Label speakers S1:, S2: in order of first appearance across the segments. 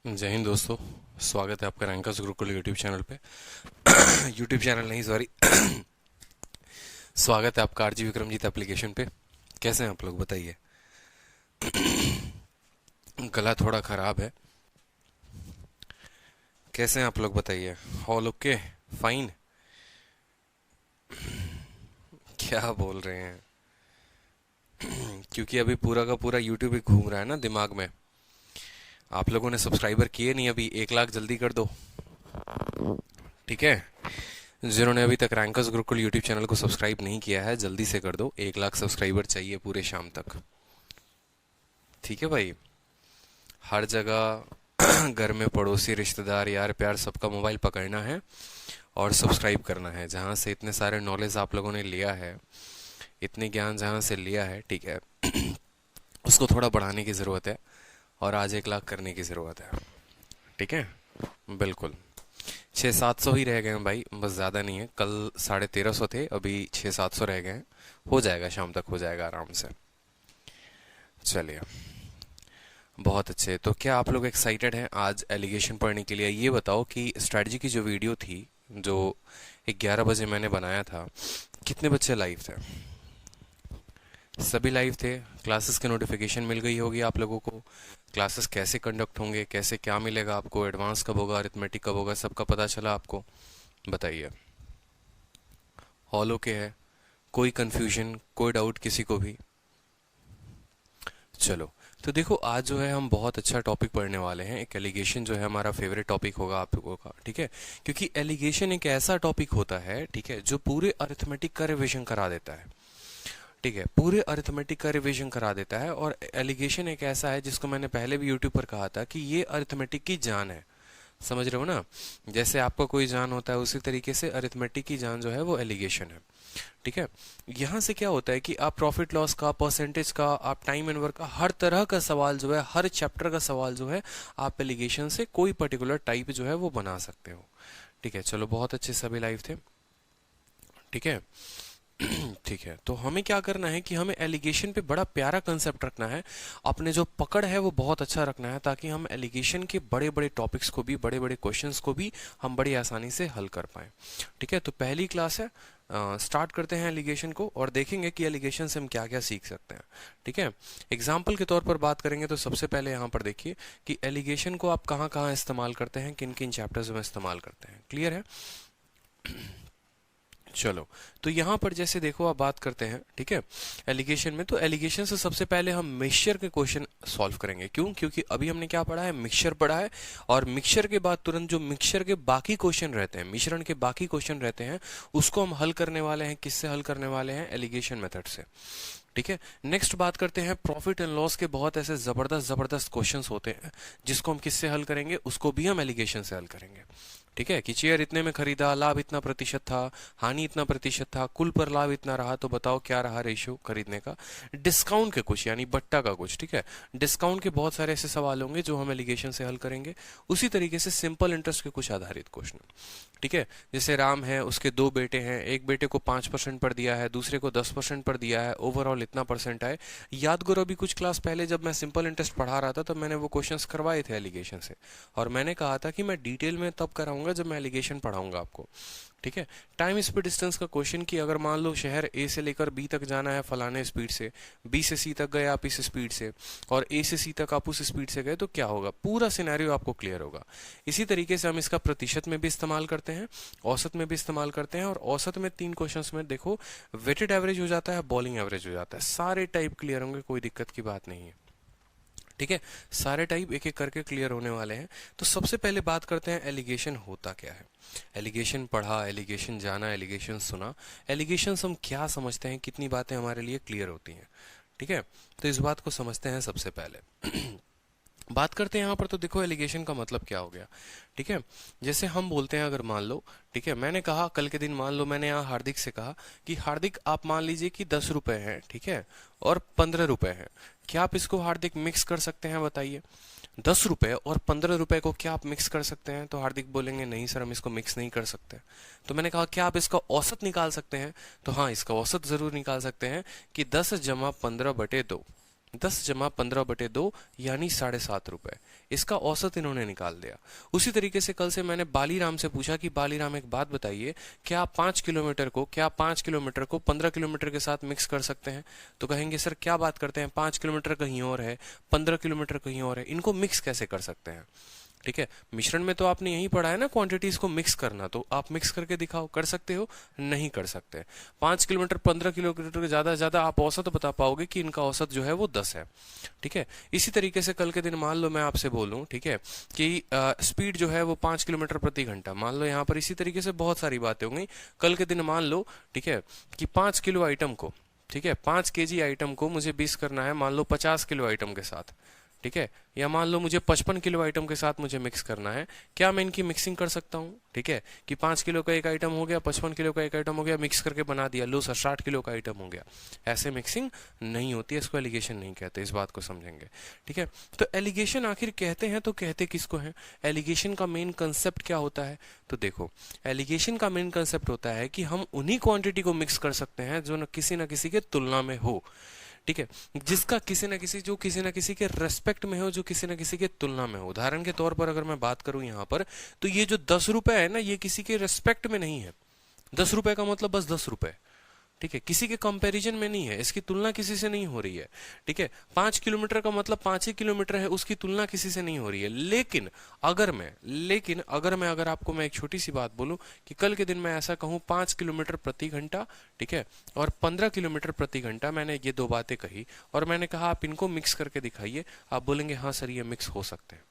S1: जय हिंद दोस्तों। स्वागत है आपका रैंकर्स गुरुकुल यूट्यूब चैनल पे। यूट्यूब चैनल नहीं, सॉरी। स्वागत है आपका आरजी विक्रमजीत एप्लीकेशन पे। कैसे हैं आप लोग, बताइए। गला थोड़ा खराब है। कैसे हैं आप लोग, बताइए। All okay, fine. क्या बोल रहे हैं? क्योंकि अभी पूरा का पूरा यूट्यूब ही घूम रहा है ना दिमाग में। आप लोगों ने सब्सक्राइबर किए नहीं अभी, 1 लाख जल्दी कर दो। ठीक है। जिन्होंने अभी तक रैंकर्स गुरुकुल यूट्यूब चैनल को सब्सक्राइब नहीं किया है, जल्दी से कर दो। 1 लाख सब्सक्राइबर चाहिए पूरे शाम तक। ठीक है भाई। हर जगह घर में पड़ोसी, रिश्तेदार, यार प्यार, सबका मोबाइल पकड़ना है और सब्सक्राइब करना है। जहाँ से इतने सारे नॉलेज आप लोगों ने लिया है, इतने ज्ञान जहाँ से लिया है, ठीक है, उसको थोड़ा बढ़ाने की ज़रूरत है। और आज 1 लाख करने की ज़रूरत है। ठीक है, बिल्कुल। 600-700 ही रह गए हैं भाई, बस ज़्यादा नहीं है। कल 1350 थे, अभी 600-700 रह गए हैं। हो जाएगा, शाम तक हो जाएगा आराम से। चलिए, बहुत अच्छे। तो क्या आप लोग एक्साइटेड हैं आज एलिगेशन पढ़ने के लिए? ये बताओ कि स्ट्रैटेजी की जो वीडियो थी, जो 11 बजे मैंने बनाया था, कितने बच्चे लाइव थे? सभी लाइव थे। क्लासेस की नोटिफिकेशन मिल गई होगी आप लोगों को। क्लासेस कैसे कंडक्ट होंगे, कैसे क्या मिलेगा आपको, एडवांस कब होगा, अरिथमेटिक कब होगा, सबका पता चला आपको? बताइए। ऑल ओके है? कोई कंफ्यूजन, कोई डाउट किसी को भी? चलो, तो देखो, आज जो है हम बहुत अच्छा टॉपिक पढ़ने वाले हैं। एक एलिगेशन जो है हमारा फेवरेट टॉपिक होगा आप लोगों का। ठीक है, क्योंकि एलिगेशन एक ऐसा टॉपिक होता है, ठीक है, जो पूरे अरिथमेटिक का रिवीजन करा देता है। ठीक है, पूरे अरिथमेटिक का रिवीजन करा देता है। और एलिगेशन एक ऐसा है जिसको मैंने पहले भी यूट्यूब पर कहा था कि ये अरिथमेटिक की जान है। समझ रहे हो ना? जैसे आपका कोई जान होता है, उसी तरीके से अरिथमेटिक की जान जो है वो एलिगेशन है। ठीक है। यहाँ से क्या होता है कि आप प्रॉफिट लॉस का, परसेंटेज का, आप टाइम एंड वर्क का, हर तरह का सवाल जो है, हर चैप्टर का सवाल जो है, आप एलिगेशन से कोई पर्टिकुलर टाइप जो है वो बना सकते हो। ठीक है, चलो, बहुत अच्छे, सभी लाइव थे। ठीक है। ठीक है, तो हमें क्या करना है कि हमें एलिगेशन पे बड़ा प्यारा कंसेप्ट रखना है। अपने जो पकड़ है वो बहुत अच्छा रखना है, ताकि हम एलिगेशन के बड़े बड़े टॉपिक्स को भी, बड़े बड़े क्वेश्चंस को भी हम बड़ी आसानी से हल कर पाएं। ठीक है, तो पहली क्लास है, स्टार्ट करते हैं एलिगेशन को और देखेंगे कि एलिगेशन से हम क्या क्या सीख सकते हैं। ठीक है, एग्जाम्पल के तौर पर बात करेंगे तो सबसे पहले यहाँ पर देखिए कि एलिगेशन को आप कहाँ कहाँ इस्तेमाल करते हैं, किन किन चैप्टर्स में इस्तेमाल करते हैं। क्लियर है? चलो, तो यहाँ पर जैसे देखो, आप बात करते हैं, ठीक है, एलिगेशन में। तो एलिगेशन से सबसे पहले हम मिक्सचर के क्वेश्चन सॉल्व करेंगे। क्यों? क्योंकि अभी हमने क्या पढ़ा है, मिक्सचर पढ़ा है। और मिक्सचर के बाद तुरंत जो मिक्सचर के बाकी क्वेश्चन रहते हैं, मिश्रण के बाकी क्वेश्चन रहते हैं, उसको हम हल करने वाले हैं। किससे हल करने वाले हैं? एलिगेशन मेथड से। ठीक है, नेक्स्ट बात करते हैं प्रॉफिट एंड लॉस के। बहुत ऐसे जबरदस्त जबरदस्त क्वेश्चंस होते हैं जिसको हम किससे हल करेंगे? उसको भी हम एलिगेशन से हल करेंगे। ठीक है, कि चेयर इतने में खरीदा, लाभ इतना प्रतिशत था, हानि इतना प्रतिशत था, कुल पर लाभ इतना रहा, तो बताओ क्या रहा रेशियो खरीदने का। डिस्काउंट के कुछ, यानी बट्टा का कुछ। ठीक है, डिस्काउंट के बहुत सारे ऐसे सवाल होंगे जो हम एलिगेशन से हल करेंगे। उसी तरीके से सिंपल इंटरेस्ट के कुछ आधारित क्वेश्चन। ठीक है, जैसे राम है, उसके 2 बेटे हैं, एक बेटे को 5% पर दिया है, दूसरे को 10% पर दिया है, ओवरऑल इतना परसेंट आए। याद करो, अभी कुछ क्लास पहले जब मैं सिंपल इंटरेस्ट पढ़ा रहा था तो मैंने वो क्वेश्चंस करवाए थे एलिगेशन से। और मैंने कहा था कि मैं डिटेल में तब कराऊंगा जब मैं एलिगेशन पढ़ाऊंगा आपको। ठीक है, टाइम स्पीड डिस्टेंस का क्वेश्चन कि अगर मान लो शहर ए से लेकर बी तक जाना है फलाने स्पीड से, बी से सी तक गए आप इस स्पीड से, और ए से सी तक आप उस स्पीड से गए, तो क्या होगा? पूरा सिनेरियो आपको क्लियर होगा। इसी तरीके से हम इसका प्रतिशत में भी इस्तेमाल करते हैं, औसत में भी इस्तेमाल करते हैं। और औसत में 3 क्वेश्चंस में देखो, वेटेड एवरेज हो जाता है, बॉलिंग एवरेज हो जाता है। सारे टाइप क्लियर होंगे, कोई दिक्कत की बात नहीं है। ठीक है, सारे टाइप एक एक करके क्लियर होने वाले हैं। तो सबसे पहले बात करते हैं एलिगेशन होता क्या है। एलिगेशन पढ़ा, एलिगेशन जाना, एलिगेशन सुना। एलिगेशन हम क्या समझते हैं, कितनी बातें हमारे लिए क्लियर होती हैं। ठीक है, तो इस बात को समझते हैं सबसे पहले। बात करते हैं यहाँ पर, तो देखो एलिगेशन का मतलब क्या हो गया। ठीक है, जैसे हम बोलते हैं, अगर मान लो, ठीक है, मैंने कहा कल के दिन, मान लो मैंने यहाँ हार्दिक से कहा कि हार्दिक, आप मान लीजिए कि 10 रुपए हैं, ठीक है, और 15 रुपए हैं। क्या आप इसको हार्दिक मिक्स कर सकते हैं? बताइए। 10 रुपए और 15 रुपए को क्या आप मिक्स कर सकते हैं? तो हार्दिक बोलेंगे नहीं सर, हम इसको मिक्स नहीं कर सकते। तो मैंने कहा क्या आप इसका औसत निकाल सकते हैं? तो हाँ, इसका औसत जरूर निकाल सकते हैं कि 10 जमा 15 बटे 2। 10 जमा 15/2 यानी 7.5 रुपए। इसका औसत इन्होंने निकाल दिया। उसी तरीके से कल से मैंने बालीराम से पूछा कि बालीराम एक बात बताइए, क्या आप 5 किलोमीटर को 15 किलोमीटर के साथ मिक्स कर सकते हैं? तो कहेंगे सर क्या बात करते हैं, 5 किलोमीटर कहीं और है, 15 किलोमीटर कहीं और है, इनको मिक्स कैसे कर सकते हैं? ठीक है, मिश्रण में तो आपने यही पढ़ा है ना, क्वांटिटीज को मिक्स करना, तो आप मिक्स करके दिखाओ, कर सकते हो? नहीं कर सकते। 5 किलोमीटर 15 किलोमीटर के ज्यादा से ज्यादा आप औसत बता पाओगे कि इनका औसत जो है वो 10 है। ठीक है, इसी तरीके से कल के दिन मान लो मैं आपसे बोलूं, ठीक है, कि स्पीड जो है वो 5 किलोमीटर प्रति घंटा, मान लो यहाँ पर इसी तरीके से बहुत सारी बातें होंगी। कल के दिन मान लो, ठीक है, कि 5 किलो आइटम को, ठीक है, 5 केजी आइटम को मुझे 20 करना है, मान लो 50 किलो आइटम के साथ, ठीक है, या मान लो मुझे 55 किलो आइटम के साथ मुझे मिक्स करना है। क्या मैं इनकी मिक्सिंग कर सकता हूँ? ठीक है, कि 5 किलो का एक आइटम हो गया, 55 किलो का एक आइटम हो गया, मिक्स करके बना दिया, लो सर 60 किलो का आइटम हो गया। ऐसे मिक्सिंग नहीं होती है, इसको एलिगेशन नहीं कहते, इस बात को समझेंगे। ठीक है, तो एलिगेशन आखिर कहते हैं तो कहते किसको हैं? एलिगेशन का मेन कंसेप्ट क्या होता है? तो देखो, एलिगेशन का मेन कंसेप्ट होता है कि हम उन्हीं क्वांटिटी को मिक्स कर सकते हैं जो न किसी के तुलना में हो। ठीक है, जिसका किसी न किसी के रेस्पेक्ट में हो, जो किसी न किसी के तुलना में हो। उदाहरण के तौर पर अगर मैं बात करूं यहाँ पर, तो ये जो 10 रुपए है ना, ये किसी के रेस्पेक्ट में नहीं है। 10 रुपए का मतलब बस 10 रुपए। ठीक है, किसी के कंपैरिजन में नहीं है, इसकी तुलना किसी से नहीं हो रही है। ठीक है, 5 किलोमीटर का मतलब 5 ही किलोमीटर है, उसकी तुलना किसी से नहीं हो रही है। अगर आपको मैं एक छोटी सी बात बोलूं कि कल के दिन मैं ऐसा कहूं 5 किलोमीटर प्रति घंटा, ठीक है, और 15 किलोमीटर प्रति घंटा, मैंने ये दो बातें कही और मैंने कहा आप इनको मिक्स करके दिखाइए। आप बोलेंगे हाँ सर ये मिक्स हो सकते हैं।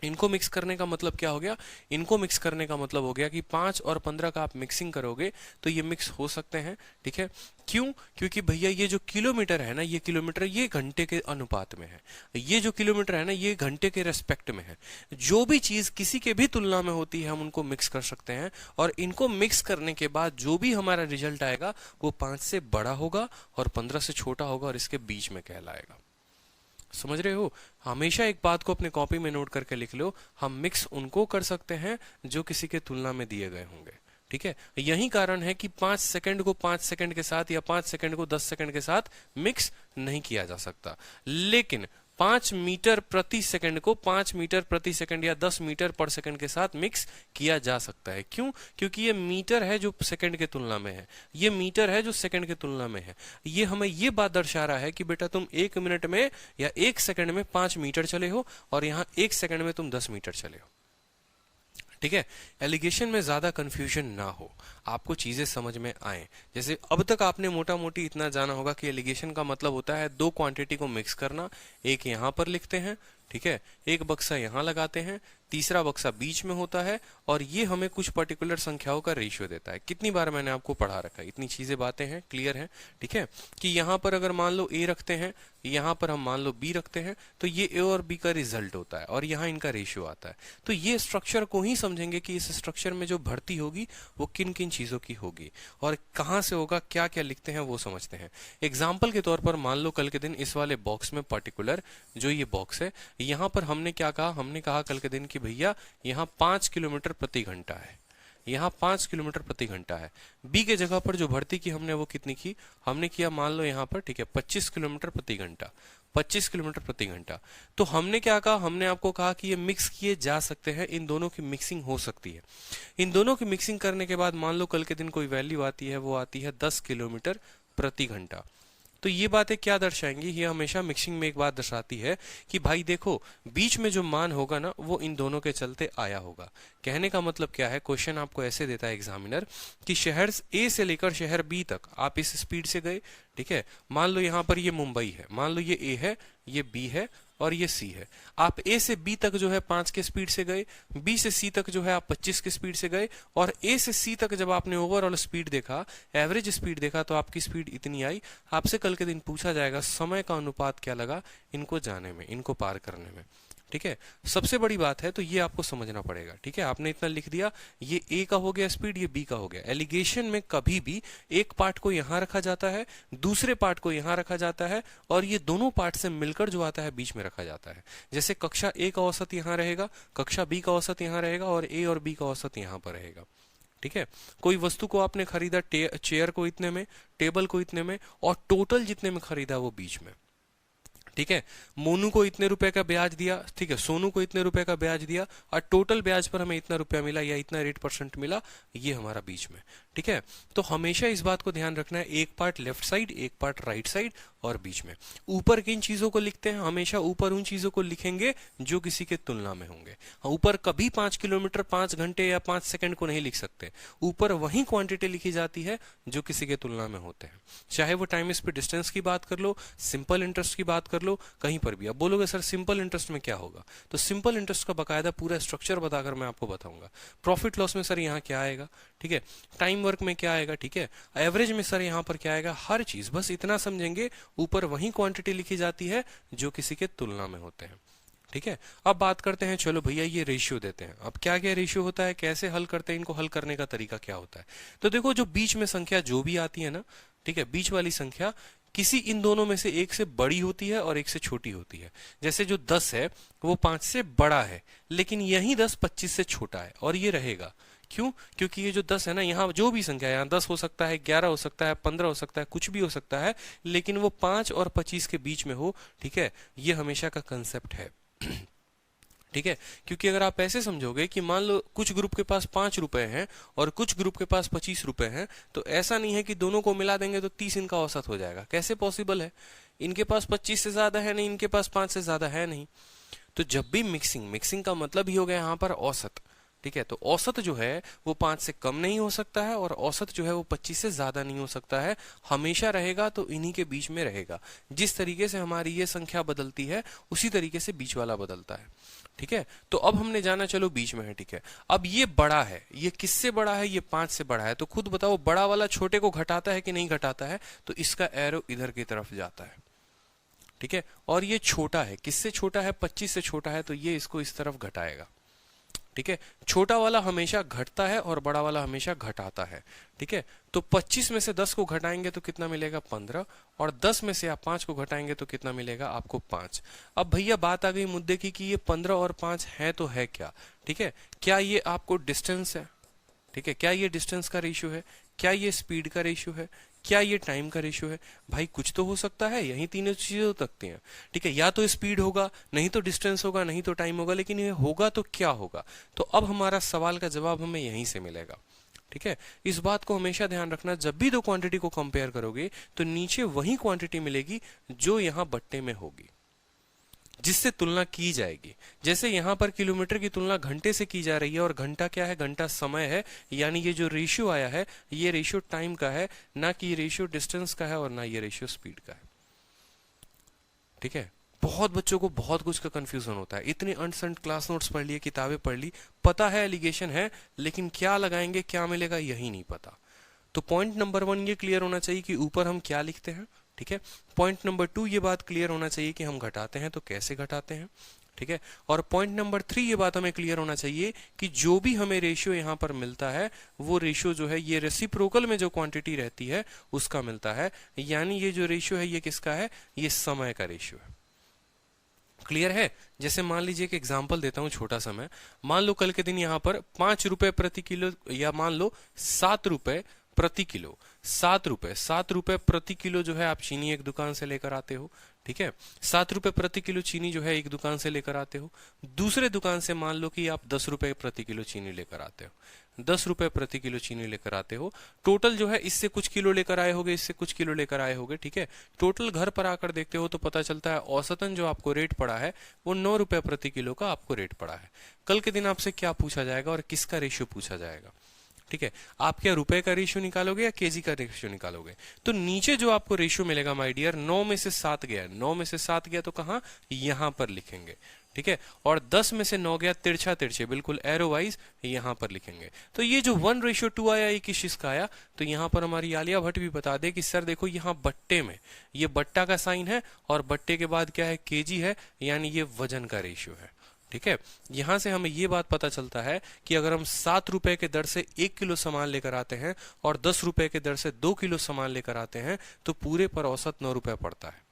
S1: इनको मिक्स करने का मतलब क्या हो गया? इनको मिक्स करने का मतलब हो गया कि 5 और 15 का आप मिक्सिंग करोगे तो ये मिक्स हो सकते हैं। ठीक है, क्यों? क्योंकि भैया ये जो किलोमीटर है ना, ये किलोमीटर ये घंटे के अनुपात में है। ये जो किलोमीटर है ना, ये घंटे के रेस्पेक्ट में है। जो भी चीज किसी के भी तुलना में होती है हम उनको मिक्स कर सकते हैं, और इनको मिक्स करने के बाद जो भी हमारा रिजल्ट आएगा वो 5 से बड़ा होगा और 15 से छोटा होगा और इसके बीच में कहलाएगा। समझ रहे हो? हमेशा एक बात को अपने कॉपी में नोट करके लिख लो, हम मिक्स उनको कर सकते हैं जो किसी के तुलना में दिए गए होंगे। ठीक है, यही कारण है कि 5 सेकंड को 5 सेकंड के साथ या 5 सेकंड को 10 सेकंड के साथ मिक्स नहीं किया जा सकता। लेकिन 5 मीटर प्रति सेकंड को 5 मीटर प्रति सेकंड या 10 मीटर पर सेकंड के साथ मिक्स किया जा सकता है। क्यों? क्योंकि ये मीटर है जो सेकंड के तुलना में है, ये मीटर है जो सेकंड के तुलना में है। ये हमें ये बात दर्शा रहा है कि बेटा तुम 1 मिनट में या 1 सेकंड में 5 मीटर चले हो और यहाँ 1 सेकंड में तुम 10 मीटर चले हो। ठीक है, एलिगेशन में ज्यादा कंफ्यूजन ना हो, आपको चीजें समझ में आए। जैसे अब तक आपने मोटा मोटी इतना जाना होगा कि एलिगेशन का मतलब होता है दो क्वांटिटी को मिक्स करना। एक यहां पर लिखते हैं, ठीक है, एक बक्सा यहां लगाते हैं, तीसरा बक्सा बीच में होता है, और ये हमें कुछ पर्टिकुलर संख्याओं का रेशियो देता है। कितनी बार मैंने आपको पढ़ा रखा है, इतनी चीजें बातें हैं, क्लियर है? ठीक है, कि यहाँ पर अगर मान लो ए रखते हैं, यहाँ पर हम मान लो बी रखते हैं, तो ये ए और बी का रिजल्ट होता है और यहाँ इनका रेशियो आता है। तो ये स्ट्रक्चर को ही समझेंगे कि इस स्ट्रक्चर में जो भर्ती होगी वो किन किन चीजों की होगी और कहाँ से होगा, क्या क्या लिखते हैं वो समझते हैं। एग्जाम्पल के तौर पर मान लो कल के दिन इस वाले बॉक्स में पर्टिकुलर जो ये बॉक्स है, यहाँ पर हमने क्या कहा? हमने कहा कल के दिन कि भैया यहाँ 5 किलोमीटर प्रति घंटा है, यहाँ 5 किलोमीटर प्रति घंटा है। बी के जगह पर जो भर्ती की हमने वो कितनी की? हमने किया मान लो यहाँ पर, ठीक है, 25 किलोमीटर प्रति घंटा, 25 किलोमीटर प्रति घंटा। तो हमने क्या कहा? हमने आपको कहा कि ये मिक्स किए जा सकते हैं, इन दोनों की मिक्सिंग हो सकती है। इन दोनों की मिक्सिंग करने के बाद मान लो कल के दिन कोई वैल्यू आती है, वो आती है 10 किलोमीटर प्रति घंटा। तो ये बातें क्या दर्शाएंगी? ये हमेशा मिक्सिंग में एक बात दर्शाती है कि भाई देखो बीच में जो मान होगा ना वो इन दोनों के चलते आया होगा। कहने का मतलब क्या है? क्वेश्चन आपको ऐसे देता है एग्जामिनर कि शहर ए से लेकर शहर बी तक आप इस स्पीड से गए, ठीक है, मान लो यहाँ पर ये मुंबई है, मान लो ये ए है, ये बी है और ये सी है। आप ए से बी तक जो है 5 के स्पीड से गए, बी से सी तक जो है आप 25 के स्पीड से गए, और ए से सी तक जब आपने ओवरऑल स्पीड देखा, एवरेज स्पीड देखा, तो आपकी स्पीड इतनी आई। आपसे कल के दिन पूछा जाएगा समय का अनुपात क्या लगा इनको जाने में, इनको पार करने में। ठीक है, सबसे बड़ी बात है तो ये आपको समझना पड़ेगा। ठीक है, आपने इतना लिख दिया, ये ए का हो गया स्पीड, ये बी का हो गया। एलिगेशन में कभी भी एक पार्ट को यहां रखा जाता है, दूसरे पार्ट को यहां रखा जाता है, और ये दोनों पार्ट से मिलकर जो आता है बीच में रखा जाता है। जैसे कक्षा ए का औसत यहां रहेगा, कक्षा बी का औसत यहां रहेगा, और ए और बी का औसत यहां पर रहेगा। ठीक है, कोई वस्तु को आपने खरीदा, चेयर को इतने में, टेबल को इतने में, और टोटल जितने में खरीदा वो बीच में। ठीक है। मोनू को इतने रुपए का ब्याज दिया, ठीक है, सोनू को इतने रुपए का ब्याज दिया और टोटल ब्याज पर हमें इतना रुपया मिला या इतना रेट परसेंट मिला, ये हमारा बीच में। ठीक है, तो हमेशा इस बात को ध्यान रखना है, एक पार्ट लेफ्ट साइड, एक पार्ट राइट साइड और बीच में। ऊपर किन चीजों को लिखते हैं, हमेशा ऊपर उन चीजों को लिखेंगे जो किसी के तुलना में होंगे। ऊपर कभी 5 किलोमीटर 5 घंटे या 5 सेकंड को नहीं लिख सकते। ऊपर वही क्वांटिटी लिखी जाती है जो किसी के तुलना में होते हैं, चाहे वो टाइम स्पीड डिस्टेंस की बात कर लो, सिंपल इंटरेस्ट की बात कर लो, कहीं पर भी। अब बोलोगे सर सिंपल इंटरेस्ट में क्या होगा, तो सिंपल इंटरेस्ट का बकायदा पूरा स्ट्रक्चर बताकर मैं आपको बताऊंगा। प्रॉफिट लॉस में सर यहाँ क्या आएगा, ठीक है, टाइम वर्क में क्या आएगा, ठीक है, एवरेज में सर यहाँ पर क्या आएगा, हर चीज बस इतना समझेंगे। ऊपर वही क्वांटिटी लिखी जाती है जो किसी के तुलना में होते हैं। ठीक है, अब बात करते हैं, चलो भैया ये रेशियो देते हैं। अब क्या क्या रेशियो होता है, कैसे हल करते हैं, इनको हल करने का तरीका क्या होता है। तो देखो, जो बीच में संख्या जो भी आती है ना, ठीक है, बीच वाली संख्या किसी इन दोनों में से एक से बड़ी होती है और एक से छोटी होती है। जैसे जो 10 है वो 5 से बड़ा है, लेकिन यही 10 25 से छोटा है और ये रहेगा। क्यों? क्योंकि ये जो 10 है ना, यहाँ जो भी संख्या है, यहाँ 10 हो सकता है, 11 हो सकता है, 15 हो सकता है, कुछ भी हो सकता है, लेकिन वो 5 और 25 के बीच में हो। ठीक है, ये हमेशा का कंसेप्ट है। ठीक है, क्योंकि अगर आप ऐसे समझोगे कि मान लो कुछ ग्रुप के पास 5 रुपए हैं और कुछ ग्रुप के पास 25 रुपए हैं, तो ऐसा नहीं है कि दोनों को मिला देंगे तो 30 इनका औसत हो जाएगा। कैसे पॉसिबल है? इनके पास 25 से ज्यादा है नहीं, इनके पास 5 से ज्यादा है नहीं। तो जब भी मिक्सिंग का मतलब ही हो गया यहाँ पर औसत। ठीक है, तो औसत जो है वो 5 से कम नहीं हो सकता है और औसत जो है वो 25 से ज्यादा नहीं हो सकता है, हमेशा रहेगा तो इन्हीं के बीच में रहेगा। जिस तरीके से हमारी ये संख्या बदलती है उसी तरीके से बीच वाला बदलता है। ठीक है, तो अब हमने जाना चलो बीच में है। ठीक है, अब ये बड़ा है, ये किससे बड़ा है, ये 5 से बड़ा है, तो खुद बताओ बड़ा वाला छोटे को घटाता है कि नहीं घटाता है, तो इसका एरो इधर की तरफ जाता है। ठीक है, और ये छोटा है, किससे छोटा है, 25 से छोटा है, तो ये इसको इस तरफ घटाएगा। ठीक है, छोटा वाला हमेशा घटता है और बड़ा वाला हमेशा घटाता है। ठीक है, तो 25 में से 10 को घटाएंगे तो कितना मिलेगा, 15, और 10 में से आप 5 को घटाएंगे तो कितना मिलेगा आपको, 5। अब भैया बात आ गई मुद्दे की कि ये 15 और 5 है तो है क्या। ठीक है, क्या ये आपको डिस्टेंस है, ठीक है, क्या ये डिस्टेंस का रेशियो है, क्या ये स्पीड का रेशियो है, क्या ये टाइम का रेशियो है? भाई कुछ तो हो सकता है, यही तीनों चीजें हो सकती हैं। ठीक है, या तो स्पीड होगा, नहीं तो डिस्टेंस होगा, नहीं तो टाइम होगा, लेकिन ये होगा तो क्या होगा? तो अब हमारा सवाल का जवाब हमें यहीं से मिलेगा। ठीक है, इस बात को हमेशा ध्यान रखना, जब भी दो क्वांटिटी को कंपेयर करोगे तो नीचे वही क्वांटिटी मिलेगी जो यहाँ बट्टे में होगी, जिससे तुलना की जाएगी। जैसे यहाँ पर किलोमीटर की तुलना घंटे से की जा रही है, और घंटा क्या है, घंटा समय है, यानी ये जो रेशियो आया है ये रेशियो टाइम का है, ना कि ये रेशियो डिस्टेंस का है और ना ये रेशियो स्पीड का है। ठीक है, बहुत बच्चों को बहुत कुछ का कंफ्यूजन होता है, इतने अनसंट क्लास नोट्स पढ़ लिए, किताबें पढ़ ली, पता है एलिगेशन है, लेकिन क्या लगाएंगे क्या मिलेगा यही नहीं पता। तो पॉइंट नंबर 1 ये क्लियर होना चाहिए कि ऊपर हम क्या लिखते हैं। ठीक है, पॉइंट नंबर 2 ये बात क्लियर होना चाहिए कि हम घटाते हैं तो कैसे घटाते हैं। ठीक है, और पॉइंट नंबर 3 ये बात हमें क्लियर होना चाहिए कि जो भी हमें रेशियो यहाँ पर मिलता है वो रेशियो जो है ये रेसिप्रोकल में जो क्वांटिटी रहती है उसका मिलता है, यानी ये जो रेशियो है ये किसका है, ये समय का रेशियो है। क्लियर है? जैसे मान लीजिए एक एग्जांपल देता हूं छोटा सा मैं, मान लो कल के दिन यहाँ पर 5 रुपए प्रति किलो, या मान लो 7 रुपए प्रति किलो, 7 रुपए प्रति किलो जो है आप चीनी एक दुकान से लेकर आते हो। ठीक है, 7 रुपए प्रति किलो चीनी जो है एक दुकान से लेकर आते हो, दूसरे दुकान से मान लो कि आप 10 रुपए प्रति किलो चीनी लेकर आते हो, 10 रुपए प्रति किलो चीनी लेकर आते हो। टोटल जो है इससे कुछ किलो लेकर आए होगे, इससे कुछ किलो लेकर आए होगे। ठीक है, टोटल घर पर आकर देखते हो तो पता चलता है औसतन जो आपको रेट पड़ा है वो 9 रुपए प्रति किलो का आपको रेट पड़ा है। कल के दिन आपसे क्या पूछा जाएगा और किसका रेशियो पूछा जाएगा? ठीक है, आप क्या रुपए का रेशियो निकालोगे या केजी का रेशियो निकालोगे? तो नीचे जो आपको रेशियो मिलेगा माय डियर, 9 में से 7 गया, 9 में से 7 गया तो कहां, यहां पर लिखेंगे। ठीक है, और 10 में से 9 गया, तिरछा तिरछे बिल्कुल एरो वाइज यहां पर लिखेंगे। तो ये जो 1:2 आया ये किस चीज का आया? तो यहां पर हमारी आलिया भट्ट भी बता दे कि सर देखो यहाँ बट्टे में ये बट्टा का साइन है और बट्टे के बाद क्या है, केजी है, यानी ये वजन का रेशियो है। ठीक है, यहां से हमें ये बात पता चलता है कि अगर हम 7 रुपए के दर से 1 किलो सामान लेकर आते हैं और 10 रुपए के दर से 2 किलो सामान लेकर आते हैं तो पूरे पर औसत 9 रुपए पड़ता है।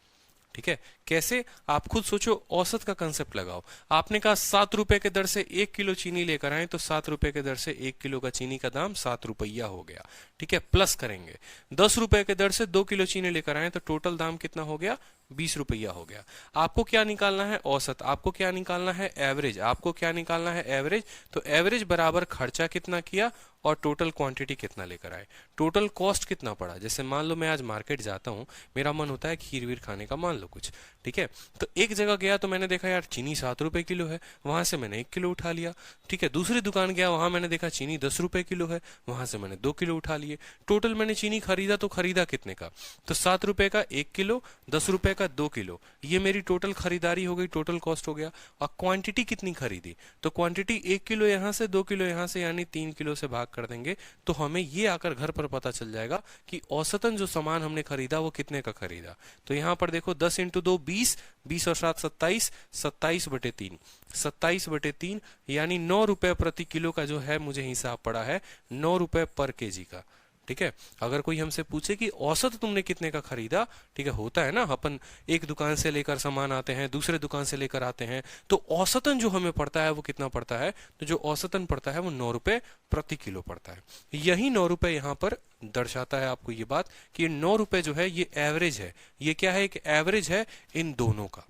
S1: ठीक है, कैसे, आप खुद सोचो, औसत का कंसेप्ट लगाओ। आपने कहा 7 रुपए के दर से 1 किलो चीनी लेकर आए, तो 7 रुपए के दर से 1 किलो का चीनी का दाम 7 रुपया हो गया, ठीक है। प्लस करेंगे 10 रुपए के दर से 2 किलो चीनी लेकर आए, तो टोटल दाम कितना हो गया, 20 रुपया हो गया। आपको क्या निकालना है, औसत। आपको क्या निकालना है, एवरेज। आपको क्या निकालना है, एवरेज। तो एवरेज बराबर खर्चा कितना किया और टोटल क्वांटिटी कितना लेकर आए, टोटल कॉस्ट कितना पड़ा। जैसे मान लो मैं आज मार्केट जाता हूँ, मेरा मन होता है खीर वीर खाने का, मान लो कुछ, ठीक है। तो एक जगह गया तो मैंने देखा यार चीनी 7 रुपए किलो है, वहां से मैंने 1 किलो उठा लिया, ठीक है। दूसरी दुकान गया, वहां मैंने देखा चीनी 10 रुपए किलो है, वहां से मैंने 2 किलो उठा लिए। टोटल मैंने चीनी खरीदा, तो खरीदा कितने का, तो 7 रुपए का 1 किलो, 10 रुपए का 2 किलो, ये मेरी टोटल खरीदारी हो गई, टोटल कॉस्ट हो गया। और क्वांटिटी कितनी खरीदी, तो क्वांटिटी 1 किलो यहाँ से, 2 किलो यहाँ से, यानी 3 किलो से भाग कर देंगे, तो हमें ये आकर घर पर पता चल जाएगा कि औसतन जो सामान हमने खरीदा वो कितने का खरीदा। तो यहाँ पर देखो 10 × 2 20, 20 और 7 27, 27/3, 27/3 यानी 9 रुपए प्रति किलो का जो है मुझे हिसाब पड़ा है, 9 रुपए पर केजी का, ठीक है। अगर कोई हमसे पूछे कि औसत तुमने कितने का खरीदा, ठीक है, होता है ना, अपन एक दुकान से लेकर सामान आते हैं, दूसरे दुकान से लेकर आते हैं, तो औसतन जो हमें पड़ता है वो कितना पड़ता है, तो जो औसतन पड़ता है वो 9 रुपए प्रति किलो पड़ता है। यही 9 रुपए यहाँ पर दर्शाता है आपको ये बात कि ये 9 रुपए जो है ये एवरेज है। ये क्या है, एक एवरेज है इन दोनों का।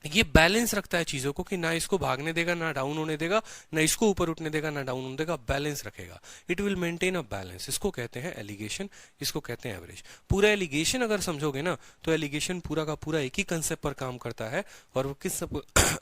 S1: ये बैलेंस रखता है चीजों को कि ना इसको भागने देगा, ना डाउन होने देगा, ना इसको ऊपर उठने देगा, ना डाउन होने देगा, बैलेंस रखेगा। It will maintain a balance. इसको कहते हैं एलिगेशन, इसको कहते हैं एवरेज। पूरा एलिगेशन अगर समझोगे ना, तो एलिगेशन पूरा का पूरा एक ही कंसेप्ट पर काम करता है, और वो किस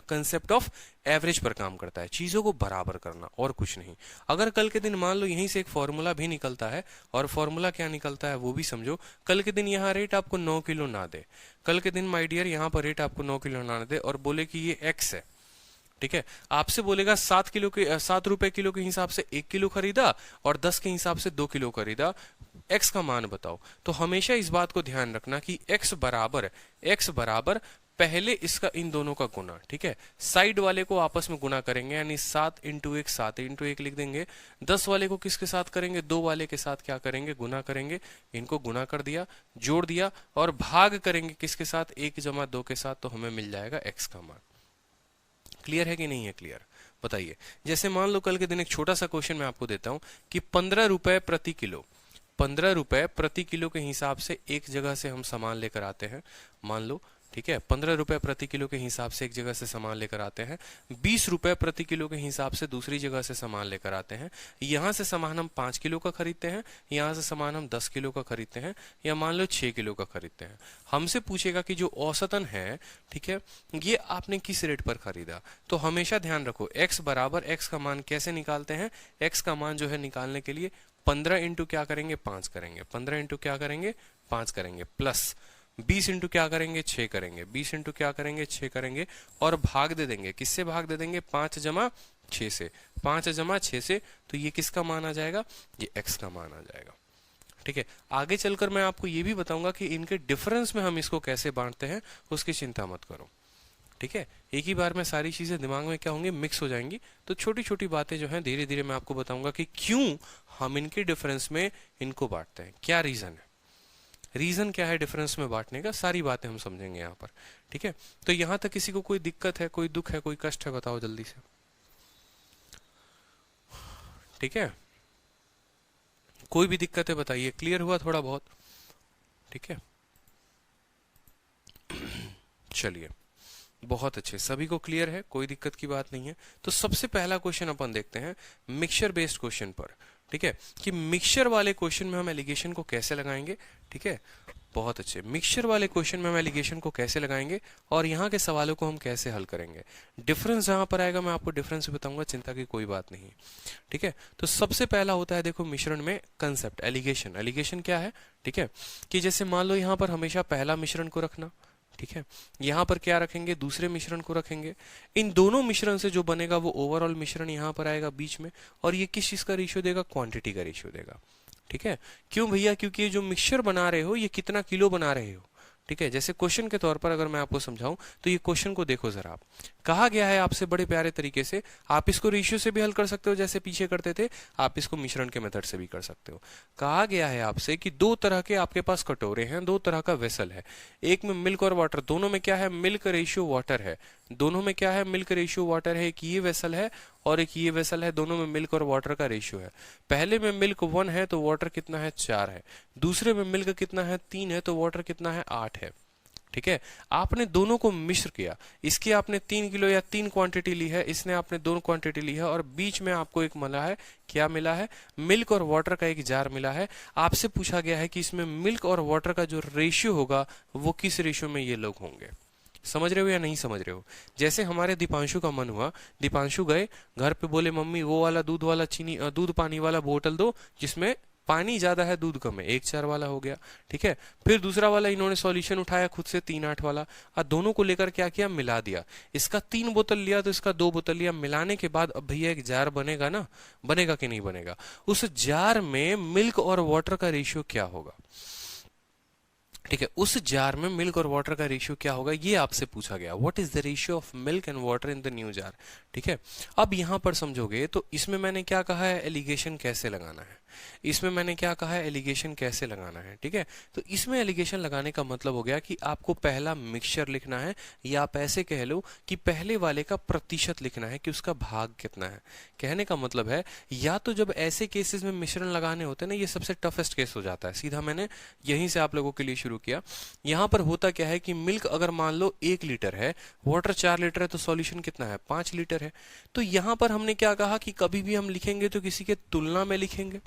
S1: कंसेप्ट ऑफ एवरेज पर काम करता है, चीजों को बराबर करना, और कुछ नहीं। अगर कल के दिन मान लो यहीं से एक फॉर्मूला भी निकलता है, और फॉर्मूला क्या निकलता है वो भी समझो। कल के दिन यहाँ रेट आपको 9 किलो ना दे, कल के दिन माय डियर यहाँ पर रेट आपको 9 किलो ना दे, और बोले कि ये एक्स है, ठीक है। आपसे बोलेगा 7 रुपए किलो के हिसाब से 1 किलो खरीदा और 10 के हिसाब से 2 किलो खरीदा, एक्स का मान बताओ। तो हमेशा इस बात को ध्यान रखना कि एक्स बराबर पहले इसका इन दोनों का गुना, ठीक है। साइड वाले को आपस में गुना करेंगे, यानी 7 × 1 7 × 1 लिख देंगे। 10 वाले को किसके साथ करेंगे, 2 वाले के साथ क्या करेंगे, गुना करेंगे। इनको गुना कर दिया, जोड़ दिया, और भाग करेंगे किसके साथ, 1 + 2 के साथ, तो हमें मिल जाएगा एक्स का मान। क्लियर है कि नहीं है, क्लियर, बताइए। जैसे मान लो कल के दिन एक छोटा सा क्वेश्चन मैं आपको देता हूं कि 15 रुपए प्रति किलो, 15 रुपए प्रति किलो के हिसाब से एक जगह से हम सामान लेकर आते हैं, मान लो, ठीक है। 15 रुपए प्रति किलो के हिसाब से एक जगह से सामान लेकर आते हैं, 20 रुपए प्रति किलो के हिसाब से दूसरी जगह से सामान लेकर आते हैं। यहां से सामान हम 5 किलो का खरीदते हैं, यहां से सामान हम 10 किलो का खरीदते हैं, या मान लो 6 किलो का खरीदते हैं। हमसे पूछेगा कि जो औसतन है, ठीक है, ये आपने किस रेट पर खरीदा। तो हमेशा ध्यान रखो, एक्स बराबर एक्स का मान कैसे निकालते हैं। एक्स का मान जो है निकालने के लिए 15 इंटू क्या करेंगे, 5 करेंगे, 15 इंटू क्या करेंगे, 5 करेंगे, प्लस 20 इंटू क्या करेंगे, 6 करेंगे, 20 इंटू क्या करेंगे, 6 करेंगे, और भाग दे देंगे, किससे भाग दे देंगे, 5 + 6 से, 5 + 6 से। तो ये किसका मान आ जाएगा, ये एक्स का मान आ जाएगा, ठीक है। आगे चलकर मैं आपको ये भी बताऊंगा कि इनके डिफरेंस में हम इसको कैसे बांटते हैं, उसकी चिंता मत करो, ठीक है। एक ही बार में सारी चीजें दिमाग में क्या होंगी, मिक्स हो जाएंगी। तो छोटी छोटी बातें जो हैं धीरे धीरे मैं आपको बताऊंगा कि क्यों हम इनके डिफरेंस में इनको बांटते हैं, क्या रीजन है, रीजन क्या है डिफरेंस में बांटने का, सारी बातें हम समझेंगे यहाँ पर, ठीक है। तो यहां तक किसी को कोई दिक्कत है, कोई दुख है, कोई कष्ट है, बताओ जल्दी से, ठीक है। कोई भी दिक्कत है बताइए, क्लियर हुआ थोड़ा बहुत, ठीक है। चलिए, बहुत अच्छे, सभी को क्लियर है, कोई दिक्कत की बात नहीं है। तो सबसे पहला क्वेश्चन अपन देखते हैं मिक्सचर बेस्ड क्वेश्चन पर, ठीक है, कि मिक्सचर वाले क्वेश्चन में हम एलिगेशन को कैसे लगाएंगे, ठीक है। बहुत अच्छे, मिक्सचर वाले क्वेश्चन में हम एलिगेशन को कैसे लगाएंगे और यहाँ के सवालों को हम कैसे हल करेंगे। डिफरेंस जहां पर आएगा मैं आपको डिफरेंस बताऊंगा, चिंता की कोई बात नहीं, ठीक है। तो सबसे पहला होता है देखो मिश्रण में कंसेप्ट एलिगेशन। एलिगेशन क्या है, ठीक है, कि जैसे मान लो यहाँ पर हमेशा पहला मिश्रण को रखना, ठीक है, यहाँ पर क्या रखेंगे, दूसरे मिश्रण को रखेंगे। इन दोनों मिश्रण से जो बनेगा वो ओवरऑल मिश्रण यहाँ पर आएगा बीच में, और ये किस चीज का रेशियो देगा, क्वांटिटी का रेशियो देगा, ठीक है। क्यों भैया, क्योंकि ये जो मिक्सचर बना रहे हो ये कितना किलो बना रहे हो, ठीक है। जैसे क्वेश्चन के तौर पर अगर मैं आपको समझाऊं तो ये क्वेश्चन को देखो जरा आप, कहा गया है आपसे बड़े प्यारे तरीके से, आप इसको रेशियो से भी हल कर सकते हो जैसे पीछे करते थे, आप इसको मिश्रण के मेथड से भी कर सकते हो। कहा गया है आपसे कि दो तरह के आपके पास कटोरे हैं, दो तरह का वेसल है, एक में मिल्क और वाटर, दोनों में क्या है, मिल्क रेशियो वाटर है, दोनों में क्या है, मिल्क रेशियो वाटर है। एक ये वेसल है और एक ये वेसल है, दोनों में मिल्क और वाटर का रेशियो है। पहले में मिल्क 1 है तो वाटर कितना है, 4 है। दूसरे में मिल्क कितना है, 3 है, तो वाटर कितना है, 8 है। ठीक है। आपने दोनों को मिश्र किया, इसकी आपने 3 किलो या 3 क्वांटिटी ली है, इसने आपने 2 क्वांटिटी ली है, और बीच में आपको एक मिला है, क्या मिला है, मिल्क और वाटर का एक जार मिला है। आपसे पूछा गया है कि इसमें मिल्क और वाटर का जो रेशियो होगा वो किस रेशियो में ये लोग होंगे। समझ रहे हो या नहीं समझ रहे हो? जैसे हमारे दीपांशु का मन हुआ, दीपांशु गए घर पे, बोले मम्मी वो वाला दूध वाला चीनी दूध पानी वाला बोतल दो जिसमें पानी ज्यादा है दूध कम है, 1 4 वाला हो गया। ठीक है। फिर दूसरा वाला इन्होंने सॉल्यूशन उठाया खुद से 3 8 वाला, और दोनों को लेकर क्या किया, मिला दिया। इसका 3 बोतल लिया तो इसका 2 बोतल लिया, मिलाने के बाद अब भैया एक जार बनेगा ना, बनेगा कि नहीं बनेगा? उस जार में मिल्क और वाटर का रेशियो क्या होगा? ठीक है, उस जार में मिल्क और वाटर का रेशियो क्या होगा, ये आपसे पूछा गया। What is the ratio of milk and water in the new jar. ठीक है। अब यहां पर समझोगे तो इसमें मैंने क्या कहा है, एलिगेशन कैसे लगाना है, इसमें मैंने क्या कहा है, एलिगेशन कैसे लगाना है। ठीक है। तो इसमें एलिगेशन लगाने का मतलब हो गया कि आपको पहला मिक्सचर लिखना है, या आप ऐसे कह लो कि पहले वाले का प्रतिशत लिखना है कि उसका भाग कितना है। कहने का मतलब है, या तो जब ऐसे केसेस में मिश्रण लगाने होते हैं ना, ये सबसे टफेस्ट केस हो जाता है। सीधा मैंने यहीं से आप लोगों के लिए शुरू किया। यहां पर होता क्या है कि मिल्क अगर मान लो 1 लीटर है, वाटर 4 लीटर है, तो सॉल्यूशन कितना है, 5 लीटर है। तो यहां पर हमने क्या कहा कि कभी भी हम लिखेंगे तो किसी के तुलना में लिखेंगे।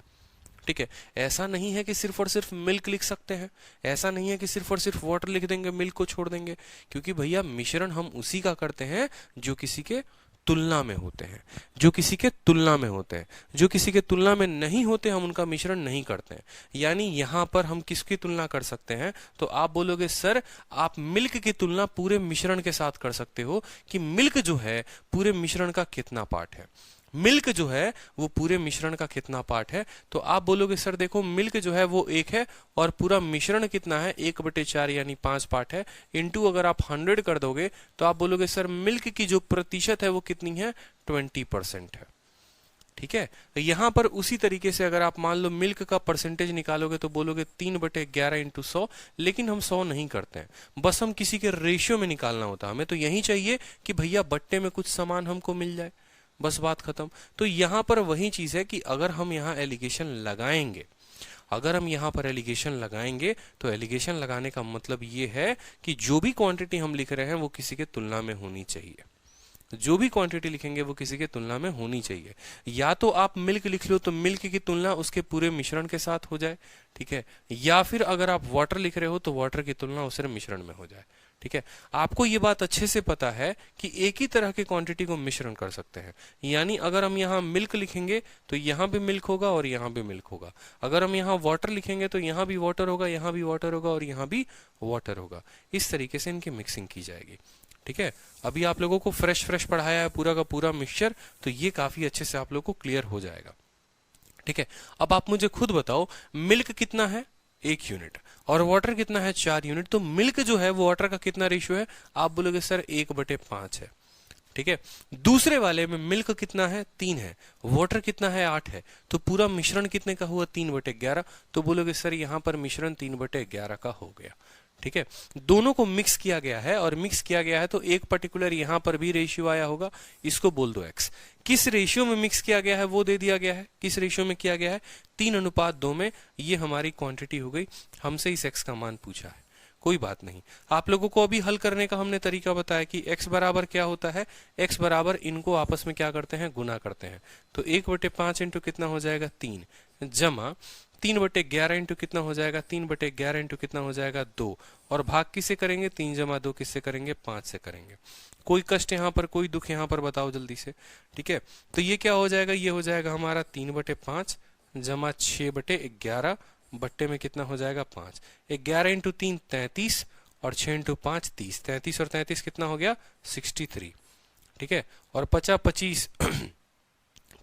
S1: ठीक है। ऐसा नहीं है कि सिर्फ और सिर्फ मिल्क लिख सकते हैं, ऐसा नहीं है कि सिर्फ और सिर्फ वाटर लिख देंगे, मिल्क को छोड़ देंगे, क्योंकि भैया मिश्रण हम उसी का करते हैं जो किसी के तुलना में होते हैं, जो किसी के तुलना में होते हैं। जो किसी के तुलना में नहीं होते हम उनका मिश्रण नहीं करते हैं। यानी यहां पर हम किसकी तुलना कर सकते हैं, तो आप बोलोगे सर आप मिल्क की तुलना पूरे मिश्रण के साथ कर सकते हो कि मिल्क जो है पूरे मिश्रण का कितना पार्ट है, मिल्क जो है वो पूरे मिश्रण का कितना पार्ट है। तो आप बोलोगे सर देखो मिल्क जो है वो 1 है और पूरा मिश्रण कितना है, 1/4 यानी 5 पार्ट है, इनटू अगर आप 100 कर दोगे तो आप बोलोगे सर मिल्क की जो प्रतिशत है वो कितनी है, 20% है। ठीक है। तो यहां पर उसी तरीके से अगर आप मान लो मिल्क का परसेंटेज निकालोगे तो बोलोगे 3/11 इंटू 100, लेकिन हम 100 नहीं करते हैं, बस हम किसी के रेशियो में निकालना होता है। हमें तो यही चाहिए कि भैया बट्टे में कुछ सामान हमको मिल जाए, बस बात खत्म। तो यहां पर वही चीज है कि अगर हम यहां एलिगेशन लगाएंगे, अगर हम यहां पर एलिगेशन लगाएंगे तो एलिगेशन लगाने का मतलब ये है कि जो भी क्वांटिटी हम लिख रहे हैं वो किसी के तुलना में होनी चाहिए, जो भी क्वांटिटी लिखेंगे वो किसी के तुलना में होनी चाहिए। या तो आप मिल्क लिख लो तो मिल्क की तुलना उसके पूरे मिश्रण के साथ हो जाए। ठीक है। या फिर अगर आप वाटर लिख रहे हो तो वाटर की तुलना उस मिश्रण में हो जाए। ठीक है। आपको ये बात अच्छे से पता है कि एक ही तरह की क्वांटिटी को मिश्रण कर सकते हैं। यानी अगर हम यहाँ मिल्क लिखेंगे तो यहाँ भी मिल्क होगा और यहाँ भी मिल्क होगा, अगर हम यहाँ वाटर लिखेंगे तो यहाँ भी वाटर होगा, यहाँ भी वाटर होगा और यहाँ भी वाटर होगा। इस तरीके से इनकी मिक्सिंग की जाएगी। ठीक है। अभी आप लोगों को फ्रेश पढ़ाया है पूरा का पूरा मिक्सचर, तो ये काफी अच्छे से आप लोगों को क्लियर हो जाएगा। ठीक है। अब आप मुझे खुद बताओ मिल्क कितना है, 1 यूनिट, और वाटर कितना है, 4 यूनिट। तो मिल्क जो है वो वाटर का कितना रेशियो है, आप बोलोगे सर 1/5 है। ठीक है। दूसरे वाले में मिल्क कितना है, 3 है, वाटर कितना है, 8 है। तो पूरा मिश्रण कितने का हुआ, 3/11। तो बोलोगे सर यहाँ पर मिश्रण 3/11 का हो गया। ठीक है। दोनों को मिक्स किया गया है, और मिक्स किया गया है तो एक पर्टिकुलर यहां पर भी रेशियो आया होगा, इसको बोल दो x। किस रेशियो में मिक्स किया गया है वो दे दिया गया है, किस रेशियो में किया गया है, 3:2 में। ये हमारी क्वांटिटी हो गई, हमसे इस x का मान पूछा है, कोई बात नहीं। आप लोगों को अभी हल करने का हमने तरीका बताया कि x बराबर क्या होता है, x बराबर इनको आपस में क्या करते हैं, गुना करते हैं। तो 1/5 इंटू कितना हो जाएगा, 3, जमा 3/11 इंटू कितना हो जाएगा, 3/11 इंटू कितना हो जाएगा, 2, और भाग किससे करेंगे, 3 जमा 2 किससे करेंगे, 5 से करेंगे। कोई कष्ट यहाँ पर, कोई दुख यहाँ पर बताओ जल्दी से। ठीक है। तो ये क्या हो जाएगा, ये हो जाएगा हमारा 3/5 जमा 6/11, बट्टे में कितना हो जाएगा, 5। 11 इंटू 3 33, और 6 इंटू 5 30, 33 और 33 कितना हो गया, 63। ठीक है। और 25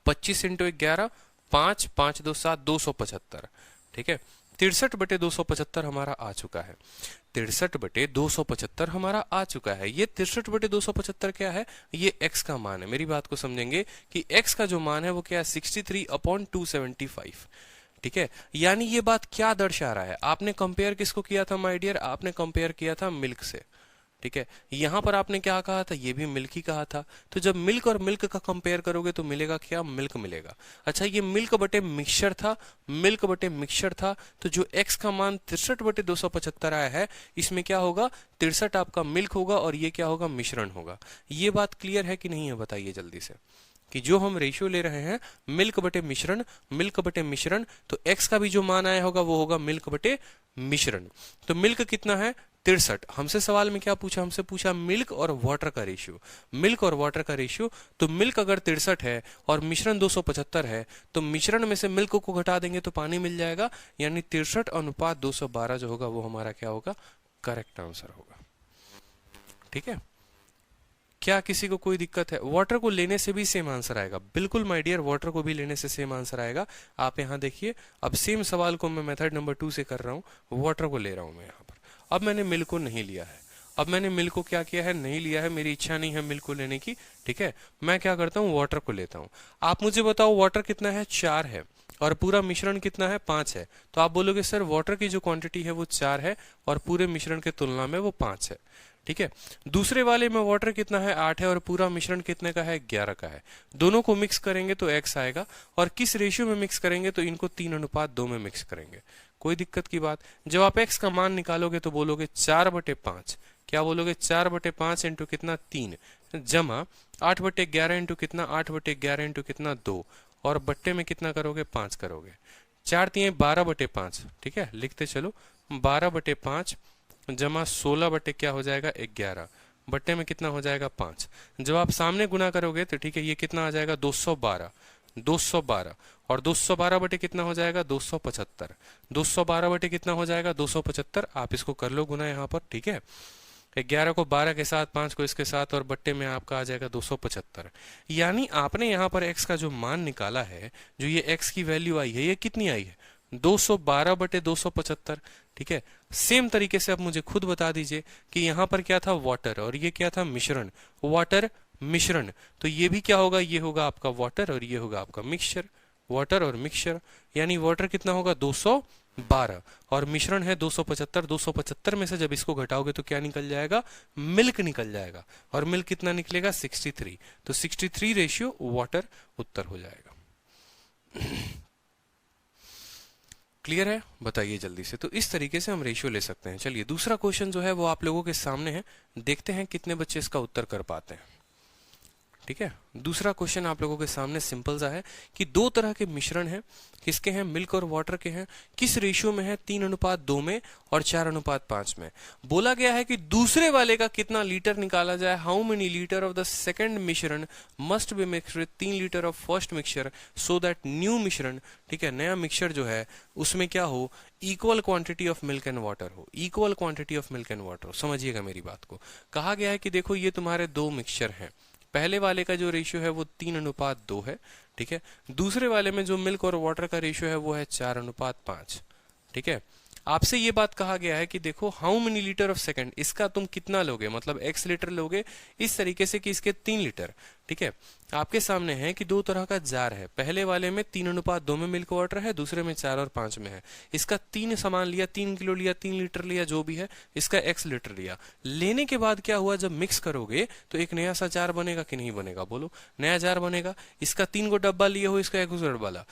S1: 25 इंटू 11 5, 5 2 7, 275। ठीक है। 63/275 हमारा आ चुका है। 63/275 हमारा आ चुका है। ये 63/275 क्या है? ये x का मान है। मेरी बात को समझेंगे कि x का जो मान है वो क्या है? 63/275। ठीक है, यानी ये बात क्या दर्शा रहा है? आपने कंपेयर किसको किया था माय डियर? आपने कंपेयर किया था मिल्क से। ठीक है, यहां पर आपने क्या कहा था? ये भी मिल्क ही कहा था। तो जब मिल्क और मिल्क का कंपेयर करोगे तो मिलेगा क्या? मिल्क मिलेगा। अच्छा, ये मिल्क बटे मिक्सचर था, मिल्क बटे मिक्सचर था, तो जो x का मान 63/275 आया है, इसमें क्या होगा? 63 आपका मिल्क होगा और ये क्या होगा? मिश्रण होगा। ये बात क्लियर है कि नहीं है? बताइए जल्दी से कि जो हम रेशियो ले रहे हैं मिल्क बटे मिश्रण, मिल्क बटे मिश्रण, तो x का भी जो मान आया होगा वो होगा मिल्क बटे मिश्रण। तो मिल्क कितना है? 63। हमसे सवाल में क्या पूछा? हमसे पूछा मिल्क और वाटर का रेशियो। मिल्क और वाटर का रेशियो, तो मिल्क अगर 63 है और मिश्रण 275 है, तो मिश्रण में से मिल्क को घटा देंगे तो पानी मिल जाएगा, यानी 63/212 जो होगा वो हमारा क्या होगा? करेक्ट आंसर होगा। ठीक है, क्या किसी को कोई दिक्कत है? वाटर को लेने से भी सेम आंसर आएगा। बिल्कुल माय डियर, वाटर को भी लेने से सेम आंसर आएगा। आप यहाँ देखिए, अब सेम सवाल को मैं मेथड नंबर 2 से कर रहा हूँ, वाटर को ले रहा हूँ मैं यहाँ पर। अब मैंने मिल्क को नहीं लिया है। अब मैंने मिल्क को क्या किया है? नहीं लिया है, मेरी इच्छा नहीं है मिल्क को लेने की। ठीक है, मैं क्या करता हूँ? वाटर को लेता हूँ। आप मुझे बताओ वाटर कितना है? 4 है और पूरा मिश्रण कितना है? 5 है। तो आप बोलोगे सर वाटर की जो क्वांटिटी है वो 4 है और पूरे मिश्रण के तुलना में वो 5 है। ठीक है, दूसरे वाले में वाटर कितना है? 8 है और पूरा मिश्रण कितने का है? 11 का है। दोनों को मिक्स करेंगे तो x आएगा, और किस रेशियो में मिक्स करेंगे? तो इनको 3:2 में मिक्स करेंगे। कोई दिक्कत की बात? जब आप x का मान निकालोगे तो बोलोगे 4/5। क्या बोलोगे? 4/5 इंटू कितना? 3, जमा 8/11 इंटू कितना? 8/11 इंटू कितना? 2, और बट्टे में कितना करोगे? 5 करोगे। 4 3 12/5। ठीक है, लिखते चलो, 12/5 जमा 16 बटे क्या हो जाएगा? 11, बट्टे में कितना हो जाएगा? 5। जब आप सामने गुना करोगे तो ठीक है, ये कितना आ जाएगा? 212। 212 और 212 बटे कितना हो जाएगा? 275। 212 बटे कितना हो जाएगा? 275। आप इसको कर लो गुना यहाँ पर। ठीक है, 11 को 12 के साथ, 5 को इसके साथ, और बट्टे में आपका आ जाएगा 275। यानी आपने यहाँ पर x का जो मान निकाला है, जो ये x की वैल्यू आई है, ये कितनी आई है? 212/275। ठीक है, सेम तरीके से अब मुझे खुद बता दीजिए कि यहाँ पर क्या था? वाटर, और ये क्या था? मिश्रण। वाटर मिश्रण, तो ये भी क्या होगा? ये होगा आपका वाटर और ये होगा आपका मिक्सचर। वाटर और मिक्सचर, यानी वाटर कितना होगा? 212 और मिश्रण है 275। 275 में से जब इसको घटाओगे तो क्या निकल जाएगा? मिल्क निकल जाएगा, और मिल्क कितना निकलेगा? 63। तो 63 रेशियो वाटर उत्तर हो जाएगा। क्लियर है? बताइए जल्दी से। तो इस तरीके से हम रेशियो ले सकते हैं। चलिए दूसरा क्वेश्चन जो है वो आप लोगों के सामने है, देखते हैं कितने बच्चे इसका उत्तर कर पाते हैं। ठीक है, दूसरा क्वेश्चन आप लोगों के सामने सिंपल सा है कि दो तरह के मिश्रण हैं, किसके हैं? मिल्क और वाटर के हैं। किस रेशियो में है? 3:2 में और 4:5 में। बोला गया है कि दूसरे वाले का कितना लीटर निकाला जाए। How many litre of the second मिश्रण must be mixed with 3 litre of first mixture so that new मिश्रण, ठीक है, नया मिक्सचर जो है उसमें क्या हो? Equal quantity of milk and water हो। Equal quantity of milk and water हो। समझिएगा मेरी बात को। कहा गया है कि देखो ये तुम्हारे दो मिक्सचर हैं। पहले वाले का जो रेशियो है वो 3:2 है। ठीक है, दूसरे वाले में जो मिल्क और वाटर का रेशियो है वो है 4:5। ठीक है, आपसे ये बात कहा गया है कि देखो how many litre of second, इसका तुम कितना लोगे, मतलब x लीटर लोगे इस तरीके से कि इसके 3 लीटर। ठीक है, आपके सामने है कि दो तरह का जार है। पहले वाले में 3:2 में मिल्क वाटर है, दूसरे में 4 और 5 में है। इसका 3 सामान लिया, 3 किलो लिया, 3 लीटर लिया, जो भी है, इसका x लीटर लिया। लेने के बाद क्या हुआ? जब मिक्स करोगे तो एक नया सा जार बनेगा कि नहीं बनेगा? बोलो, नया जार बनेगा। इसका 3 को डब्बा लिए हो, इसका 1 डब्बा ला,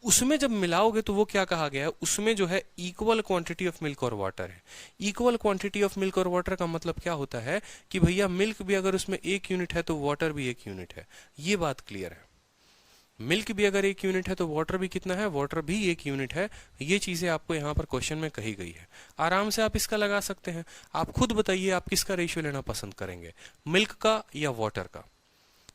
S1: उसमें जब मिलाओगे तो वो क्या कहा गया है? उसमें जो है इक्वल क्वांटिटी ऑफ मिल्क और वाटर है। इक्वल क्वांटिटी ऑफ मिल्क और वाटर का मतलब क्या होता है कि भैया मिल्क भी अगर उसमें 1 यूनिट है तो वाटर भी 1 यूनिट है। ये बात क्लियर है। मिल्क भी अगर 1 यूनिट है तो वाटर भी कितना है? वाटर भी 1 यूनिट है। ये चीजें आपको यहाँ पर क्वेश्चन में कही गई है। आराम से आप इसका लगा सकते हैं। आप खुद बताइए आप किसका रेशियो लेना पसंद करेंगे, मिल्क का या वाटर का?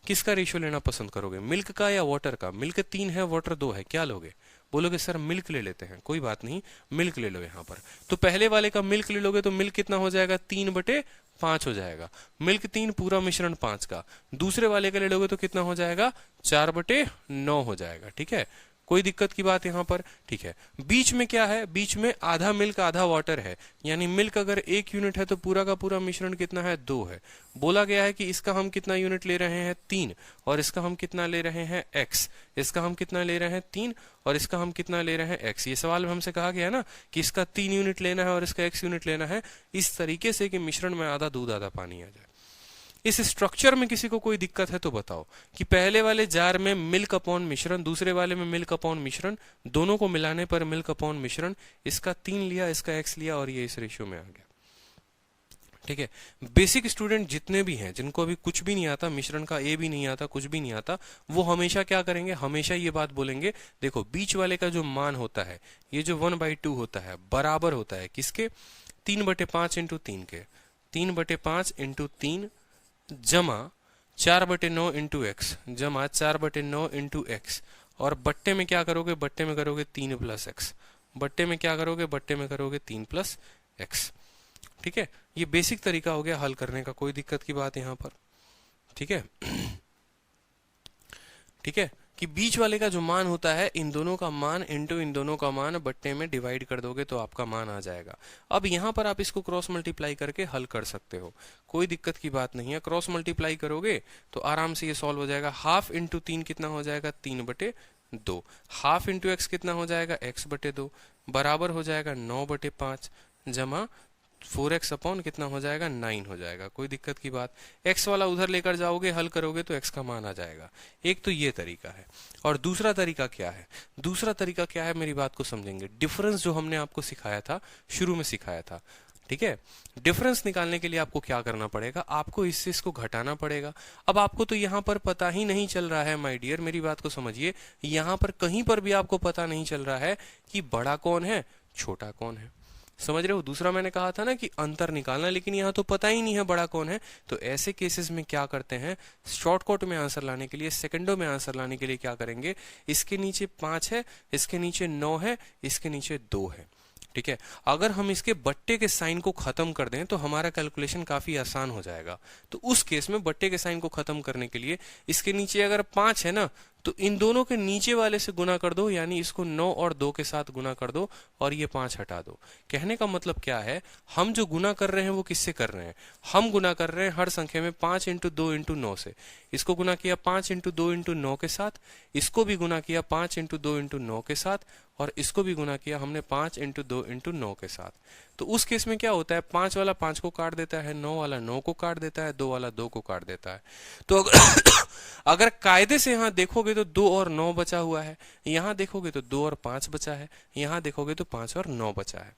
S1: किसका रेशियो लेना पसंद करोगे, मिल्क का या वाटर का? मिल्क 3 है, वाटर 2 है, क्या लोगे? बोलोगे सर मिल्क ले लेते हैं। कोई बात नहीं, मिल्क ले लो यहाँ पर। तो पहले वाले का मिल्क ले लोगे तो मिल्क कितना हो जाएगा? 3/5 हो जाएगा। मिल्क 3, पूरा मिश्रण 5 का। दूसरे वाले का ले लोगे तो कितना हो जाएगा? 4/9 हो जाएगा। ठीक है, कोई दिक्कत की बात यहाँ पर, ठीक है। बीच में क्या है, बीच में आधा मिल्क आधा वाटर है, यानी मिल्क अगर 1 यूनिट है तो पूरा का पूरा मिश्रण कितना है, 2 है। बोला गया है कि इसका हम कितना यूनिट ले रहे हैं, 3, और इसका हम कितना ले रहे हैं, x। इसका हम कितना ले रहे हैं, 3, और इसका हम कितना ले रहे हैं, x। ये सवाल में हमसे कहा गया है ना कि इसका 3 यूनिट लेना है और इसका x यूनिट लेना है, इस तरीके से कि मिश्रण में आधा दूध आधा पानी आ जाए। इस स्ट्रक्चर में किसी को कोई दिक्कत है तो बताओ कि पहले वाले जार में मिल्क अपॉन मिश्रण, दूसरे वाले में मिल्क अपॉन मिश्रण, दोनों को मिलाने पर मिल्क अपॉन मिश्रण, इसका 3 लिया, इसका x लिया, और ये इस रेशियो में आ गया, ठीक है। बेसिक स्टूडेंट जितने भी हैं, जिनको अभी कुछ भी नहीं आता, मिश्रण का ए भी नहीं आता, कुछ भी नहीं आता, वो हमेशा क्या करेंगे, हमेशा ये बात बोलेंगे, देखो बीच वाले का जो मान होता है, ये जो 1/2 होता है, बराबर होता है किसके, 3/5 इंटू 3 के, 3/5 इंटू 3 जमा 4/9 इंटू एक्स, जमा 4/9 इंटू एक्स, और बट्टे में क्या करोगे, बट्टे में करोगे 3 प्लस एक्स, बट्टे में क्या करोगे, बट्टे में करोगे 3 प्लस एक्स, ठीक है। ये बेसिक तरीका हो गया हल करने का, कोई दिक्कत की बात यहाँ पर, ठीक है। ठीक है, कि बीच वाले का जो मान होता है, इन दोनों का मान इंटू इन दोनों का मान बट्टे में डिवाइड कर दोगे तो आपका मान आ जाएगा। अब यहाँ पर आप इसको क्रॉस मल्टीप्लाई करके हल कर सकते हो, कोई दिक्कत की बात नहीं है। क्रॉस मल्टीप्लाई करोगे तो आराम से ये सॉल्व हो जाएगा। हाफ इंटू 3 कितना हो जाएगा, 3/2। हाफ इंटू एक्स कितना हो जाएगा, x/2, बराबर हो जाएगा 9/5, जमा 4x अपॉन कितना हो जाएगा, 9 हो जाएगा। कोई दिक्कत की बात, x वाला उधर लेकर जाओगे, हल करोगे तो x का मान आ जाएगा। एक तो ये तरीका है, और दूसरा तरीका क्या है, दूसरा तरीका क्या है, मेरी बात को समझेंगे। डिफरेंस जो हमने आपको सिखाया था, शुरू में सिखाया था, ठीक है। डिफरेंस निकालने के लिए आपको क्या करना पड़ेगा, आपको इससे इसको घटाना पड़ेगा। अब आपको तो यहाँ पर पता ही नहीं चल रहा है माय डियर, मेरी बात को समझिए, यहाँ पर कहीं पर भी आपको पता नहीं चल रहा है कि बड़ा कौन है, छोटा कौन है। समझ रहे हो, दूसरा मैंने कहा था ना कि अंतर निकालना, लेकिन यहाँ तो पता ही नहीं है बड़ा कौन है। तो ऐसे केसेस में क्या करते हैं, शॉर्टकट में आंसर लाने के लिए, सेकंडों में आंसर लाने के लिए क्या करेंगे, इसके नीचे 5 है, इसके नीचे 9 है, इसके नीचे 2 है, ठीक है। अगर हम इसके बट्टे के साइन को खत्म कर दें तो हमारा कैलकुलेशन काफी आसान हो जाएगा। तो उस केस में बट्टे के साइन को खत्म करने के लिए इसके नीचे अगर 5 है ना, तो इन दोनों के नीचे वाले से गुना कर दो, यानी इसको 9 और 2 के साथ गुना कर दो और ये 5 हटा दो। कहने का मतलब क्या है, हम जो गुना कर रहे हैं वो किससे कर रहे हैं, हम गुना कर रहे हैं हर संख्या में 5 इंटू 2 इंटू 9 से। इसको गुना किया 5 इंटू 2 इंटू 9 के साथ, इसको भी गुना किया 5 इंटू 2 इंटू 9 के साथ, और इसको भी गुना किया हमने 5 इंटू 2 इंटू 9 के साथ। तो उस केस में क्या होता है, 5 वाला 5 को काट देता है, 9 वाला 9 को काट देता है, 2 वाला 2 को काट देता है। तो अगर कायदे से यहाँ देखोगे तो 2 और 9 बचा हुआ है, यहाँ देखोगे तो 2 और 5 बचा है, यहाँ देखोगे तो 5 और 9 बचा है,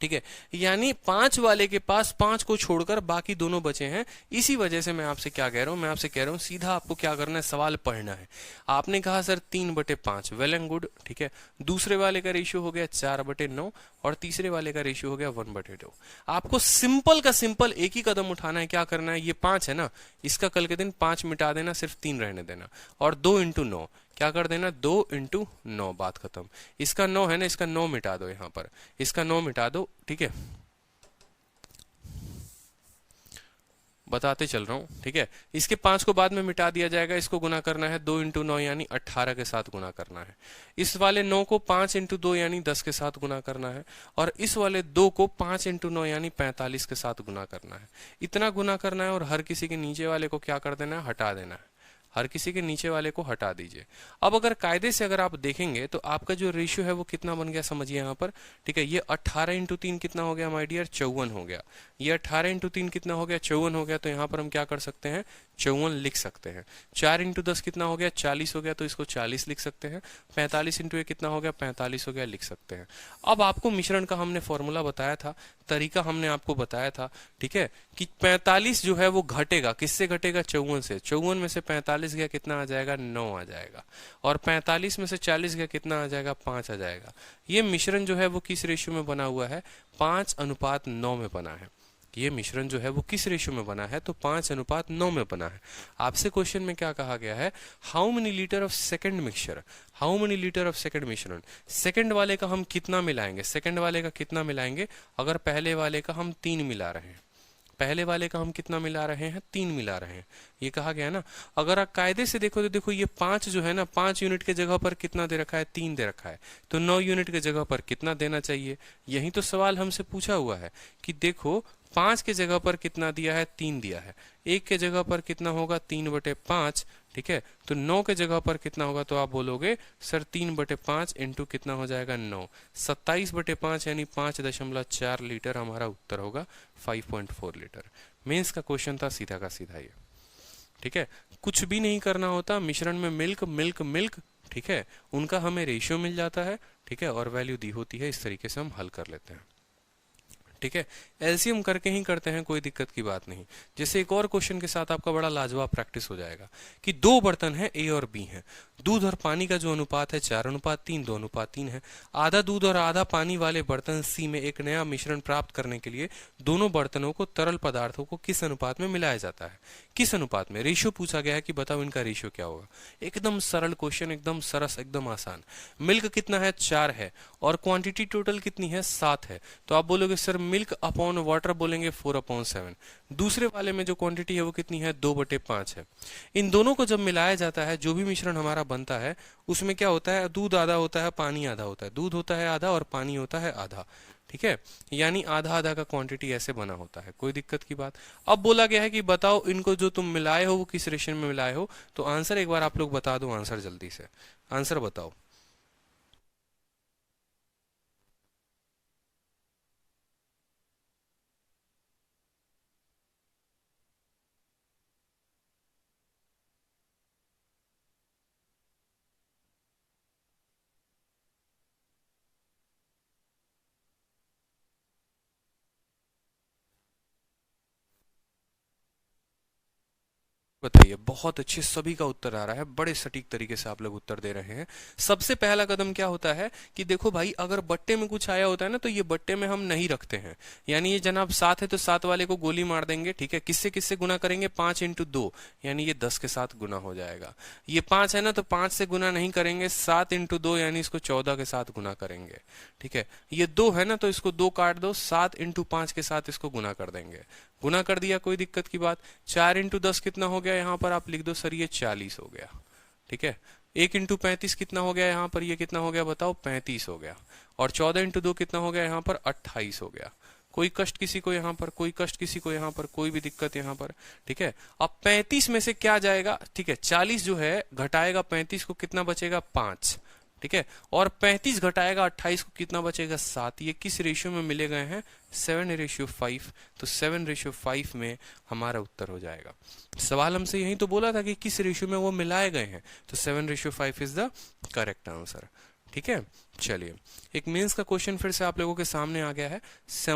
S1: ठीक है। यानी 5 वाले के पास 5 को छोड़कर बाकी दोनों बचे हैं। इसी वजह से मैं आपसे क्या कह रहा हूं, मैं आपसे कह रहा हूं सीधा आपको क्या करना है, सवाल पढ़ना है। आपने कहा सर 3/5, वेल एंड गुड, ठीक है। दूसरे वाले का रेशियो हो गया 4/9 और तीसरे वाले का रेशियो हो गया 1/2। आपको सिंपल का सिंपल एक ही कदम उठाना है, क्या करना है, ये 5 है ना, इसका कल के दिन 5 मिटा देना, सिर्फ 3 रहने देना, और 2 इंटू 9 क्या कर देना, 2 इंटू 9, बात खत्म। इसका 9 है ना, इसका 9 मिटा दो, यहाँ पर इसका 9 मिटा दो, ठीक है, बताते चल रहा हूं, ठीक है। इसके 5 को बाद में मिटा दिया जाएगा, इसको गुना करना है 2 इंटू 9 यानी 18 के साथ गुना करना है। इस वाले 9 को 5 इंटू 2 यानी 10 के साथ गुना करना है, और इस वाले 2 को 5 इंटू 9 यानी 45 के साथ गुना करना है। इतना गुना करना है, और हर किसी के नीचे वाले को क्या कर देना है, हटा देना है, हर किसी के नीचे वाले को हटा दीजिए। अब अगर कायदे से अगर आप देखेंगे तो आपका जो रेशियो है वो कितना बन गया, समझिए यहाँ पर, ठीक है। ये 18 इंटू 3 कितना हो गया माय डियर, 54 हो गया। ये 18 इंटू 3 कितना हो गया, 54 हो गया। तो यहाँ पर हम क्या कर सकते हैं, 54 लिख सकते हैं। 4 इंटू 10 कितना हो गया, 40 हो गया, तो इसको 40 लिख सकते हैं। 45 इंटू 1 कितना हो गया, 45 हो गया, लिख सकते हैं। अब आपको मिश्रण का हमने फॉर्मूला बताया था, तरीका हमने आपको बताया था, ठीक है, कि 45 जो है वो घटेगा, किससे घटेगा, 54 से। 54 में से 45 गया कितना आ जाएगा, 9 आ जाएगा, और 45 में से 40 गया कितना आ जाएगा, 5 आ जाएगा। ये मिश्रण जो है वो किस रेशियो में बना हुआ है, 5:9 में बना है। ये मिश्रण जो है वो किस रेशियो में बना है, तो 5:9 में बना है। आपसे क्वेश्चन में क्या कहा गया है, how many litre of second mixture, how many litre of second मिश्रण। सेकंड वाले का हम कितना मिलाएंगे, सेकंड वाले का कितना मिलाएंगे, अगर पहले वाले का हम 3 मिला रहे हैं, पहले वाले का हम कितना मिला रहे हैं, 3 मिला रहे हैं, ये कहा गया ना। अगर आप कायदे से देखो तो देखो ये 5 जो है ना, 5 यूनिट के जगह पर कितना दे रखा है, 3 दे रखा है, तो 9 यूनिट के जगह पर कितना देना चाहिए। यही तो सवाल हमसे पूछा हुआ है कि देखो 5 के जगह पर कितना दिया है, 3 दिया है, 1 के जगह पर कितना होगा, 3/5, ठीक है। तो 9 के जगह पर कितना होगा, तो आप बोलोगे सर 3/5 इंटू कितना हो जाएगा 9, 27/5 यानी 5.4 लीटर हमारा उत्तर होगा, 5.4 लीटर। मेंस का क्वेश्चन था सीधा का सीधा ये, ठीक है। कुछ भी नहीं करना होता, मिश्रण में मिल्क मिल्क मिल्क, ठीक है, उनका हमें रेशियो मिल जाता है, ठीक है, और वैल्यू दी होती है, इस तरीके से हम हल कर लेते हैं, ठीक है। एलसीएम करके ही करते हैं, कोई दिक्कत की बात नहीं। जैसे एक और क्वेश्चन के साथ आपका बड़ा लाजवाब प्रैक्टिस हो जाएगा कि 2 बर्तन है ए और बी हैं, दूध और पानी का जो अनुपात है 4:3, 2:3 है। आधा दूध और आधा पानी वाले बर्तन सी में एक नया मिश्रण प्राप्त करने के लिए दोनों बर्तनों को तरल पदार्थों को किस अनुपात में मिलाया जाता है, किस अनुपात में। रेशियो पूछा गया है कि बताओ इनका रेशियो क्या होगा। एकदम सरल क्वेश्चन, एकदम सरस, एकदम आसान। मिल्क कितना है, 4 है, और क्वांटिटी टोटल कितनी है, 7 है। तो आप बोलोगे सर मिल्क अपॉन वाटर बोलेंगे 4/7। दूसरे वाले में जो क्वांटिटी है वो कितनी है, 2/5 है। इन दोनों को जब मिलाया जाता है, जो भी मिश्रण हमारा बनता है उसमें क्या होता है, दूध आधा होता है, पानी आधा होता है, दूध होता है आधा और पानी होता है आधा, ठीक है। यानी आधा आधा का क्वांटिटी ऐसे बना होता है, कोई दिक्कत की बात। अब बोला गया है कि बताओ इनको जो तुम मिलाए हो वो किस रेशियो में मिलाए हो। तो आंसर एक बार आप लोग बता दो, आंसर जल्दी से आंसर बताओ। बताइए, बहुत अच्छे, सभी का उत्तर आ रहा है, बड़े सटीक तरीके से आप लोग उत्तर दे रहे हैं। सबसे पहला कदम क्या होता है कि देखो भाई, अगर बट्टे में कुछ आया होता है ना, तो ये बट्टे में हम नहीं रखते हैं। यानी ये जनाब 7 है तो 7 वाले को गोली मार देंगे, ठीक है। किससे किससे गुना करेंगे, 5x2, यानी ये 10 के साथ गुना हो जाएगा। ये 5 है ना, तो 5 से गुना नहीं करेंगे, 7x2 यानी इसको 14 के साथ गुना करेंगे, ठीक है। ये 2 है ना, तो इसको 2 काट दो, 7x5 के साथ इसको गुना कर देंगे, गुना कर दिया, कोई दिक्कत की बात। 4x10 कितना हो गया, यहाँ पर आप लिख दो सर ये 40 हो गया, ठीक है। 1x35 कितना हो गया, यहाँ पर ये कितना हो गया बताओ, 35 हो गया। और 14x2 कितना हो गया, यहाँ पर 28 हो गया। कोई कष्ट किसी को यहाँ पर, कोई कष्ट किसी को यहाँ पर, कोई भी दिक्कत यहाँ पर, ठीक है। अब 35 में से क्या जाएगा, ठीक है, 40 जो है घटाएगा 35 को, कितना बचेगा, 5, ठीक है। और 35 घटाएगा 28 को, कितना बचेगा, 7। ये किस रेशियो में मिले गए हैं, 7:5। तो 7:5 में हमारा उत्तर हो जाएगा। सवाल हमसे यही तो बोला था कि किस रेशियो में वो मिलाए गए हैं, तो 7:5 इज द करेक्ट आंसर, ठीक है। चलिए, एक मेंस का क्वेश्चन फिर से आप लोगों के सामने आ गया है।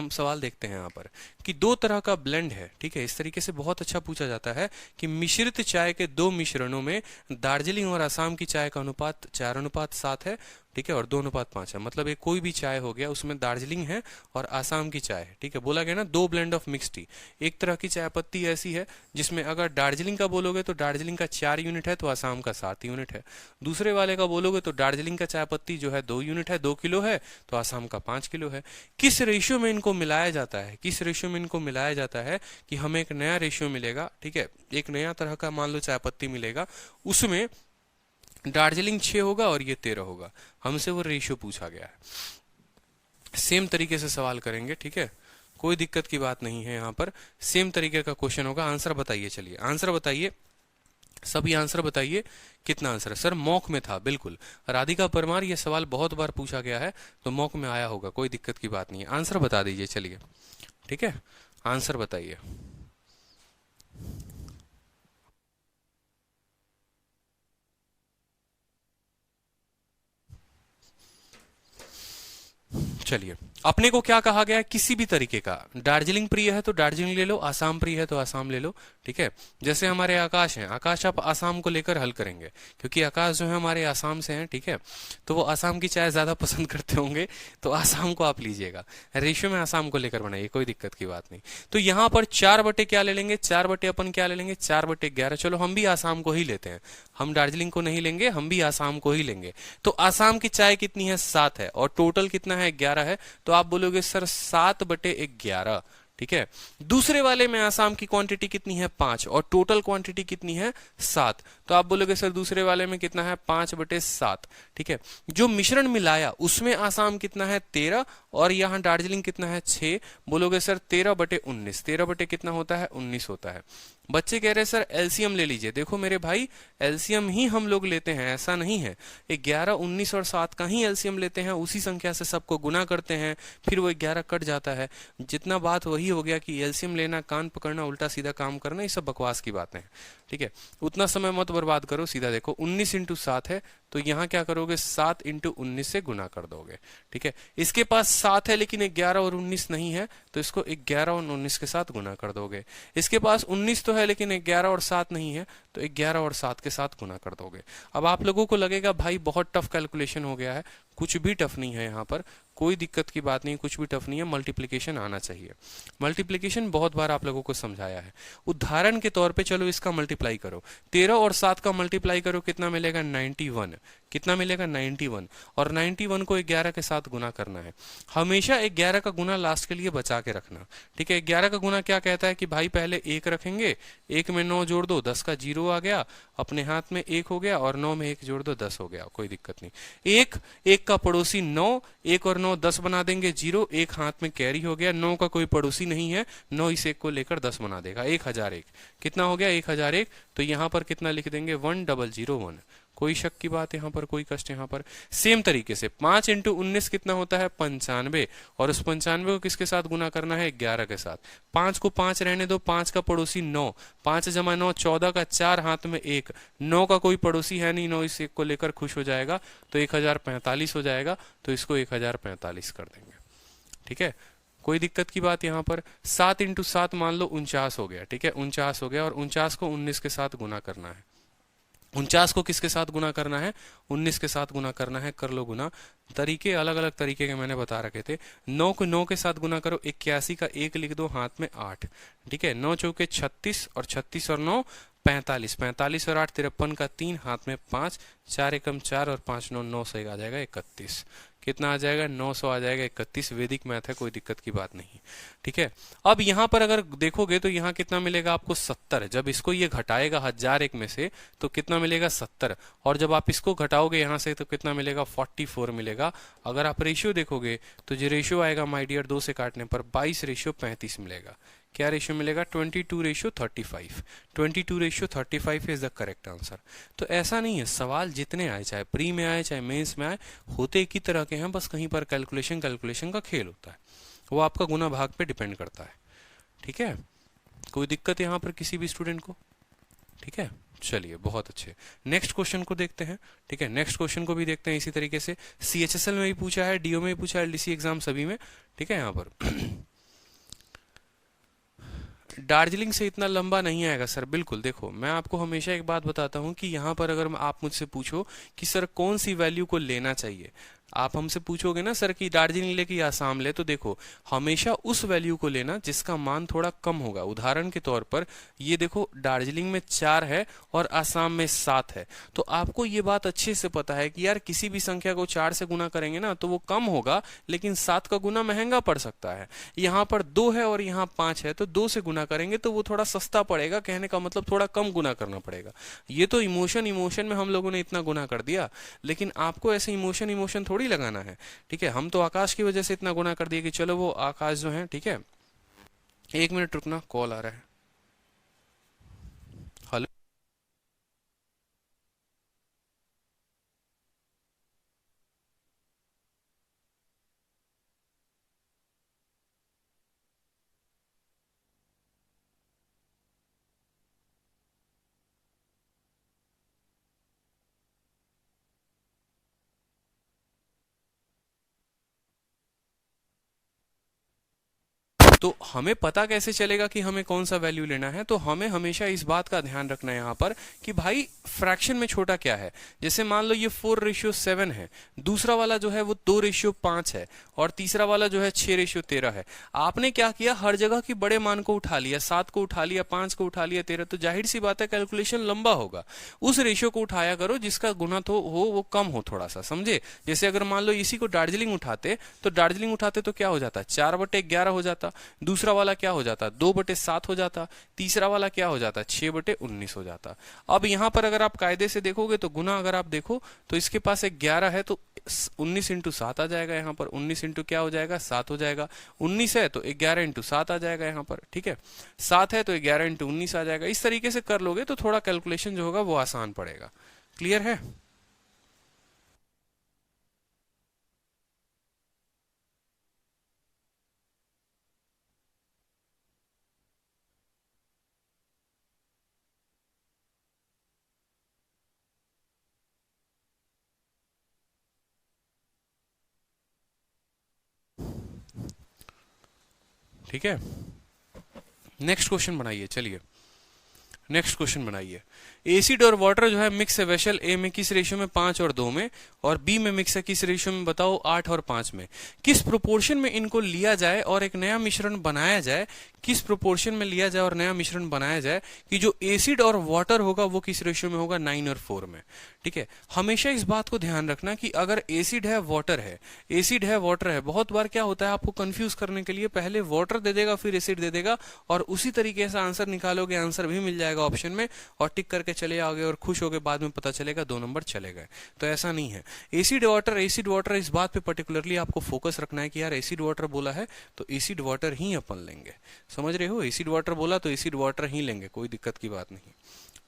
S1: सवाल देखते हैं यहाँ पर कि 2 तरह का ब्लेंड है, ठीक है। इस तरीके से बहुत अच्छा पूछा जाता है कि मिश्रित चाय के 2 मिश्रणों में दार्जिलिंग और असम की चाय का अनुपात 4:7 है, ठीक है, और 2:5 है। मतलब ये कोई भी चाय हो गया, उसमें दार्जिलिंग है और आसाम की चाय है, ठीक है। बोला गया ना 2 ब्लेंड ऑफ मिक्स टी। एक तरह की चाय पत्ती ऐसी है जिसमें अगर दार्जिलिंग का बोलोगे तो दार्जिलिंग का 4 यूनिट है, तो आसाम का 7 यूनिट है। दूसरे वाले का बोलोगे तो दार्जिलिंग का चाय पत्ती जो है 2 यूनिट है, 2 किलो है, तो आसाम का 5 किलो है। किस रेशियो में इनको मिलाया जाता है, किस रेशियो में इनको मिलाया जाता है कि हमें एक नया रेशियो मिलेगा, ठीक है। एक नया तरह का मान लो चाय पत्ती मिलेगा, उसमें दार्जिलिंग 6 होगा और ये 13 होगा। हमसे वो रेशियो पूछा गया है। सेम तरीके से सवाल करेंगे, ठीक है, कोई दिक्कत की बात नहीं है। यहाँ पर सेम तरीके का क्वेश्चन होगा। आंसर बताइए, चलिए आंसर बताइए, सभी आंसर बताइए। कितना आंसर है सर, मॉक में था, बिल्कुल। राधिका परमार, ये सवाल बहुत बार पूछा गया है, तो मॉक में आया होगा, कोई दिक्कत की बात नहीं है। आंसर बता दीजिए, चलिए, ठीक है, आंसर बताइए। चलिए, अपने को क्या कहा गया है, किसी भी तरीके का, दार्जिलिंग प्रिय है तो दार्जिलिंग ले लो, आसाम प्रिय है तो आसाम ले लो, ठीक है। जैसे हमारे आकाश हैं, आकाश आप आसाम को लेकर हल करेंगे, क्योंकि आकाश जो है हमारे आसाम से हैं, ठीक है। तो वो आसाम की चाय ज्यादा पसंद करते होंगे, तो आसाम को आप लीजिएगा, रेशियो में आसाम को लेकर बनाइए, कोई दिक्कत की बात नहीं। तो यहाँ पर 4 बटे क्या ले लेंगे, 4 बटे अपन क्या ले लेंगे, 4/11। चलो हम भी आसाम को ही लेते हैं, हम दार्जिलिंग को नहीं लेंगे, हम भी आसाम को ही लेंगे। तो आसाम की चाय कितनी है, 7 है, और टोटल कितना है, 11 है। तो आप बोलोगे सर 7/11, ठीक है। दूसरे वाले में आसाम की क्वांटिटी कितनी है 5 और टोटल क्वांटिटी कितनी है 7। तो आप बोलोगे सर दूसरे वाले में कितना है 5/7। ठीक है। जो मिश्रण मिलाया उसमें आसाम कितना है 13 और यहाँ दार्जिलिंग कितना है 6। बोलोगे सर 13/19, 13 बटे कितना होता है 19 होता है। बच्चे कह रहे हैं सर एलसीएम ले लीजिए। देखो मेरे भाई एलसीएम ही हम लोग लेते हैं, ऐसा नहीं है। 11, 19 और 7 का ही एलसीएम लेते हैं, उसी संख्या से सबको गुना करते हैं, फिर वो 11 कट जाता है। जितना बात वही हो गया कि एलसीएम लेना, कान पकड़ना, उल्टा सीधा काम करना, ये सब बकवास की बातें हैं। ठीक है। उतना समय मत बर्बाद करो, सीधा देखो 19 × 7 है तो यहाँ क्या करोगे 7 × 19 से गुना कर दोगे। ठीक है। इसके पास 7 है लेकिन 11 और 19 नहीं है तो इसको 11 और 19 के साथ गुना कर दोगे। इसके पास 19 तो है लेकिन 11 और 7 नहीं है तो 11 और 7 के साथ गुना कर दोगे। अब आप लोगों को लगेगा भाई बहुत टफ कैलकुलेशन हो गया है, कुछ भी टफ नहीं है, यहाँ पर कोई दिक्कत की बात नहीं, कुछ भी टफ नहीं है। मल्टीप्लिकेशन आना चाहिए। मल्टीप्लिकेशन बहुत बार आप लोगों को समझाया है। उदाहरण के तौर पे चलो इसका मल्टीप्लाई करो, 13 और 7 का मल्टीप्लाई करो, कितना मिलेगा 91। कितना मिलेगा 91 और 91 को 11 के साथ गुना करना है। हमेशा 11 का गुना लास्ट के लिए बचा के रखना। ठीक है। 11 का गुना क्या कहता है कि भाई पहले 1 रखेंगे, 1 में 9 जोड़ दो, 10 का 0 आ गया, अपने हाथ में 1 हो गया और 9 में 1 जोड़ दो, 10 हो गया, कोई दिक्कत नहीं। 1 का पड़ोसी 9, 1 और 9 10 बना देंगे 0, 1 हाथ में कैरी हो गया। 9 का कोई पड़ोसी नहीं है, 9 इस 1 को लेकर 10 बना देगा, 1001। कितना हो गया 1001। तो यहाँ पर कितना लिख देंगे 1001। कोई शक की बात यहाँ पर, कोई कष्ट यहाँ पर। सेम तरीके से 5 × 19 कितना होता है 95 और उस 95 को किसके साथ गुना करना है 11 के साथ। 5 को 5 रहने दो, 5 का पड़ोसी 9, 5 × 9 14 का 4 हाथ में 1, 9 का कोई पड़ोसी है नहीं, 9 इस 1 को लेकर खुश हो जाएगा तो 1045 हो जाएगा। तो इसको 1045 कर देंगे। ठीक है। कोई दिक्कत की बात यहाँ पर। 7 × 7 मान लो 49 हो गया। ठीक है। 49 हो गया और 49 को 19 के साथ गुना करना है। 49 को किसके साथ गुना करना है 19 के साथ गुना करना है। कर लो गुना। तरीके अलग अलग तरीके के मैंने बता रखे थे। 9 को 9 के साथ गुना करो, 81 का 1 लिख दो, हाथ में 8। ठीक है। 9 चौके 36 और 36 और 9 45, 45 और 8 53 का 3, हाथ में 5, 4 एकम 4 और 5 9 9 से आ जाएगा 31। कितना आ जाएगा 900 आ जाएगा 31। वैदिक मैथ है, कोई दिक्कत की बात नहीं। ठीक है। अब यहाँ पर अगर देखोगे तो यहाँ कितना मिलेगा आपको 70। जब इसको ये घटाएगा 1001 में से तो कितना मिलेगा 70 और जब आप इसको घटाओगे यहाँ से तो कितना मिलेगा 44 मिलेगा। अगर आप रेशियो देखोगे तो जो रेशियो आएगा माय डियर 2 से काटने पर 22:35 मिलेगा। क्या रेशियो मिलेगा 22:35। 22:35 इज द करेक्ट आंसर। तो ऐसा नहीं है, सवाल जितने आए चाहे प्री में आए चाहे मेंस में आए होते एक ही तरह के हैं, बस कहीं पर कैलकुलेशन का खेल होता है, वो आपका गुना भाग पे डिपेंड करता है। ठीक है। कोई दिक्कत यहाँ पर किसी भी स्टूडेंट को? ठीक है। चलिए बहुत अच्छे। नेक्स्ट क्वेश्चन को देखते हैं। ठीक है। नेक्स्ट क्वेश्चन को भी देखते हैं इसी तरीके से। CHSL में भी पूछा है, DO में भी पूछा है, LDC एग्जाम सभी में। ठीक है। यहाँ पर दार्जिलिंग से इतना लंबा नहीं आएगा सर। बिल्कुल। देखो मैं आपको हमेशा एक बात बताता हूं कि यहाँ पर अगर आप मुझसे पूछो कि सर कौन सी वैल्यू को लेना चाहिए, आप हमसे पूछोगे ना सर कि दार्जिलिंग ले कि आसाम ले, तो देखो हमेशा उस वैल्यू को लेना जिसका मान थोड़ा कम होगा। उदाहरण के तौर पर ये देखो दार्जिलिंग में 4 है और आसाम में 7 है, तो आपको ये बात अच्छे से पता है कि यार किसी भी संख्या को 4 से गुना करेंगे ना तो वो कम होगा, लेकिन 7 का गुना महंगा पड़ सकता है। यहाँ पर 2 है और यहाँ 5 है तो 2 से गुना करेंगे तो वो थोड़ा सस्ता पड़ेगा, कहने का मतलब थोड़ा कम गुना करना पड़ेगा। ये तो इमोशन में हम लोगों ने इतना गुना कर दिया, लेकिन आपको ऐसे इमोशन थोड़ी लगाना है। ठीक है। हम तो आकाश की वजह से इतना गुना कर दिया कि चलो वो आकाश जो है। ठीक है। 1 मिनट रुकना, कॉल आ रहा है। हेलो। तो हमें पता कैसे चलेगा कि हमें कौन सा वैल्यू लेना है? तो हमें हमेशा इस बात का ध्यान रखना है यहाँ पर कि भाई फ्रैक्शन में छोटा क्या है। जैसे मान लो ये 4:7 है, दूसरा वाला जो है वो 2:5 है और तीसरा वाला जो है 6:13 है। आपने क्या किया, हर जगह की बड़े मान को उठा लिया, 7 को उठा लिया, 5 को उठा लिया, 13, तो जाहिर सी बात है कैलकुलेशन लंबा होगा। उस रेशियो को उठाया करो जिसका गुना तो हो वो कम हो थोड़ा सा, समझे। जैसे अगर मान लो इसी को दार्जिलिंग उठाते तो क्या हो जाता, 4/11 हो जाता। दूसरा वाला क्या हो जाता, 2/7 हो जाता, तीसरा वाला क्या हो जाता, 6/19 हो जाता। अब यहाँ पर अगर आप कायदे से देखोगे तो गुना अगर आप देखो तो इसके पास एक 11 है तो 19 इंटू 7 आ जाएगा, यहाँ पर 19 इंटू क्या हो जाएगा, 7 हो जाएगा। 19 है तो 11 इंटू 7 आ जाएगा यहाँ पर, ठीक है। 7 है तो 11 इंटू 19 आ जाएगा। इस तरीके से कर लोगे तो थोड़ा कैलकुलेशन जो होगा वो आसान पड़ेगा। क्लियर है? ठीक है, नेक्स्ट क्वेश्चन बनाइए। चलिए नेक्स्ट क्वेश्चन बनाइए। एसिड और वाटर जो है मिक्स है वेसल ए में किस रेशियो में, 5 और 2 में, और बी में मिक्स है किस रेशियो में बताओ, 8 और 5 में। किस प्रोपोर्शन में इनको लिया जाए और एक नया मिश्रण बनाया जाए, किस प्रोपोर्शन में लिया जाए और नया मिश्रण बनाया जाए कि जो एसिड और वाटर होगा वो किस रेशियो में होगा, 9 और 4 में। ठीक है, हमेशा इस बात को ध्यान रखना कि अगर एसिड है वाटर है, एसिड है वाटर है, बहुत बार क्या होता है आपको कंफ्यूज करने के लिए पहले वाटर दे देगा फिर एसिड दे देगा और उसी तरीके से आंसर निकालोगे, आंसर भी मिल जाएगा ऑप्शन में और टिक करके चले आओगे और खुश होगे, बाद में पता चलेगा 2 नंबर चले गए। तो ऐसा नहीं है। एसिड वाटर इस बात पे पर्टिकुलरली आपको फोकस रखना है कि यार एसिड वाटर बोला है तो एसिड वाटर ही अपन लेंगे। समझ रहे हो, एसिड वाटर बोला तो एसिड वाटर ही लेंगे, कोई दिक्कत की बात नहीं।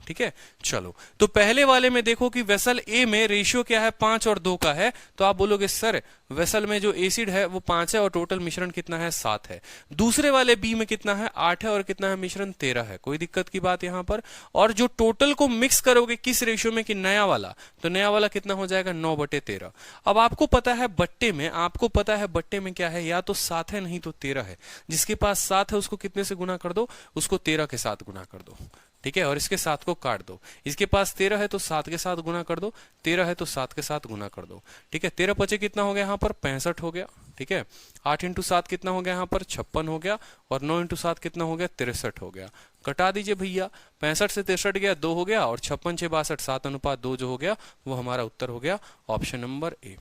S1: ठीक है, चलो तो पहले वाले में देखो कि वेसल ए में रेशियो क्या है, 5 और 2 का है। तो आप बोलोगे सर वेसल में जो एसिड है वो 5 है और टोटल मिश्रण कितना है, 7 है। दूसरे वाले बी में कितना है, 8 है और कितना है मिश्रण, 13 है। कोई दिक्कत की बात यहां पर। और जो टोटल को मिक्स करोगे किस रेशियो में कि नया वाला, तो नया वाला कितना हो जाएगा, 9/13। अब आपको पता है बट्टे में, आपको पता है बट्टे में क्या है, या तो 7 है नहीं तो 13 है। जिसके पास 7 है उसको कितने से गुना कर दो, उसको 13 के साथ गुना कर दो। ठीक है, और इसके 7 को काट दो। इसके पास 13 है तो 7 के साथ गुना कर दो, 13 है तो 7 के साथ गुना कर दो। ठीक है, 13 पचे कितना हो गया यहाँ पर, 65 हो गया। ठीक है, 8 इंटू 7 कितना हो गया यहाँ पर, 56 हो गया। और 9 इंटू 7 कितना हो गया, 63 हो गया। कटा दीजिए भैया, 65 से 63 गया, 2 हो गया, और 56 6 62 7:2 जो हो गया वो हमारा उत्तर हो गया ऑप्शन नंबर ए।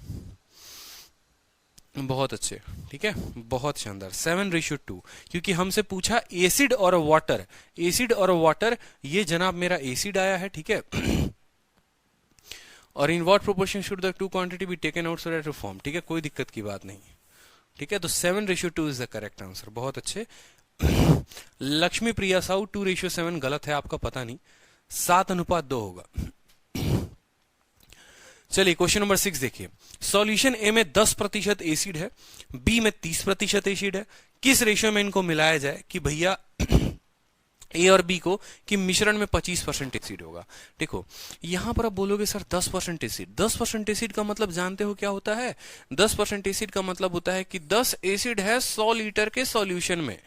S1: बहुत अच्छे, ठीक है, बहुत शानदार। 7:2, क्योंकि हमसे पूछा एसिड और वाटर, एसिड और वाटर, ये जनाब मेरा एसिड आया है। ठीक है, और in what proportion should the two quantity be taken out so that to form. ठीक है, कोई दिक्कत की बात नहीं। ठीक है, तो 7:2 इज द करेक्ट आंसर। बहुत अच्छे। लक्ष्मी प्रिया साहू 2:7 गलत है, आपका पता नहीं, 7:2 होगा। चलिए क्वेश्चन नंबर 6 देखिए। सॉल्यूशन ए में 10% एसिड है, बी में 30% एसिड है। किस रेशियो में इनको मिलाया जाए कि भैया ए और बी को कि मिश्रण में 25% एसिड होगा। देखो यहां पर आप बोलोगे सर 10% एसिड, 10% एसिड का मतलब जानते हो क्या होता है, 10% एसिड का मतलब होता है कि 10 एसिड है 100 लीटर के सॉल्यूशन में।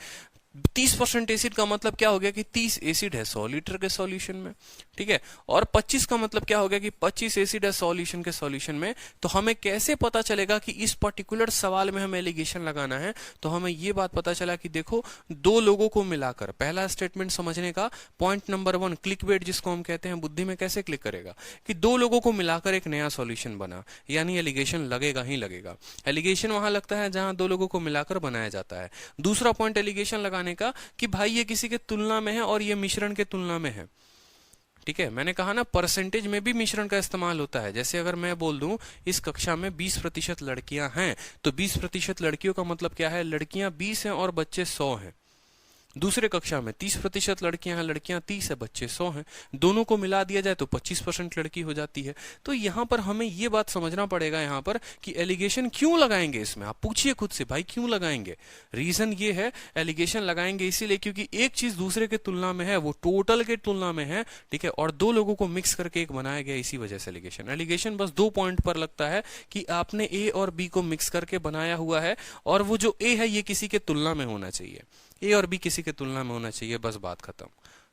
S1: 30% एसिड का मतलब क्या हो गया कि 30 एसिड है 100 लीटर के सॉल्यूशन में। ठीक है, और 25 का मतलब क्या हो गया कि 25 एसिड है सॉल्यूशन के सॉल्यूशन में। तो हमें कैसे पता चलेगा कि इस पर्टिकुलर सवाल में हमें एलिगेशन लगाना है, तो हमें यह बात पता चला कि देखो दो लोगों को मिलाकर, पहला स्टेटमेंट समझने का पॉइंट नंबर 1, क्लिक बेट जिसको हम कहते हैं, बुद्धि में कैसे क्लिक करेगा कि दो लोगों को मिलाकर एक नया सॉल्यूशन बना, यानी एलिगेशन लगेगा ही लगेगा। एलिगेशन वहां लगता है जहां दो लोगों को मिलाकर बनाया जाता है। दूसरा पॉइंट एलिगेशन लगाने का कि भाई ये किसी के तुलना में है और ये मिश्रण के तुलना में है। ठीक है, मैंने कहा ना परसेंटेज में भी मिश्रण का इस्तेमाल होता है। जैसे अगर मैं बोल दूं इस कक्षा में 20% लड़कियां हैं, तो 20% लड़कियों का मतलब क्या है, लड़कियां 20 हैं और बच्चे 100 हैं। दूसरे कक्षा में 30% लड़कियां हैं, लड़कियां 30 है, बच्चे 100 हैं। दोनों को मिला दिया जाए तो 25% लड़की हो जाती है। तो यहां पर हमें यह बात समझना पड़ेगा यहां पर कि एलिगेशन क्यों लगाएंगे इसमें। आप पूछिए खुद से भाई क्यों लगाएंगे। रीजन ये है, एलिगेशन लगाएंगे इसीलिए क्योंकि एक चीज दूसरे के तुलना में है, वो टोटल के तुलना में है। ठीक है, और दो लोगों को मिक्स करके एक बनाया गया, इसी वजह से एलिगेशन। एलिगेशन बस 2 पॉइंट पर लगता है कि आपने ए और बी को मिक्स करके बनाया हुआ है और वो जो ए है ये किसी के तुलना में होना चाहिए, ए और बी किसी के तुलना में होना चाहिए, बस बात खत्म,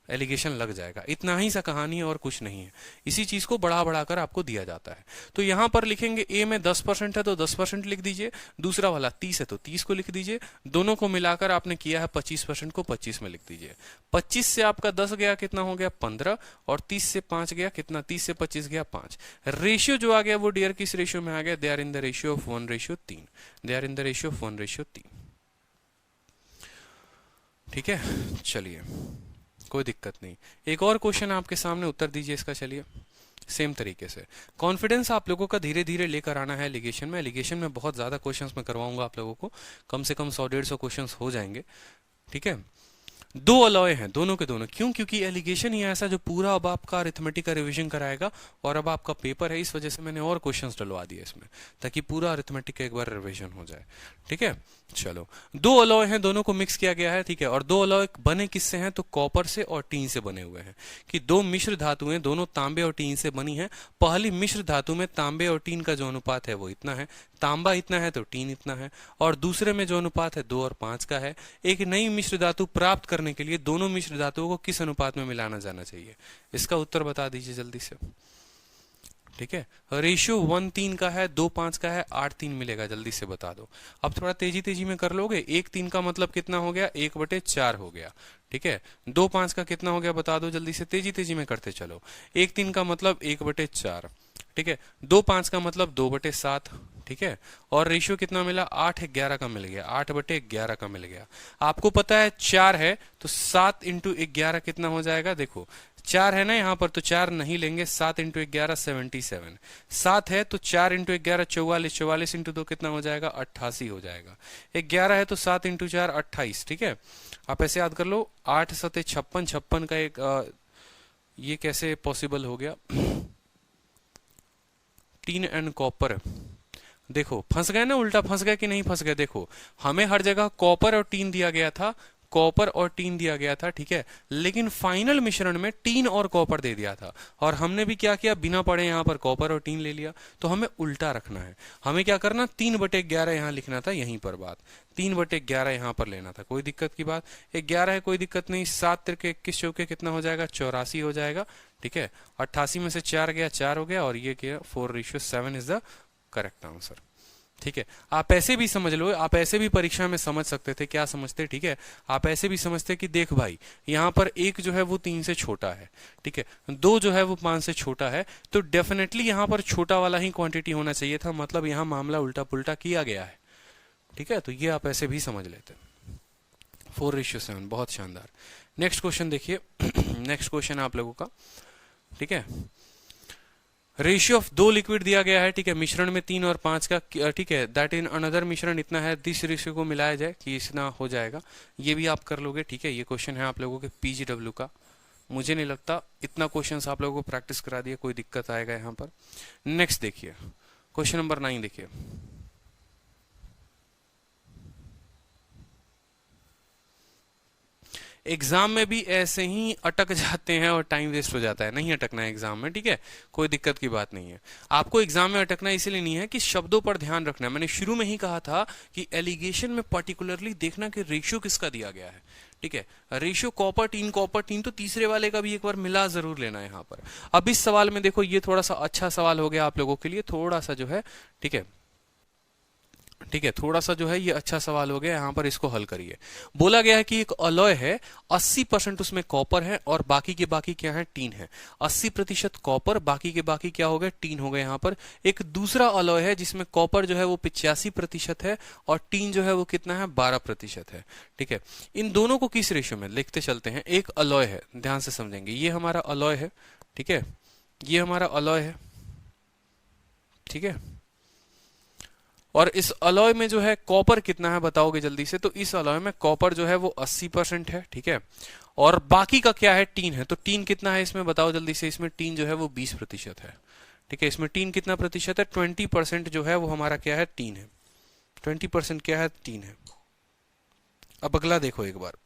S1: एलिगेशन लग जाएगा। इतना ही सा कहानी है और कुछ नहीं है। इसी चीज को बढ़ा बढ़ाकर आपको दिया जाता है। तो यहां पर लिखेंगे ए में 10% है तो 10% लिख दीजिए, दूसरा वाला 30 है तो 30 को लिख दीजिए, दोनों को मिलाकर आपने किया है 25% को 25 में लिख दीजिए। 25 से आपका 10 गया कितना हो गया 15, और 30 से 5 गया कितना, 30 से 25 गया 5। रेशियो जो आ गया वो डियर किस रेशियो में आ गया, they are in the ratio of 1:3, they are in the ratio of 1:3। ठीक है, चलिए कोई दिक्कत नहीं। एक और क्वेश्चन आपके सामने, उत्तर दीजिए इसका। चलिए सेम तरीके से कॉन्फिडेंस आप लोगों का धीरे धीरे लेकर आना है एलिगेशन में। एलिगेशन में बहुत ज्यादा क्वेश्चंस मैं करवाऊंगा आप लोगों को, कम से कम 100-150 क्वेश्चंस हो जाएंगे। ठीक है, दो अलॉय हैं दोनों के दोनों। क्यों? क्योंकि एलिगेशन ही ऐसा जो पूरा अब आपका अरिथमेटिक का रिवीजन कराएगा, और अब आपका पेपर है, इस वजह से मैंने और क्वेश्चंस डलवा दिए इसमें, ताकि पूरा अरिथमेटिक का एक बार रिवीजन हो जाए। ठीक है, चलो दो अलॉय हैं, दोनों को मिक्स किया गया है। ठीक है, और दो अलॉय बने किससे हैं? तो कॉपर से और टीन से बने हुए हैं। कि दो मिश्र धातुएं दोनों तांबे और टीन से बनी हैं। पहली मिश्र धातु में तांबे और टीन का जो अनुपात है वो इतना है, तांबा इतना है तो टीन इतना है, और दूसरे में जो अनुपात है 2 और 5 का है। एक नई मिश्र धातु प्राप्त करने के लिए दोनों मिश्र धातुओं को किस अनुपात में मिलाना जाना चाहिए? इसका उत्तर बता दीजिए जल्दी से। ठीक है, रेशियो 1:3 का है, 2:5 का है, 8:3 मिलेगा, जल्दी से बता दो। अब थोड़ा तेजी तेजी में कर लोगे। 1:3 का मतलब कितना हो गया? 1/4 हो गया। ठीक है, 2:5 का कितना हो गया बता दो जल्दी से, तेजी तेजी में करते चलो। 1:3 का मतलब 1/4। ठीक है, 2:5 का मतलब 2/7। ठीक है, और रेशियो कितना मिला? 8:11 का मिल गया, 8/11 का मिल गया। आपको पता है 4 है तो 7 × 11 कितना हो जाएगा? देखो 4 है ना यहाँ पर, तो 4 नहीं लेंगे। 7 × 11 77। 7 है तो 4 × 11 44, 44 × 2 कितना हो जाएगा? 88 हो जाएगा। 11 है तो 7 × 4 28। ठीक है, आप ऐसे याद कर लो। 8 7 56, 56 का एक ये कैसे पॉसिबल हो गया? टीन एंड कॉपर, देखो फंस गए ना, उल्टा फंस गए कि नहीं फंस गए? देखो हमें हर जगह कॉपर और टीन दिया गया था, कॉपर और टीन दिया गया था। ठीक है, लेकिन फाइनल मिश्रण में टीन और कॉपर दे दिया था, और हमने भी क्या किया? बिना पढ़े यहाँ पर कॉपर और टीन ले लिया। तो हमें उल्टा रखना है। हमें क्या करना? 3/11 यहाँ लिखना था, यहीं पर बात 3/11 यहाँ पर लेना था। कोई दिक्कत की बात? 11 है, कोई दिक्कत नहीं। 7 × 21 चौके कितना हो जाएगा? 84 हो जाएगा। ठीक है, 88 में से 4 गया, 4 हो गया, और ये क्या? 4:7 इज द करेक्ट आंसर। ठीक है, आप ऐसे भी समझ लो, आप ऐसे भी परीक्षा में समझ सकते थे। क्या समझते? ठीक है, आप ऐसे भी समझते कि देख भाई, यहाँ पर 1 जो है वो 3 से छोटा है। ठीक है, 2 जो है वो 5 से छोटा है, तो डेफिनेटली यहाँ पर छोटा वाला ही क्वांटिटी होना चाहिए था। मतलब यहाँ मामला उल्टा पुल्टा किया गया है। ठीक है, तो ये आप ऐसे भी समझ लेते। 4:7, बहुत शानदार। नेक्स्ट क्वेश्चन देखिए। नेक्स्ट क्वेश्चन आप लोगों का, ठीक है, रेशियो ऑफ 2 लिक्विड दिया गया है। ठीक है, मिश्रण में 3 और 5 का। ठीक है, दैट इन अनदर मिश्रण इतना है, दिस रेशियो को मिलाया जाए कि इतना हो जाएगा। ये भी आप कर लोगे। ठीक है, ये क्वेश्चन है आप लोगों के PGW का। मुझे नहीं लगता इतना क्वेश्चंस आप लोगों को प्रैक्टिस करा दिया कोई दिक्कत आएगा यहाँ पर। नेक्स्ट देखिए, क्वेश्चन नंबर 9 देखिए। एग्जाम में भी ऐसे ही अटक जाते हैं और टाइम वेस्ट हो जाता है। नहीं अटकना है एग्जाम में। ठीक है, कोई दिक्कत की बात नहीं है। आपको एग्जाम में अटकना इसलिए नहीं है कि शब्दों पर ध्यान रखना है। मैंने शुरू में ही कहा था कि एलिगेशन में पर्टिकुलरली देखना कि रेशियो किसका दिया गया है। ठीक है, रेशियो कॉपर टीन, तो तीसरे वाले का भी एक बार मिला जरूर लेना है यहाँ पर। अब इस सवाल में देखो, ये थोड़ा सा अच्छा सवाल हो गया आप लोगों के लिए, थोड़ा सा जो है। ठीक है, ठीक है, थोड़ा सा जो है ये अच्छा सवाल हो गया। यहाँ पर इसको हल करिए। बोला गया है कि एक अलॉय है, 80% उसमें कॉपर है और बाकी के बाकी क्या है? टीन है। 80% कॉपर, बाकी के बाकी क्या हो गए? टीन हो गए। यहाँ पर एक दूसरा अलॉय है जिसमें कॉपर जो है वो 85% है और टीन जो है वो कितना है? 12% है। ठीक है, इन दोनों को किस रेशियो में लिखते चलते हैं? एक अलॉय है, ध्यान से समझेंगे, ये हमारा अलॉय है। ठीक है, ये हमारा अलॉय है। ठीक है, और इस अलॉय में जो है कॉपर कितना है बताओगे जल्दी से? तो इस अलॉय में कॉपर जो है वो 80% है। ठीक है, और बाकी का क्या है? टीन है। तो टीन कितना है इसमें बताओ जल्दी से? इसमें टीन जो है वो 20% है। ठीक है, इसमें टीन कितना प्रतिशत है? 20% जो है वो हमारा क्या है? टीन है। 20% क्या है? टीन है। अब अगला देखो एक बार।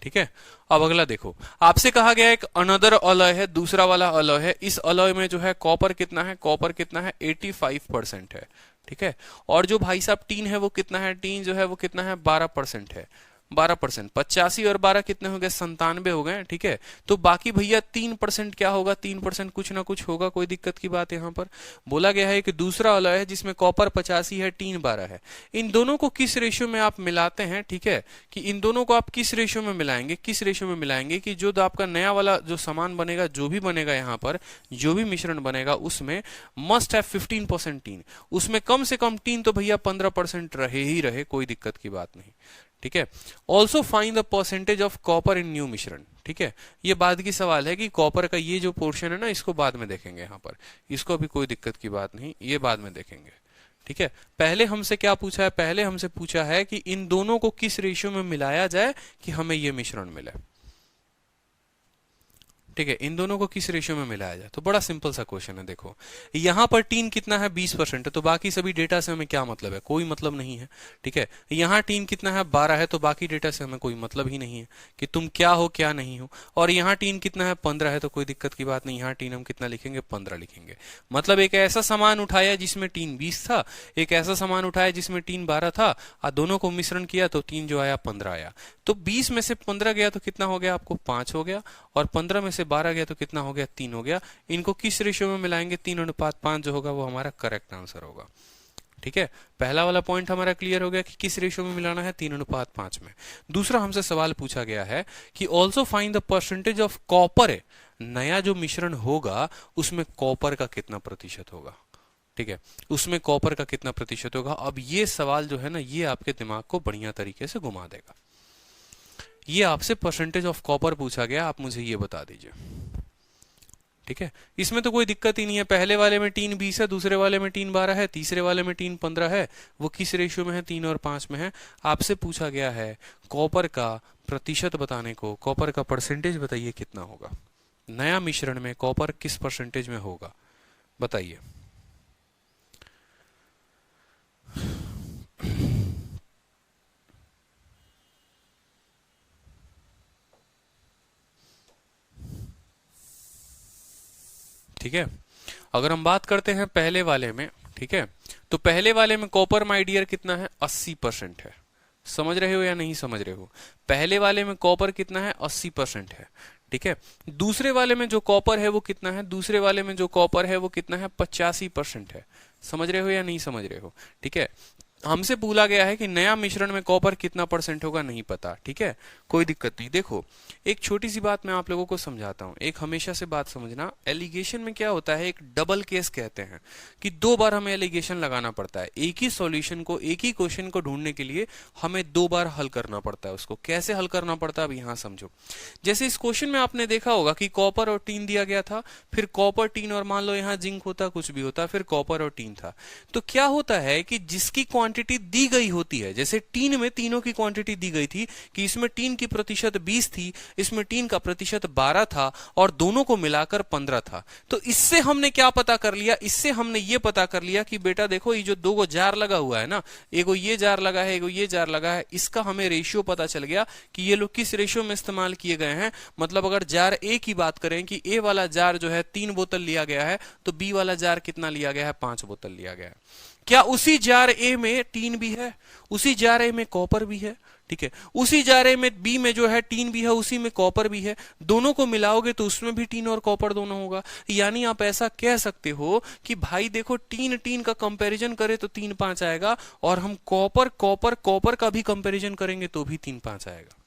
S1: ठीक है, अब अगला देखो, आपसे कहा गया एक अनदर अलॉय है, दूसरा वाला अलॉय है। इस अलॉय में जो है कॉपर कितना है? कॉपर कितना है? 85% है। ठीक है, और जो भाई साहब टीन है वो कितना है? टीन जो है वो कितना है? 12% है। 12%, 85 और 12 कितने हो गए, 97 हो गए, ठीक है। तो बाकी भैया 3% क्या होगा, 3% कुछ ना कुछ होगा, कोई दिक्कत की बात यहाँ पर। बोला गया है कि दूसरा वाला है जिसमें कॉपर 85 है, टीन 12 है, इन दोनों को किस रेशियो में आप मिलाते हैं, ठीक है, कि इन दोनों को आप किस रेशियो में मिलाएंगे, किस रेशियो में मिलाएंगे कि जो आपका नया वाला जो सामान बनेगा, जो भी बनेगा यहाँ पर, जो भी मिश्रण बनेगा उसमें मस्ट है 15% टीन, उसमें कम से कम टीन तो भैया 15% रहे ही रहे, कोई दिक्कत की बात नहीं, ठीक है। Also find the percentage of copper in new मिश्रण, ठीक है। ये बाद की सवाल है कि कॉपर का ये जो पोर्शन है ना, इसको बाद में देखेंगे यहाँ पर, इसको अभी कोई दिक्कत की बात नहीं, ये बाद में देखेंगे, ठीक है। पहले हमसे क्या पूछा है, पहले हमसे पूछा है कि इन दोनों को किस रेशियो में मिलाया जाए कि हमें ये मिश्रण मिले, ठीक है, इन दोनों को किस रेशियो में मिलाया जाए। तो बड़ा सिंपल सा क्वेश्चन है, देखो यहां पर टीन कितना है, 20% है, तो बाकी सभी डेटा से हमें क्या मतलब है, कोई मतलब नहीं है, ठीक है। यहां टीन कितना है, 12 है, तो बाकी डेटा से हमें कोई मतलब ही नहीं है कि तुम क्या हो क्या नहीं हो। और यहाँ टीन कितना है, 15 है, तो कोई दिक्कत की बात नहीं, यहाँ टीन हम कितना लिखेंगे, 15 लिखेंगे। मतलब एक ऐसा सामान उठाया जिसमें टीन 20 था, एक ऐसा सामान उठाया जिसमें टीन 12 था, और दोनों को मिश्रण किया तो टीन जो आया 15 आया। तो 20 में से 15 गया तो कितना हो गया आपको, 5 हो गया, और 15 में से 12 गया तो कितना हो गया, 3 हो गया। इनको किस रेशियो में मिलाएंगे, 3:5 जो होगा वो हमारा करेक्ट आंसर होगा, ठीक है। पहला वाला पॉइंट हमारा क्लियर हो गया कि किस रेशियो में मिलाना है, 3:5 में। दूसरा हमसे सवाल पूछा गया है कि also find the percentage of copper है, नया जो मिश्रण होगा उसमें कॉपर का कितना प्रतिशत होगा, ठीक है, उसमें कॉपर का कितना प्रतिशत होगा। अब ये सवाल जो है ना, ये आपके दिमाग को बढ़िया तरीके से घुमा देगा। ये आपसे परसेंटेज ऑफ कॉपर पूछा गया, आप मुझे ये बता दीजिए, ठीक है। इसमें तो कोई दिक्कत ही नहीं है, पहले वाले में टीन 20 है, दूसरे वाले में टीन 12 है, तीसरे वाले में टीन 15 है, वो किस रेशियो में है, 3 और 5 में है। आपसे पूछा गया है कॉपर का प्रतिशत बताने को, कॉपर का परसेंटेज बताइए कितना होगा, नया मिश्रण में कॉपर किस परसेंटेज में होगा, बताइए। ठीक है, अगर हम बात करते हैं पहले वाले में, ठीक है, तो पहले वाले में कॉपर माय डियर कितना है, 80% है। समझ रहे हो या नहीं समझ रहे हो, पहले वाले में कॉपर कितना है, 80% है, ठीक है। दूसरे वाले में जो कॉपर है वो कितना है, दूसरे वाले में जो कॉपर है वो कितना है, 85% है। समझ रहे हो या नहीं समझ रहे हो, ठीक है। हमसे बोला गया है कि नया मिश्रण में कॉपर कितना परसेंट होगा, नहीं पता, ठीक है, कोई दिक्कत नहीं। देखो एक छोटी सी बात मैं आप लोगों को समझाता हूं, एक हमेशा से बात समझना, एलिगेशन में क्या होता है, एक डबल केस कहते हैं कि 2 बार हमें एलिगेशन लगाना पड़ता है। एक ही सॉल्यूशन को, एक ही क्वेश्चन को ढूंढने के लिए हमें 2 बार हल करना पड़ता है। उसको कैसे हल करना पड़ता है अब यहां समझो। जैसे इस क्वेश्चन में आपने देखा होगा कि कॉपर और टीन दिया गया था, फिर कॉपर टीन और मान लो यहाँ जिंक होता, कुछ भी होता, फिर कॉपर और टीन था। तो क्या होता है कि जिसकी क्वांटिटी दी गई होती है, जैसे टीन में तीनों की क्वांटिटी दी गई थी कि इसमें टीन की प्रतिशत 20 थी, इसमें टीन का प्रतिशत 12 था, और दोनों को मिलाकर 15 था। तो इससे हमने क्या पता कर लिया, इससे हमने ये पता कर लिया कि बेटा देखो ये जो 2 जार लगा हुआ है ना, एगो ये जार लगा है, एगो ये जार लगा है, इसका हमें रेशियो पता चल गया कि ये लोग किस रेशियो में इस्तेमाल किए गए हैं। मतलब अगर जार ए की बात करें कि ए वाला जार जो है 3 बोतल लिया गया है, तो बी वाला जार कितना लिया गया है, 5 बोतल लिया गया है। क्या उसी जार ए में टीन भी है, उसी जार ए में कॉपर भी है, ठीक है, उसी जार ए में बी में जो है टीन भी है, उसी में कॉपर भी है, दोनों को मिलाओगे तो उसमें भी टीन और कॉपर दोनों होगा। यानी आप ऐसा कह सकते हो कि भाई देखो टीन टीन का कंपैरिजन करे तो 3 5 आएगा, और हम कॉपर कॉपर कॉपर का भी कंपैरिजन करेंगे तो भी 3 5 आएगा,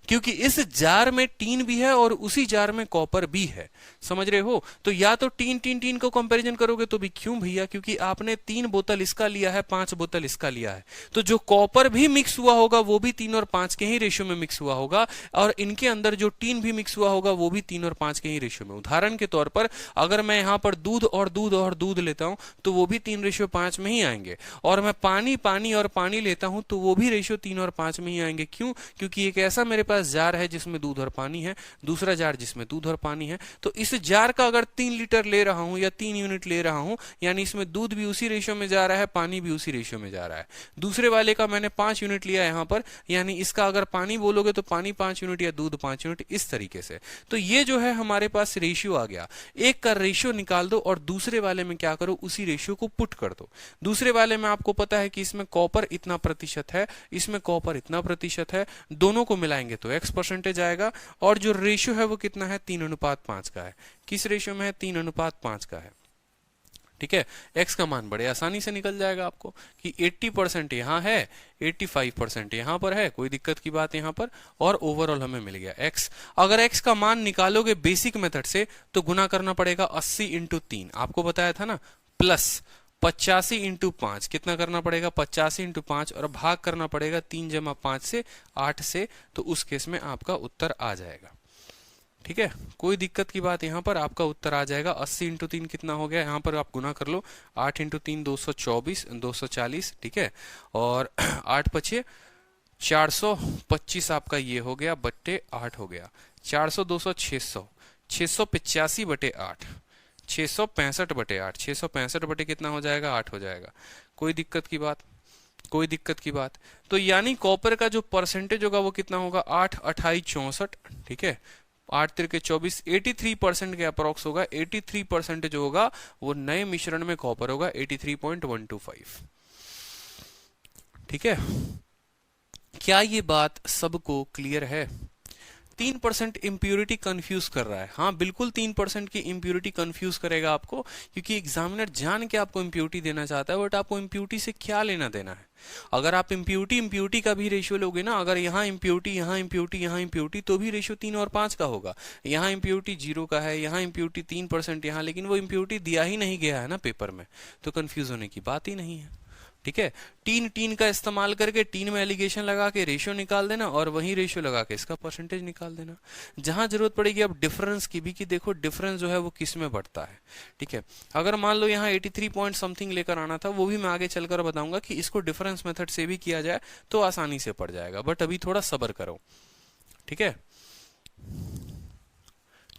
S1: क्योंकि इस जार में टीन भी है और उसी जार में कॉपर भी है। समझ रहे हो, तो या तो टीन टीन टीन को कंपैरिजन करोगे तो भी, क्यों भैया, क्योंकि आपने 3 बोतल इसका लिया है, 5 बोतल इसका लिया है, तो जो कॉपर भी मिक्स हुआ होगा वो भी 3 और 5 के ही रेशियो में मिक्स हुआ होगा, और इनके अंदर जो टीन भी मिक्स हुआ होगा वो भी 3 और 5 के ही रेशियो में। उदाहरण के तौर पर अगर मैं यहाँ पर दूध और दूध और दूध लेता हूं तो वो भी 3:5 में ही आएंगे, और मैं पानी पानी और पानी लेता हूं तो वो भी रेशियो 3 और 5 में ही आएंगे। क्यों, क्योंकि एक ऐसा मेरे पास जार है जिसमें दूध और पानी है, दूसरा जार जिसमें दूध और पानी है, तो इस जार का अगर 3 लीटर ले रहा हूं या 3 यूनिट ले रहा हूं, यानी इसमें दूध भी उसी रेशियो में जा रहा है, पानी भी उसी रेशियो में जा रहा है। दूसरे वाले का मैंने 5 यूनिट लिया यहां पर, यानी इसका अगर पानी बोलोगे तो पानी 5 यूनिट या दूध 5 यूनिट, इस तरीके से। तो ये जो है हमारे पास रेशियो आ गया। एक का रेशियो निकाल दो और दूसरे वाले में क्या करो, उसी रेशियो को पुट कर दो। दूसरे वाले में आपको पता है कि इसमें कॉपर इतना प्रतिशत है, इसमें कॉपर इतना प्रतिशत है, दोनों को मिलाएंगे तो x परसेंटेज आएगा। और जो रेशियो है वो कितना है, 3:5 का है। किस रेशियो में है, 3:5 का है। ठीक है, x का मान बड़े आसानी से निकल जाएगा आपको कि 80% यहाँ है, 85% यहाँ पर है, कोई दिक्कत की बात यहाँ पर, और ओवरऑल हमें मिल गया x। अगर x का मान निकालोगे बेसिक मेथड से तो गुना करना पड़ेगा 80 × 3, आपको बताया था ना, प्लस 85 × 5, कितना करना पड़ेगा, 85 × 5, और भाग करना पड़ेगा 3 × 5 से, 8 से, तो उस केस में आपका उत्तर आ जाएगा। ठीक है, कोई दिक्कत की बात यहाँ पर, आपका उत्तर आ जाएगा। 80 × 3 कितना हो गया, यहाँ पर आप गुना कर लो, 8 × 3 224, 240, ठीक है, और 8 × 5 425 आपका ये हो गया, बट्टे 8 हो गया। 400 200 600, 685 बटे 8, 665 बटे 8, 665 बटे कितना हो जाएगा, 8 हो जाएगा। कोई दिक्कत की बात, कोई दिक्कत की बात। तो यानी कॉपर का जो परसेंटेज होगा वो कितना होगा, 8 28 64, ठीक है, 8 3 24, 83% के अप्रोक्स होगा। 83% जो होगा वो नए मिश्रण में कॉपर होगा, 83.125। ठीक है, क्या ये बात सबको क्लियर है? 3% इम्प्यूरिटी कंफ्यूज कर रहा है, हाँ बिल्कुल 3% की इम्प्यूरिटी कंफ्यूज करेगा आपको, क्योंकि एग्जामिनर जान के आपको इम्प्यूरिटी देना चाहता है, बट आपको इम्प्यूरिटी से क्या लेना देना है। अगर आप इम्प्यूरिटी का भी रेशियो लोगे ना, अगर यहाँ इम्प्यूरिटी, यहाँ इम्प्यूरिटी, यहाँ इम्प्यूरिटी, तो भी रेशियो 3 और 5 का होगा। यहाँ इम्प्यूरिटी 0 का है, यहाँ इम्प्यूरिटी 3% यहाँ, लेकिन वो इम्प्यूरिटी दिया ही नहीं गया है ना पेपर में, तो कंफ्यूज होने की बात ही नहीं है। ठीक है, टीन का इस्तेमाल करके टीन में एलिगेशन लगा के रेशियो निकाल देना, और वही रेशियो लगा के इसका परसेंटेज निकाल देना। जहां जरूरत पड़ेगी अब डिफरेंस की भी, कि देखो डिफरेंस जो है वो किस में बढ़ता है। ठीक है, अगर मान लो यहाँ 83 पॉइंट समथिंग लेकर आना था, वो भी मैं आगे चलकर बताऊंगा कि इसको डिफरेंस मेथड से भी किया जाए तो आसानी से पड़ जाएगा, बट अभी थोड़ा सब्र करो। ठीक है,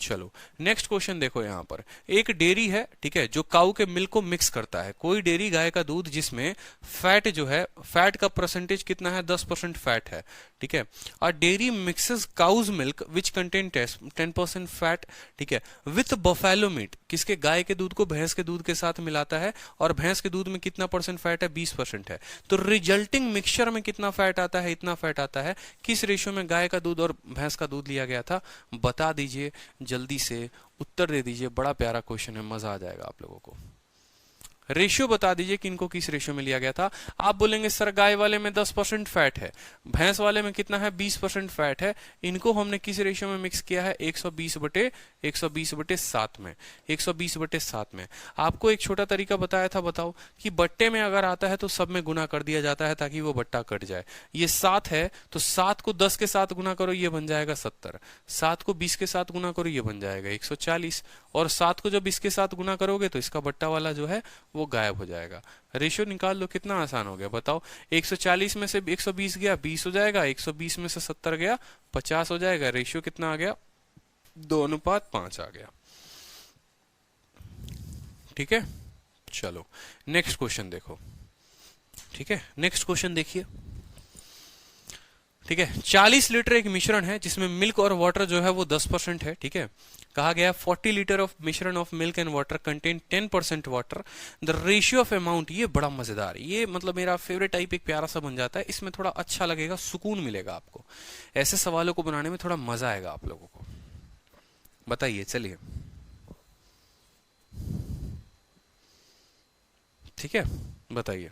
S1: चलो नेक्स्ट क्वेश्चन देखो। यहाँ पर एक डेयरी है, ठीक है, जो काऊ के मिल्क को मिक्स करता है। कोई डेयरी गाय का दूध जिसमें फैट जो है, फैट का परसेंटेज कितना है, 10% फैट है। ठीक है, और dairy mixes cow's milk which contain 10% fat, ठीक है, विथ बफेलो मीट, किसके, गाय के दूध को भैंस के दूध के साथ मिलाता है, और भैंस के दूध में कितना परसेंट फैट है, 20% है। तो रिजल्टिंग मिक्सचर में कितना फैट आता है, इतना फैट आता है। किस रेशियो में गाय का दूध और भैंस का दूध लिया गया था, बता दीजिए, जल्दी से उत्तर दे दीजिए। बड़ा प्यारा क्वेश्चन है, मजा आ जाएगा आप लोगों को। रेशियो बता दीजिए कि इनको किस रेशियो में लिया गया था। आप बोलेंगे सर गाय वाले में 10% फैट है, भैंस वाले में कितना है, 20% फैट है, इनको हमने किस रेशियो में मिक्स किया है, 120/7 में, 120/7 में। आपको एक छोटा तरीका बताया था, बताओ, कि बट्टे में अगर आता है तो सब में गुना कर दिया जाता है ताकि वो बट्टा कट जाए। ये 7 है तो 7 को 10 के साथ गुना करो, ये बन जाएगा 70। 7 को 20 के साथ गुना करो, ये बन जाएगा 140, और 7 को जब इसके साथ गुना करोगे तो इसका बट्टा वाला जो है वो गायब हो जाएगा। रेशियो निकाल लो, कितना आसान हो गया बताओ। 140 में से 120 गया, 20 हो जाएगा, 120 में से 70 गया, 50 हो जाएगा। रेशियो कितना आ गया, 2:5 आ गया। ठीक है, चलो नेक्स्ट क्वेश्चन देखो। ठीक है, नेक्स्ट क्वेश्चन देखिए। ठीक है, 40 लीटर एक मिश्रण है जिसमें मिल्क और वाटर जो है वो 10% है। ठीक है, कहा गया 40 लीटर ऑफ मिश्रण of milk and water contain 10% water, the ratio of amount. ये बड़ा मजेदार, ये मतलब मेरा फेवरेट टाइप एक प्यारा सा बन जाता है, इसमें थोड़ा अच्छा लगेगा, सुकून मिलेगा आपको। ऐसे सवालों को बनाने में थोड़ा मजा आएगा आप लोगों को। बताइए, चलिए। ठीक है, बताइए।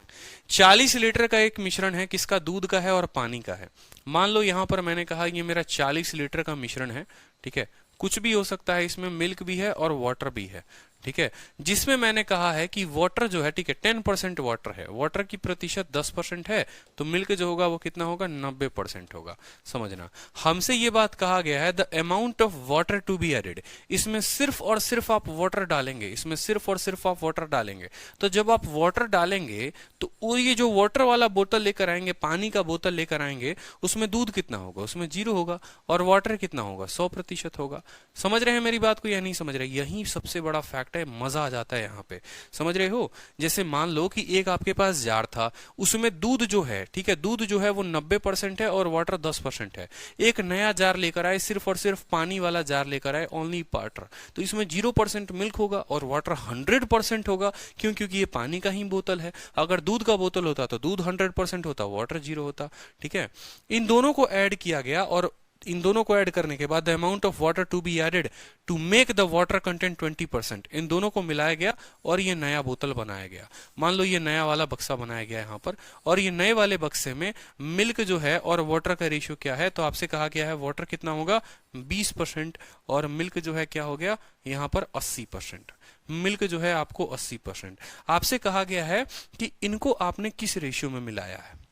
S1: 40 लीटर का एक मिश्रण है, किसका, दूध का है और पानी का है। मान लो यहां पर मैंने कहा ये मेरा 40 लीटर का मिश्रण है। ठीक है, कुछ भी हो सकता है इसमें, मिल्क भी है और वाटर भी है। ठीक है, जिसमें मैंने कहा है कि वाटर जो है, ठीक है, 10% वाटर है, वाटर की प्रतिशत 10% है, तो मिल्क जो होगा वो कितना होगा, 90% होगा। समझना, हमसे ये बात कहा गया है the amount of water to be added, इसमें सिर्फ और सिर्फ आप वाटर डालेंगे, इसमें सिर्फ और सिर्फ आप वाटर डालेंगे। तो जब आप वाटर डालेंगे तो वो ये जो वाटर वाला बोतल लेकर आएंगे, पानी का बोतल लेकर आएंगे, उसमें दूध कितना होगा, उसमें 0 होगा, और वाटर कितना होगा, 100% होगा। समझ रहे हैं मेरी बात को या नहीं समझ रहे? यही सबसे बड़ा फैक्ट है, मजा आ जाता है यहाँ पे, समझ रहे हो? जैसे मान लो कि एक आपके पास जार था, उसमें दूध जो है, ठीक है, दूध जो है वो 90% है और वाटर 10% है। एक नया जार लेकर आए, सिर्फ और सिर्फ पानी वाला जार लेकर आए, ओनली वाटर, तो इसमें 0% मिल्क होगा और वाटर 100% होगा। क्यों? क्योंकि ये पानी का ही बोतल है। अगर दूध का बोतल होता तो दूध 100% होता, वाटर 0 होता। ठीक है, इन दोनों को ऐड किया गया, और इन दोनों को ऐड करने के बाद the amount of water to be added to make the water content 20%, इन दोनों को मिलाया गया और ये नया बोतल बनाया गया। मान लो ये नया वाला बक्सा बनाया गया यहाँ पर, और ये नए वाले बक्से में मिल्क जो है और वाटर का रेशियो क्या है, तो आपसे कहा गया है वाटर कितना होगा, 20%, और मिल्क जो है क्या हो गया यहाँ पर 80%। मिल्क जो है आपको 80%। आपसे कहा गया है कि इनको आपने किस रेशियो में मिलाया है।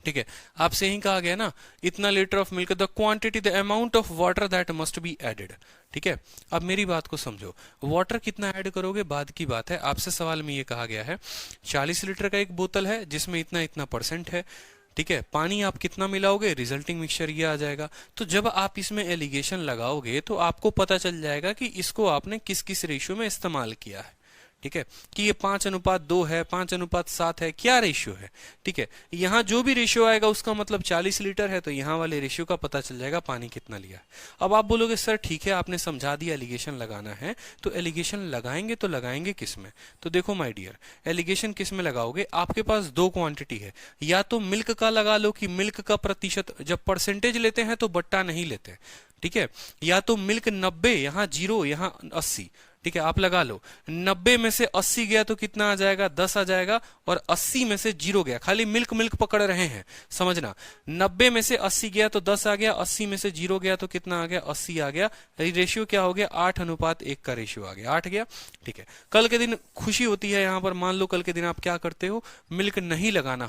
S1: ठीक है, आपसे यही कहा गया ना, इतना litre of milk, the quantity, the amount of water that must be added. ठीक है, अब मेरी बात को समझो, वाटर कितना ऐड करोगे बाद की बात है। आपसे सवाल में ये कहा गया है 40 लीटर का एक बोतल है जिसमें इतना इतना % है। ठीक है, पानी आप कितना मिलाओगे, रिजल्टिंग मिक्सचर ये आ जाएगा। तो जब आप इसमें एलिगेशन लगाओगे तो आपको पता चल जाएगा कि इसको आपने किस किस रेशियो में इस्तेमाल किया है। ठीक है, कि ये 5:2 है, 5:7 है, क्या रेशियो है। ठीक है, यहाँ जो भी रेशियो आएगा उसका मतलब 40 लीटर है, तो यहाँ वाले रेशियो का पता चल जाएगा पानी कितना लिया है। अब आप बोलोगे सर ठीक है, आपने समझा दिया एलिगेशन लगाना है, तो एलिगेशन लगाएंगे तो लगाएंगे किस में? तो देखो माय डियर, एलिगेशन किस में लगाओगे, आपके पास दो क्वांटिटी है, या तो मिल्क का लगा लो कि मिल्क का प्रतिशत, जब परसेंटेज लेते हैं तो बट्टा नहीं लेते। ठीक है, या तो मिल्क 90, यहाँ 0, यहाँ 80। ठीक है, आप लगा लो, 90 में से 80 गया तो कितना आ जाएगा, 10 आ जाएगा, और 80 में से 0 गया, खाली मिल्क मिल्क पकड़ रहे हैं, समझना। 90 में से 80 गया तो 10 आ गया, 80 में से 0 गया तो कितना आ गया, 80 आ गया। रेशियो क्या हो गया, 8:1 का रेशियो आ गया, 8 गया। ठीक है, कल के दिन खुशी होती है यहाँ पर, मान लो कल के दिन आप क्या करते हो, मिल्क नहीं लगाना,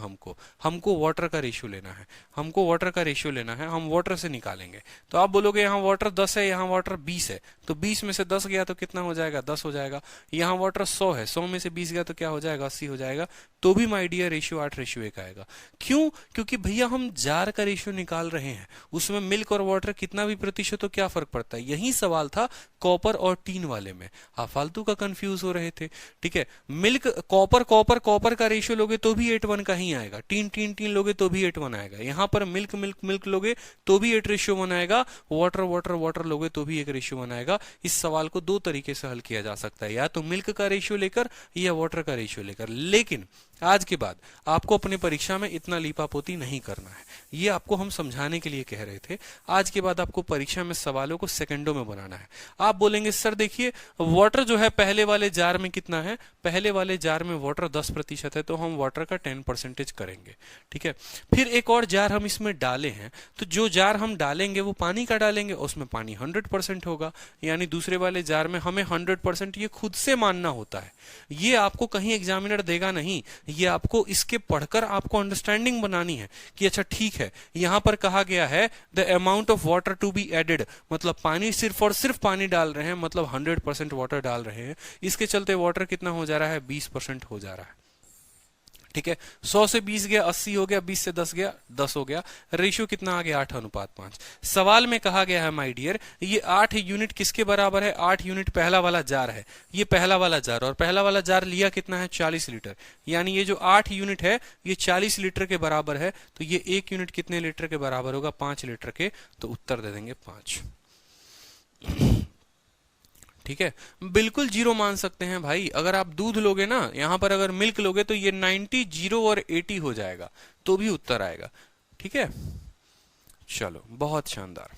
S1: हमको वाटर का रेशियो लेना है, हमको वाटर का रेशियो लेना है, हम वाटर से निकालेंगे। तो आप बोलोगे यहाँ वाटर 10 है, यहाँ वाटर 20 है, तो 20 में से 10 गया तो कितना हो जाएगा, 10 हो जाएगा। यहाँ वाटर 100 है, 100 में से 20 गया तो क्या हो जाएगा, 80 हो जाएगा। तो भी माय डियर रेशियो 8:1 आएगा। क्यों? क्योंकि भैया हम जार का रेशियो निकाल रहे हैं, उसमें मिल्क और वाटर कितना भी प्रतिशत तो क्या फर्क पड़ता है। यही सवाल था कॉपर और टीन वाले में, आप फालतू का कंफ्यूज हो रहे थे। ठीक है, मिल्क कॉपर कॉपर कॉपर का रेशियो लोगे तो भी 8:1 का ही आएगा, टीन टीन टीन लोगे तो भी 8:1 आएगा। यहाँ पर मिल्क मिल्क मिल्क लोगे तो भी 8:1 आएगा, वाटर वाटर वाटर लोगे तो भी 1:1 आएगा। इस सवाल को दो तरीके से हल किया जा सकता है, या तो मिल्क का रेशियो लेकर या वाटर का रेशियो लेकर। लेकिन आज के बाद आपको अपने परीक्षा में इतना लीपापोती नहीं करना है, ये आपको हम समझाने के लिए कह रहे थे। आज के बाद आपको परीक्षा में सवालों को सेकंडों में बनाना है। आप बोलेंगे सर देखिए वाटर जो है पहले वाले जार में कितना है, पहले वाले जार में वाटर 10% है, तो हम वाटर का 10% करेंगे। ठीक है, फिर एक और जार हम इसमें डाले हैं, तो जो जार हम डालेंगे वो पानी का डालेंगे, उसमें पानी 100% होगा। यानी दूसरे वाले जार में हमें 100% ये खुद से मानना होता है, ये आपको कहीं एग्जामिनर देगा नहीं, ये आपको इसके पढ़कर आपको अंडरस्टैंडिंग बनानी है कि अच्छा ठीक है, यहां पर कहा गया है the amount of water to be added, मतलब पानी सिर्फ और सिर्फ पानी डाल रहे हैं, मतलब 100% वाटर डाल रहे हैं। इसके चलते वाटर कितना हो जा रहा है, 20% हो जा रहा है। ठीक है, 100 से 20 गया 80 हो गया, 20 से 10 गया 10 हो गया। रेशियो कितना आ गया, 8:5। सवाल में कहा गया है माय डियर, ये 8 यूनिट किसके बराबर है, 8 यूनिट पहला वाला जार है, ये पहला वाला जार, और पहला वाला जार लिया कितना है, 40 लीटर। यानी ये जो 8 यूनिट है ये 40 लीटर के बराबर है, तो ये 1 यूनिट कितने लीटर के बराबर होगा, 5 लीटर के। तो उत्तर दे देंगे 5। ठीक है, बिल्कुल 0 मान सकते हैं भाई। अगर आप दूध लोगे ना, यहां पर अगर मिल्क लोगे तो ये 90, 0 और 80 हो जाएगा, तो भी उत्तर आएगा। ठीक है, चलो बहुत शानदार।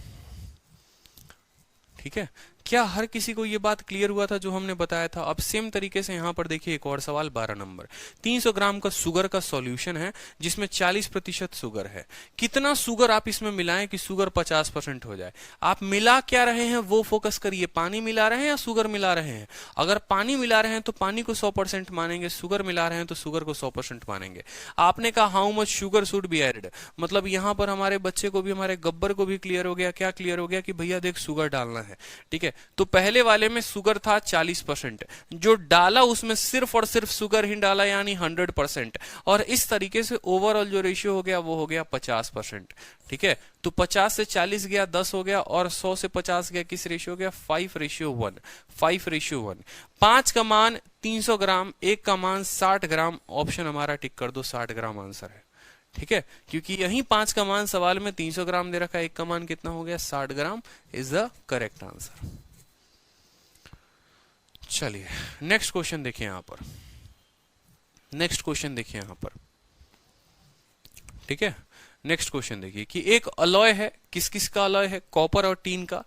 S1: ठीक है, क्या हर किसी को ये बात क्लियर हुआ था जो हमने बताया था? अब सेम तरीके से यहां पर देखिए एक और सवाल 12 नंबर। 300 ग्राम का शुगर का सॉल्यूशन है जिसमें 40% शुगर है। कितना शुगर आप इसमें मिलाएं कि शुगर 50% हो जाए? आप मिला क्या रहे हैं वो फोकस करिए। पानी मिला रहे हैं या शुगर मिला रहे हैं? अगर पानी मिला रहे हैं तो पानी को 100% मानेंगे, शुगर मिला रहे हैं तो शुगर को 100% मानेंगे। आपने कहा how much sugar should be added, मतलब यहां पर हमारे बच्चे को भी, हमारे गब्बर को भी क्लियर हो गया। क्या क्लियर हो गया? कि भैया देख शुगर डालना है, ठीक है। तो पहले वाले में शुगर था 40%, जो डाला उसमें सिर्फ और सिर्फ शुगर ही डाला, यानी 100%। और इस तरीके से ओवरऑल जो रेशियो हो गया वो हो गया 50%, ठीक है। तो 50 से 40 गया 10 हो गया, और 100 से 50 गया किस रेशियो हो गया? 5:1। 5:1। 5 का मान 300 ग्राम, 1 का मान 60 ग्राम। ऑप्शन हमारा टिक कर दो, 60 ग्राम आंसर है, ठीक है। क्योंकि यही 5 का मान सवाल में 300 ग्राम दे रखा है, 1 का मान कितना हो गया? 60 gram is the correct answer. चलिए नेक्स्ट क्वेश्चन देखिए यहां पर। नेक्स्ट क्वेश्चन देखिए यहां पर, ठीक है। नेक्स्ट क्वेश्चन देखिए कि एक अलॉय है, किस किस का अलॉय है? कॉपर और टीन का।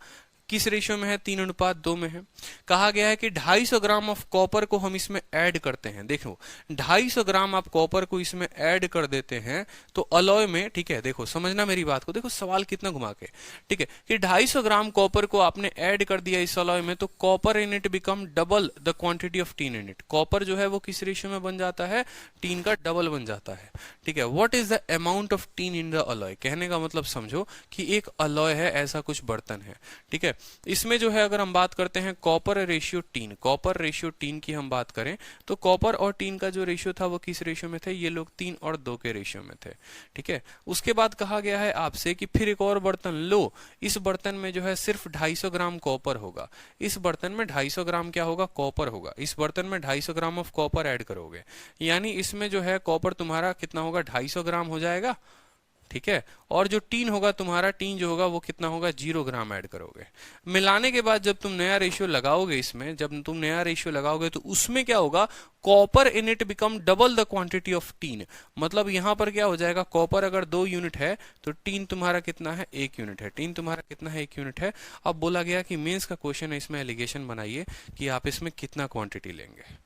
S1: किस रेशियो में है? 3:2 में है। कहा गया है कि 250 ग्राम ऑफ कॉपर को हम इसमें ऐड करते हैं। देखो 250 ग्राम आप कॉपर को इसमें ऐड कर देते हैं तो अलॉय में, ठीक है, देखो समझना मेरी बात को, देखो सवाल कितना घुमा के, ठीक है, कि 250 ग्राम कॉपर को आपने ऐड कर दिया इस अलॉय में, तो copper in it become double the quantity of tin in it. Copper जो है वो किस रेशियो में बन जाता है? टीन का डबल बन जाता है, ठीक है। What is the amount of tin in the alloy? कहने का मतलब समझो कि एक अलॉय है, ऐसा कुछ बर्तन है, ठीक है। इसमें जो है अगर हम बात करते हैं copper ratio tin, copper ratio tin की हम बात करें तो कॉपर और टीन का जो रेशियो था वो किस रेशियो में थे? ये लोग 3:2 के रेशियो में थे, ठीक है। उसके बाद कहा गया है आपसे कि फिर एक और बर्तन लो, इस बर्तन में जो है सिर्फ 250 ग्राम कॉपर होगा। इस बर्तन में 250 ग्राम क्या होगा? कॉपर होगा। इस बर्तन में 250 ग्राम ऑफ कॉपर ऐड करोगे, यानी इसमें जो है कॉपर तुम्हारा कितना होगा? 250 ग्राम हो जाएगा, ठीक है। और जो टीन होगा तुम्हारा, टीन जो होगा वो कितना होगा? 0 ग्राम ऐड करोगे। मिलाने के बाद जब तुम नया रेशियो लगाओगे, इसमें जब तुम नया रेशियो लगाओगे तो उसमें क्या होगा? Copper in it become double the quantity of tin. मतलब यहां पर क्या हो जाएगा? कॉपर अगर 2 यूनिट है तो टीन तुम्हारा कितना है? 1 यूनिट है। टीन तुम्हारा कितना है? 1 यूनिट है। अब बोला गया कि मेंस का क्वेश्चन है, इसमें एलिगेशन बनाइए कि आप इसमें कितना क्वांटिटी लेंगे।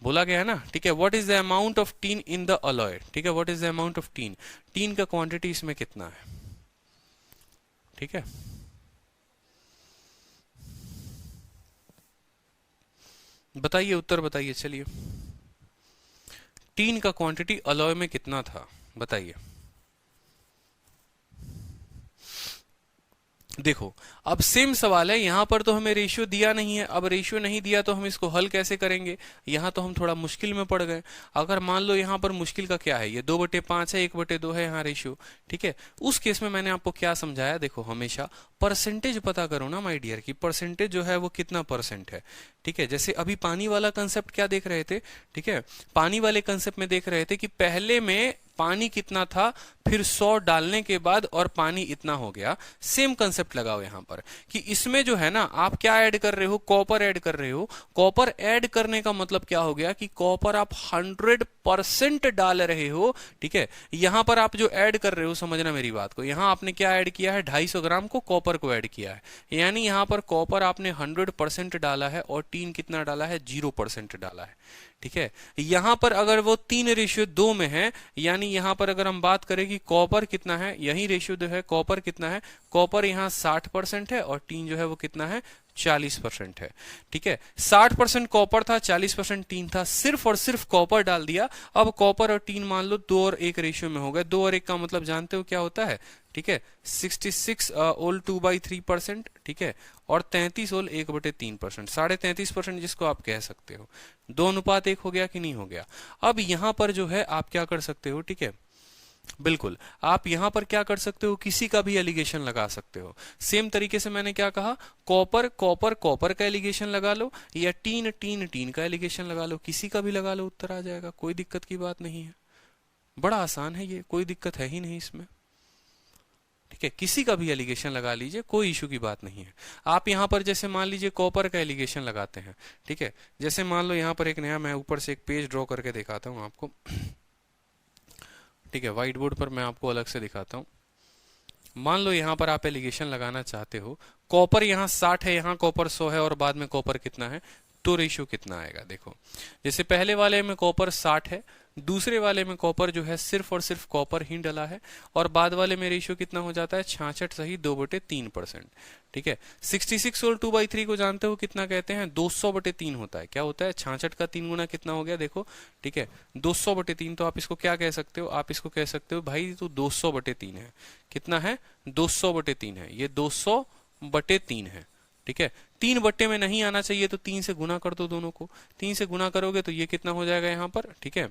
S1: बोला गया है ना, ठीक है। What is the amount of tin in the alloy, ठीक है। What is the amount of tin? Tin का क्वांटिटी इसमें कितना है, ठीक है। बताइए, उत्तर बताइए। चलिए, टीन का क्वांटिटी अलॉय में कितना था? बताइए। देखो अब सेम सवाल है, यहां पर तो हमें रेशियो दिया नहीं है। अब रेशियो नहीं दिया तो हम इसको हल कैसे करेंगे? यहां तो हम थोड़ा मुश्किल में पड़ गए। अगर मान लो यहां पर मुश्किल का क्या है, ये 2/5 है, 1/2 है यहाँ रेशियो, ठीक है। उस केस में मैंने आपको क्या समझाया? देखो हमेशा परसेंटेज पता करो ना माय डियर, की परसेंटेज जो है वो कितना परसेंट है, ठीक है। जैसे अभी पानी वाला कंसेप्ट क्या देख रहे थे, ठीक है। पानी वाले कंसेप्ट में देख रहे थे कि पहले में पानी कितना था, फिर 100 डालने के बाद और पानी इतना हो गया। सेम कंसेप्ट लगाओ यहां पर कि इसमें जो है ना आप क्या ऐड कर रहे हो? कॉपर ऐड कर रहे हो। कॉपर ऐड करने का मतलब क्या हो गया? कि कॉपर आप 100% डाल रहे हो, ठीक है। यहां पर आप जो ऐड कर रहे हो, समझना मेरी बात को, यहां आपने क्या ऐड किया है? 250 ग्राम को कॉपर को ऐड किया है, यानी यहां पर कॉपर आपने 100% डाला है और टीन कितना डाला है? 0% डाला है, ठीक है। यहां पर अगर वो 3:2 में है, यानी यहां पर अगर हम बात करें कि कॉपर कितना है, यही रेशियो जो है कॉपर कितना है, कॉपर यहां 60% है और टीन जो है वो कितना है? 40% है, ठीक है। 60% कॉपर था, 40% टीन था, सिर्फ और सिर्फ कॉपर डाल दिया। अब कॉपर और टीन मान लो 2 और 1 रेशियो में हो गए। 2 और 1 का मतलब जानते हो क्या होता है, ठीक है। 66 ओल 2/3%, ठीक है। और 33 ओल 1/3%, 33.5% जिसको आप कह सकते हो। 2:1 हो गया कि नहीं हो गया? अब यहां पर जो है आप क्या कर सकते हो, ठीक है, बिल्कुल आप यहां पर क्या कर सकते हो? किसी का भी एलिगेशन लगा सकते हो। सेम तरीके से मैंने क्या कहा? कॉपर कॉपर कॉपर का एलिगेशन लगा लो, या टीन टीन टीन का एलिगेशन लगा लो, किसी का भी लगा लो, उत्तर आ जाएगा। कोई दिक्कत की बात नहीं है, बड़ा आसान है ये, कोई दिक्कत है ही नहीं इसमें, ठीक है। किसी का भी एलिगेशन लगा लीजिए, कोई इशू की बात नहीं है। आप यहां पर जैसे मान लीजिए कॉपर का एलिगेशन लगाते हैं, ठीक है। जैसे मान लो यहां पर एक नया, मैं ऊपर से एक पेज ड्रॉ करके दिखाता हूं आपको, ठीक है। व्हाइट बोर्ड पर मैं आपको अलग से दिखाता हूं। मान लो यहाँ पर आप एलिगेशन लगाना चाहते हो, कॉपर यहाँ 60 है, यहाँ कॉपर 100 है, और बाद में कॉपर कितना है, तो रेशियो कितना आएगा देखो। जैसे पहले वाले में कॉपर 60 है, दूसरे वाले में कॉपर जो है सिर्फ और सिर्फ कॉपर ही डला है, और बाद वाले में रेशियो कितना हो जाता है, 66 सही 2/3%। ठीक है, 66 और 2/3 को जानते हो कितना कहते हैं, 200/3 होता है। क्या होता है, 66 का 3 गुना कितना हो गया देखो। ठीक है, 200/3, तो आप इसको क्या कह सकते हो, आप इसको कह सकते हो भाई तो 200/3 है। कितना है, 200/3 है, ये 200/3 है। ठीक है, 3 बट्टे में नहीं आना चाहिए, तो 3 से गुना कर दो दोनों को। 3 से गुना करोगे तो ये कितना हो जाएगा यहाँ पर। ठीक है,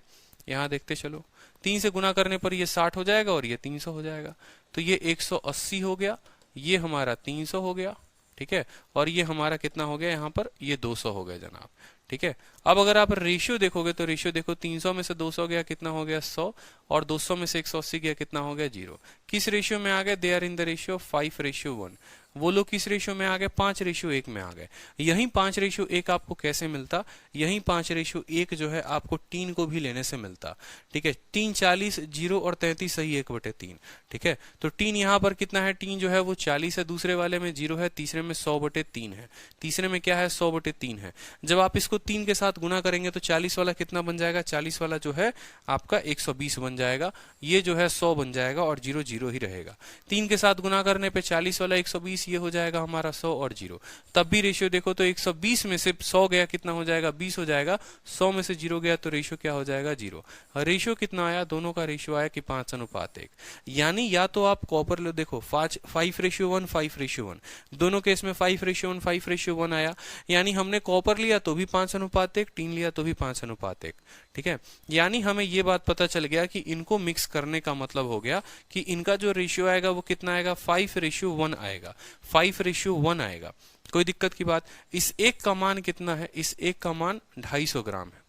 S1: यहाँ देखते चलो, 3 से गुना करने पर ये 60 हो जाएगा और ये 300 हो जाएगा, तो ये 180 हो गया, ये हमारा 300 हो गया। ठीक है, और ये हमारा कितना हो गया यहाँ पर, ये 200 हो गया जनाब। ठीक है, अब अगर आप रेशियो देखोगे तो रेशियो देखो, 300 में से 200 गया कितना हो गया, 100, और 200 में से 180 गया कितना हो गया, 0। किस रेशियो में आ गए, they are in the ratio 5:1। वो लोग किस रेशियो में आ गए, 5:1 में आ गए। यही 5:1 आपको कैसे मिलता, यही 5:1 जो है आपको टीन को भी लेने से मिलता। ठीक है, 3 40, 0 और 33 सही 1/3। ठीक है, तो टीन यहाँ पर कितना है, टीन जो है वो 40 है, दूसरे वाले में 0 है, तीसरे में 100/3 है, तीसरे में क्या है, 100/3 है। जब आप इसको 3 के साथ गुना करेंगे तो 40 वाला कितना बन जाएगा, 40 वाला जो है आपका 120 बन जाएगा, ये जो है 100 बन जाएगा, और 0 0 ही रहेगा। 3 के साथ गुना करने पे 40 वाला 120, ये हो जाएगा हमारा 100 और 0। तब भी रेशियो देखो तो 120 में से 100 गया कितना हो जाएगा, 20 हो जाएगा, 100 में से 0 गया तो रेशियो क्या हो जाएगा, 0। रेशियो कितना आया, दोनों का रेशियो आया कि 5:1। यानी या तो आप कॉपर लो, देखो 5:1, 5:1, दोनों केस में 5:1, 5:1 आया, यानी हमने कॉपर लिया तो भी 5:1, टीन लिया तो भी 5:1। ठीक है, यानी हमें ये बात पता चल गया कि इनको मिक्स करने का मतलब हो गया कि इनका जो रेशियो आएगा वो कितना आएगा, 5:1 आएगा, 5:1 आएगा। कोई दिक्कत की बात। इस एक का मान कितना है, इस एक का मान 250 ग्राम है,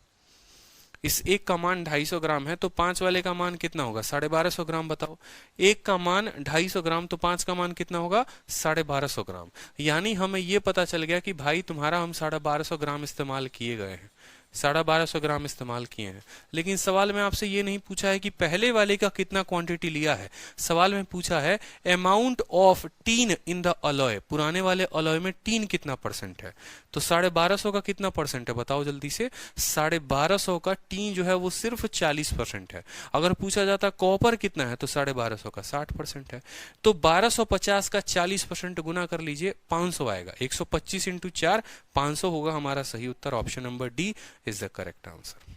S1: इस एक का मान 250 ग्राम है, तो 5 वाले का मान कितना होगा, 1250 ग्राम। बताओ, एक का मान 250 ग्राम, तो 5 का मान कितना होगा, 1250 ग्राम। यानी हमें यह पता चल गया कि भाई तुम्हारा हम 1250 ग्राम इस्तेमाल किए गए हैं, 1250 ग्राम इस्तेमाल किए हैं। लेकिन सवाल में आपसे ये नहीं पूछा है कि पहले वाले का कितना क्वांटिटी लिया है, सवाल में पूछा है amount of tin in the alloy, पुराने वाले अलॉय में टीन कितना परसेंट है। तो 1250 का कितना परसेंट है, बताओ जल्दी से। 1250 का टीन जो है वो सिर्फ 40% है। अगर पूछा जाता कॉपर कितना है, तो 1250 का 60% है। तो 1250 का 40% गुना कर लीजिए, 500 आएगा। 125 × 4 500 होगा हमारा सही उत्तर। Option number D is the correct answer.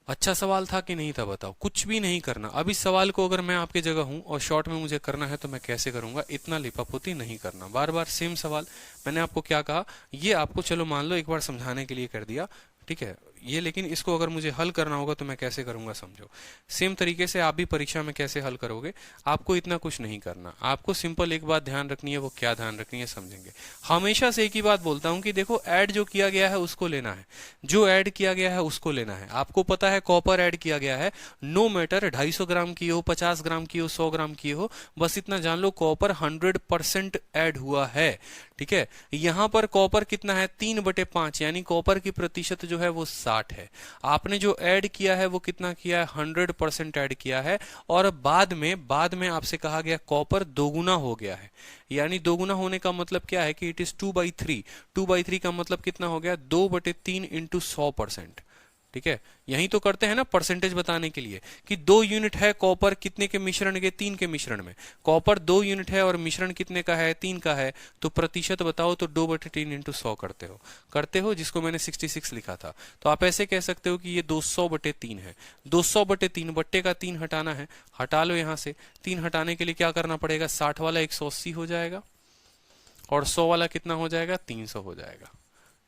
S1: अच्छा सवाल था कि नहीं था, बताओ। कुछ भी नहीं करना। अब इस सवाल को अगर मैं आपके जगह हूं और शॉर्ट में मुझे करना है तो मैं कैसे करूंगा, इतना लिपापोती नहीं करना। बार बार सेम सवाल। मैंने आपको क्या कहा, ये आपको चलो मान लो एक बार समझाने के लिए कर दिया, ठीक है ये, लेकिन इसको अगर मुझे हल करना होगा तो मैं कैसे करूंगा समझो। सेम तरीके से आप भी परीक्षा में कैसे हल करोगे, आपको इतना कुछ नहीं करना। आपको सिंपल एक बात ध्यान रखनी है, वो क्या ध्यान रखनी है समझेंगे। हमेशा से एक ही बात बोलता हूं कि देखो, ऐड जो किया गया है उसको लेना है, जो ऐड किया गया है उसको लेना है। आपको पता है कॉपर ऐड किया गया है, नो मैटर 250 ग्राम की हो, 50 ग्राम की हो, 100 ग्राम की हो, बस इतना जान लो कॉपर 100% ऐड हुआ है। ठीक है, यहां पर कॉपर कितना है, 3/5, यानी कॉपर की प्रतिशत जो है वो 60 है। आपने जो ऐड किया है वो कितना किया है, 100% ऐड किया है। और बाद में आपसे कहा गया कॉपर दोगुना हो गया है, यानी दोगुना होने का मतलब क्या है कि इट इज 2/3। 2/3 का मतलब कितना हो गया, 2/3 × 100%। ठीक है, यही तो करते हैं ना परसेंटेज बताने के लिए कि 2 यूनिट है कॉपर कितने के मिश्रण के, 3 के मिश्रण में। कॉपर 2 यूनिट है और मिश्रण कितने का है, 3 का है, तो प्रतिशत बताओ तो 2/3 × 100 करते हो, जिसको मैंने 66 लिखा था। तो आप ऐसे कह सकते हो कि ये 200/3 है। 200/3, बट्टे का 3 हटाना है, हटा लो यहां से। 3 हटाने के लिए क्या करना पड़ेगा, 60 वाला 180 हो जाएगा और 100 वाला कितना हो जाएगा, 300 हो जाएगा।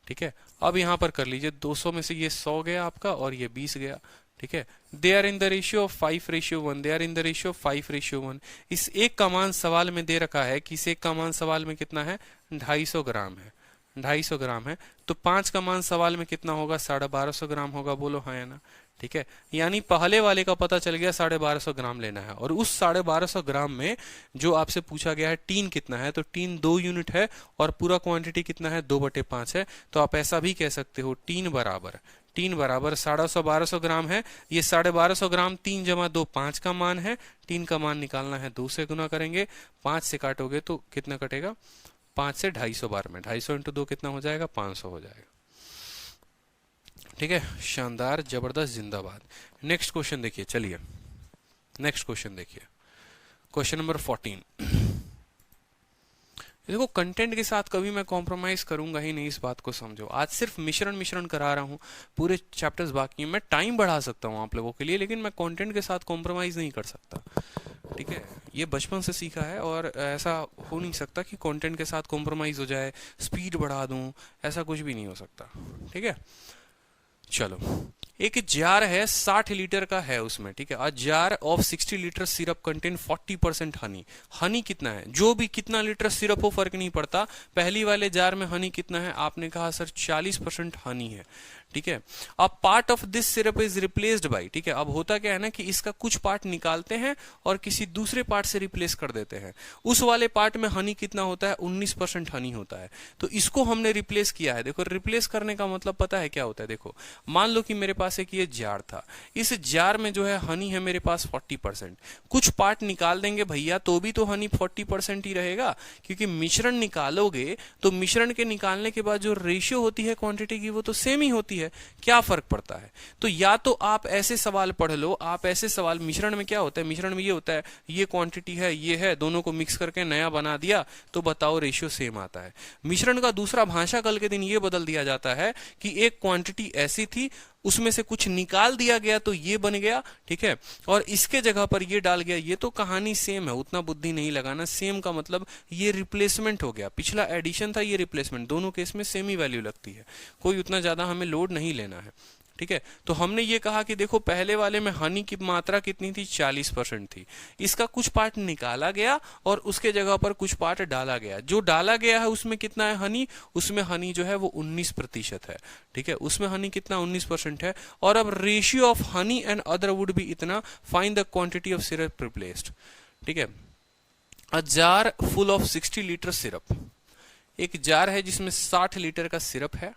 S1: ठीक है, अब यहां पर कर लीजिए, 200 में से ये 100 गया आपका और ये 20 गया। ठीक है, they are in the ratio of 5:1, they are in the ratio of 5:1। इस एक का मान सवाल में दे रखा है कि इस एक का मान सवाल में कितना है, 250 ग्राम है, 250 ग्राम है। तो 5 का मान सवाल में कितना होगा, 1250 ग्राम होगा, बोलो हाँ या ना। ठीक है, यानी पहले वाले का पता चल गया 1250 ग्राम लेना है, और उस 1250 ग्राम में जो आपसे पूछा गया है टीन कितना है, तो टीन 2 यूनिट है और पूरा क्वांटिटी कितना है 2/5 है। तो आप ऐसा भी कह सकते हो टीन बराबर 1250 ग्राम है, ये 1250 ग्राम 3 जमा 2 5 का मान है, टीन का मान निकालना है 2 से गुना करेंगे, 5 से काटोगे तो कितना कटेगा 5 से 250 बार में 250 इंटू 2 कितना हो जाएगा 500 हो जाएगा। ठीक है, शानदार, जबरदस्त, जिंदाबाद। नेक्स्ट क्वेश्चन देखिए, चलिए नेक्स्ट क्वेश्चन देखिए, क्वेश्चन नंबर 14। देखो कंटेंट के साथ कभी मैं कॉम्प्रोमाइज करूंगा ही नहीं, इस बात को समझो। आज सिर्फ मिश्रण करा रहा हूँ, पूरे चैप्टर्स बाकी हैं। मैं टाइम बढ़ा सकता हूँ आप लोगों के लिए, लेकिन मैं कंटेंट के साथ कॉम्प्रोमाइज नहीं कर सकता। ठीक है, ये बचपन से सीखा है और ऐसा हो नहीं सकता कि कंटेंट के साथ कॉम्प्रोमाइज हो जाए, स्पीड बढ़ा दूं, ऐसा कुछ भी नहीं हो सकता। ठीक है, चलो, एक जार है 60 लीटर का है उसमें, ठीक है, a jar of 60 litre syrup contain 40% Honey. Honey कितना है, जो भी कितना लीटर सिरप हो फर्क नहीं पड़ता, पहली वाले जार में हनी कितना है, आपने कहा सर 40% हनी है। ठीक है, अब part of this syrup is replaced by, ठीक है, अब होता क्या है ना कि इसका कुछ पार्ट निकालते हैं और किसी दूसरे पार्ट से रिप्लेस कर देते हैं। उस वाले पार्ट में हनी कितना होता है 19% हनी होता है, तो इसको हमने रिप्लेस किया है। देखो रिप्लेस करने का मतलब पता है क्या होता है, देखो मान लो कि मेरे पास एक ये जार था, इस जार में जो है हनी है मेरे पास 40%, कुछ पार्ट निकाल देंगे भैया तो भी तो हनी 40% ही रहेगा, क्योंकि मिश्रण निकालोगे तो मिश्रण के निकालने के बाद जो रेशियो होती है क्वांटिटी की वो तो सेम ही होती है, क्या फर्क पड़ता है। तो या तो आप ऐसे सवाल पढ़ लो, आप ऐसे सवाल, मिश्रण में क्या होता है, मिश्रण में ये होता है ये क्वांटिटी है ये है, दोनों को मिक्स करके नया बना दिया तो बताओ रेशियो सेम आता है। मिश्रण का दूसरा भाषा कल के दिन ये बदल दिया जाता है कि एक क्वांटिटी ऐसी थी उसमें से कुछ निकाल दिया गया तो ये बन गया, ठीक है, और इसके जगह पर ये डाल गया, ये तो कहानी सेम है, उतना बुद्धि नहीं लगाना। सेम का मतलब ये रिप्लेसमेंट हो गया, पिछला एडिशन था ये रिप्लेसमेंट, दोनों केस में सेम ही वैल्यू लगती है, कोई उतना ज्यादा हमें लोड नहीं लेना है। ठीक है, तो हमने ये कहा कि देखो पहले वाले में हनी की मात्रा कितनी थी 40% थी, इसका कुछ पार्ट निकाला गया और उसके जगह पर कुछ पार्ट डाला गया, जो डाला गया है उसमें कितना है हनी, उसमें हनी जो है वो 19% है। ठीक है, उसमें हनी कितना 19% है, और अब ratio of honey and other would be इतना, find the quantity of syrup replaced. ठीक है, a jar full of 60 litre syrup, एक जार है जिसमें 60 लीटर का सिरप है,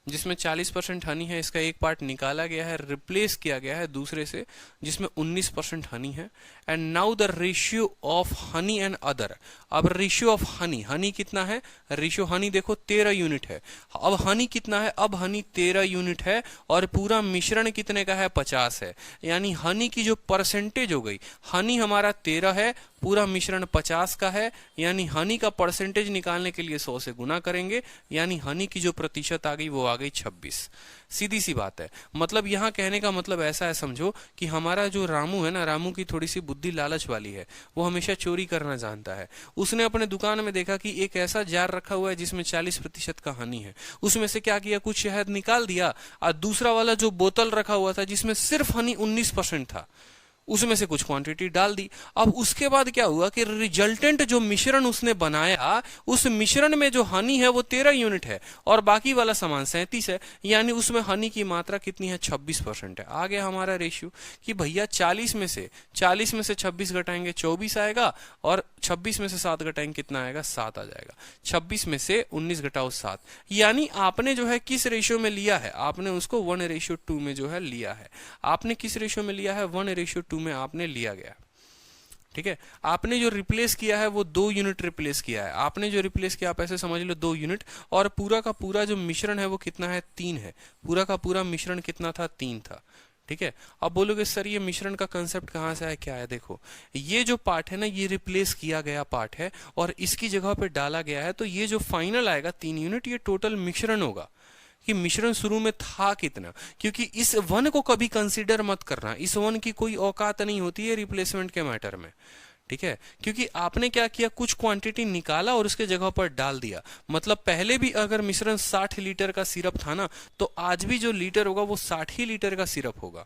S1: जिसमें 40% हनी है, इसका एक पार्ट निकाला गया है, रिप्लेस किया गया है दूसरे से जिसमें 19% हनी है, and now the ratio of honey and other. अब रेशियो ऑफ हनी, हनी कितना है, रेशियो हनी देखो 13 यूनिट है, अब हनी कितना है, अब हनी 13 यूनिट है, और पूरा मिश्रण कितने का है 50 है, यानी हनी की जो परसेंटेज हो गई, हनी हमारा 13 है, पूरा मिश्रण 50 का है, यानी हनी का परसेंटेज निकालने के लिए 100 से गुना करेंगे, यानी हनी की जो प्रतिशत आ गई वो आ गई 26। सीधी सी बात है, मतलब यहाँ कहने का मतलब ऐसा है, समझो कि हमारा जो रामू है ना, रामू की थोड़ी सी बुद्धि लालच वाली है, वो हमेशा चोरी करना जानता है। उसने अपने दुकान में देखा कि एक ऐसा जार रखा हुआ है जिसमें 40% का हनी है, उसमें से क्या किया, कुछ शहद निकाल दिया, और दूसरा वाला जो बोतल रखा हुआ था जिसमें सिर्फ हनी 19% था, उसमें से कुछ क्वांटिटी डाल दी। अब उसके बाद क्या हुआ कि रिजल्टेंट जो मिश्रण उसने बनाया, उस मिश्रण में जो हनी है वो 13 यूनिट है और बाकी वाला सामान 37 है, यानी उसमें हनी की मात्रा कितनी है 26% है। आ गया हमारा रेशियो कि भैया 40 में से 26 घटाएंगे 24 आएगा, और 26 में से 7 घटाएंगे कितना आएगा 7 आ जाएगा। 26 में से 19 घटाओ 7, यानी आपने जो है किस रेशियो में लिया है, आपने उसको 1:2 में जो है लिया है। आपने किस रेशियो में लिया है, 1:2 में आपने लिया गया। ठीक है, आपने जो रिप्लेस किया है वो 2 यूनिट रिप्लेस किया है, आपने जो रिप्लेस किया आप ऐसे समझ लो 2 यूनिट, और पूरा का पूरा जो मिश्रण है वो कितना है 3 है, पूरा का पूरा मिश्रण कितना था 3 था। ठीक है, अब बोलोगे सर ये मिश्रण का कंसेप्ट कहाँ से आया, क्या है, देखो ये जो पार्ट है ना ये रिप्लेस किया गया पार्ट है और इसकी जगह पे डाला गया है, तो ये जो फाइनल आएगा 3 यूनिट ये टोटल मिश्रण होगा कि मिश्रण शुरू में था कितना, क्योंकि इस वन को कभी कंसीडर मत करना, इस वन की कोई औकात नहीं होती है रिप्लेसमेंट के मैटर में। ठीक है, क्योंकि आपने क्या किया, कुछ क्वांटिटी निकाला और उसके जगह पर डाल दिया, मतलब पहले भी अगर मिश्रण 60 लीटर का सिरप था ना, तो आज भी जो लीटर होगा वो 60 ही लीटर का सिरप होगा।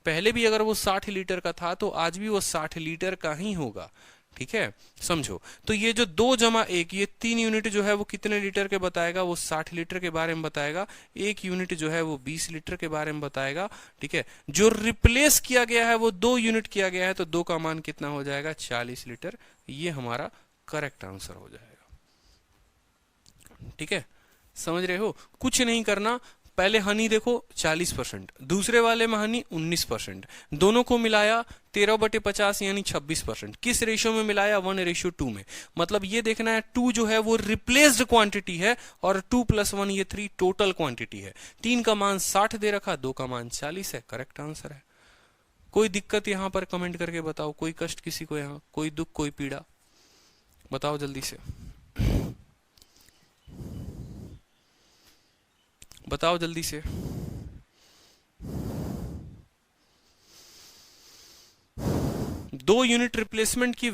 S1: पहले भी अगर वो 60 लीटर का था तो आज भी वो 60 लीटर का ही होगा। ठीक है, समझो। तो ये जो 2 - 1 ये 3 यूनिट जो है वो कितने लीटर के बताएगा, वो 60 लीटर के बारे में बताएगा। 1 यूनिट जो है वो 20 लीटर के बारे में बताएगा। ठीक है, जो रिप्लेस किया गया है वो 2 यूनिट किया गया है, तो 2 का मान कितना हो जाएगा, 40 लीटर। ये हमारा करेक्ट आंसर हो जाएगा। ठीक है, समझ रहे हो, कुछ नहीं करना। पहले हनी देखो 40%, दूसरे वाले में हनी 19%, दोनों को मिलाया 13/50 यानी 26%। किस रेशियो में मिलाया, 1:2 में। मतलब ये देखना है 2 जो है वो रिप्लेस्ड क्वांटिटी है और 2 + 1 ये 3 टोटल क्वांटिटी है। 3 का मान 60 दे रखा, 2 का मान 40 है, करेक्ट आंसर है। कोई दिक्कत यहां पर कमेंट करके बताओ, कोई कष्ट किसी को, यहां कोई दुख कोई पीड़ा, बताओ जल्दी से, बताओ जल्दी से। दो यूनिट रिप्लेसमेंट की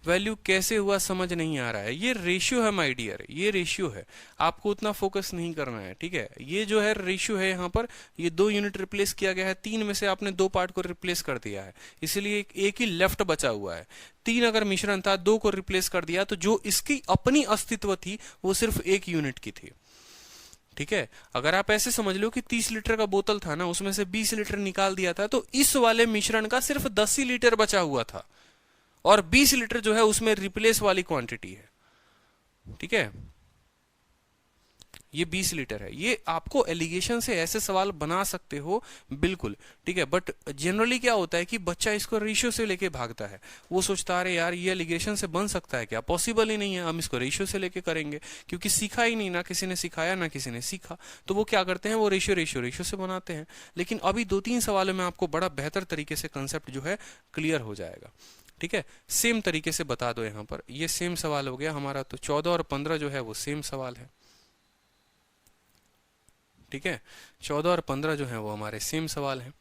S1: वैल्यू कैसे हुआ समझ नहीं आ रहा है। ये रेशियो है माय डियर, ये रेशियो है, आपको उतना फोकस नहीं करना है। ठीक है, ये जो है रेशियो है, यहाँ पर ये 2 यूनिट रिप्लेस किया गया है, 3 में से आपने 2 पार्ट को रिप्लेस कर दिया है, इसलिए एक ही लेफ्ट बचा हुआ है। 3 अगर मिश्रण था, 2 को रिप्लेस कर दिया, तो जो इसकी अपनी अस्तित्व थी वो सिर्फ 1 यूनिट की थी। ठीक है, अगर आप ऐसे समझ लो कि 30 लीटर का बोतल था ना, उसमें से 20 लीटर निकाल दिया था, तो इस वाले मिश्रण का सिर्फ 10 ही लीटर बचा हुआ था और 20 लीटर जो है उसमें रिप्लेस वाली क्वांटिटी है। ठीक है, ये 20 लीटर है। ये आपको एलिगेशन से ऐसे सवाल बना सकते हो, बिल्कुल। ठीक है, बट जनरली क्या होता है कि बच्चा इसको रेशियो से लेके भागता है, वो सोचता है यार ये एलिगेशन से बन सकता है क्या, पॉसिबल ही नहीं है, हम इसको रेशियो से लेके करेंगे, क्योंकि सीखा ही नहीं, ना किसी ने सिखाया ना किसी ने सीखा, तो वो क्या करते हैं, वो रेशियो से बनाते हैं। लेकिन अभी 2-3 सवालों में आपको बड़ा बेहतर तरीके से कंसेप्ट जो है क्लियर हो जाएगा। ठीक है, सेम तरीके से बता दो। यहाँ पर ये सेम सवाल हो गया हमारा, तो 14 और 15 जो है वो सेम सवाल है। ठीक है, 14 और 15 जो है वो हमारे सेम सवाल हैं।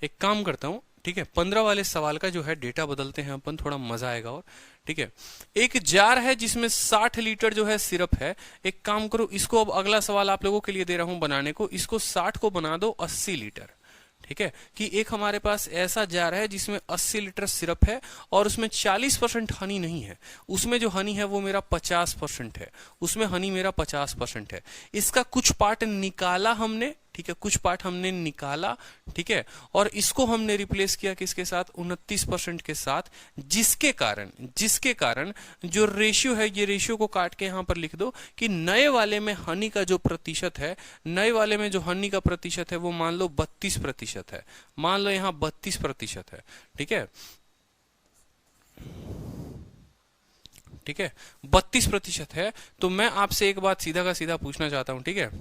S1: एक काम करता हूं, ठीक है, 15 वाले सवाल का जो है डेटा बदलते हैं अपन, थोड़ा मजा आएगा और। ठीक है, एक जार है जिसमें 60 लीटर जो है सिरप है। एक काम करो, इसको अब अगला सवाल आप लोगों के लिए दे रहा हूं बनाने को, इसको 60 को बना दो 80 लीटर। ठीक है, कि एक हमारे पास ऐसा जार है जिसमें 80 लीटर सिरप है और उसमें 40% हनी नहीं है, उसमें जो हनी है वो मेरा 50% है, उसमें हनी मेरा 50% है। इसका कुछ पार्ट निकाला हमने, ठीक है, कुछ पार्ट हमने निकाला, ठीक है, और इसको हमने रिप्लेस किया किसके साथ, 29% के साथ, जिसके कारण जो रेशियो है, ये रेशियो को काट के यहां पर लिख दो कि नए वाले में हनी का जो प्रतिशत है, नए वाले में जो हनी का प्रतिशत है वो मान लो 32% है, मान लो यहां 32% है। ठीक है, ठीक है, 32% है। तो मैं आपसे एक बात सीधा का सीधा पूछना चाहता हूं, ठीक है,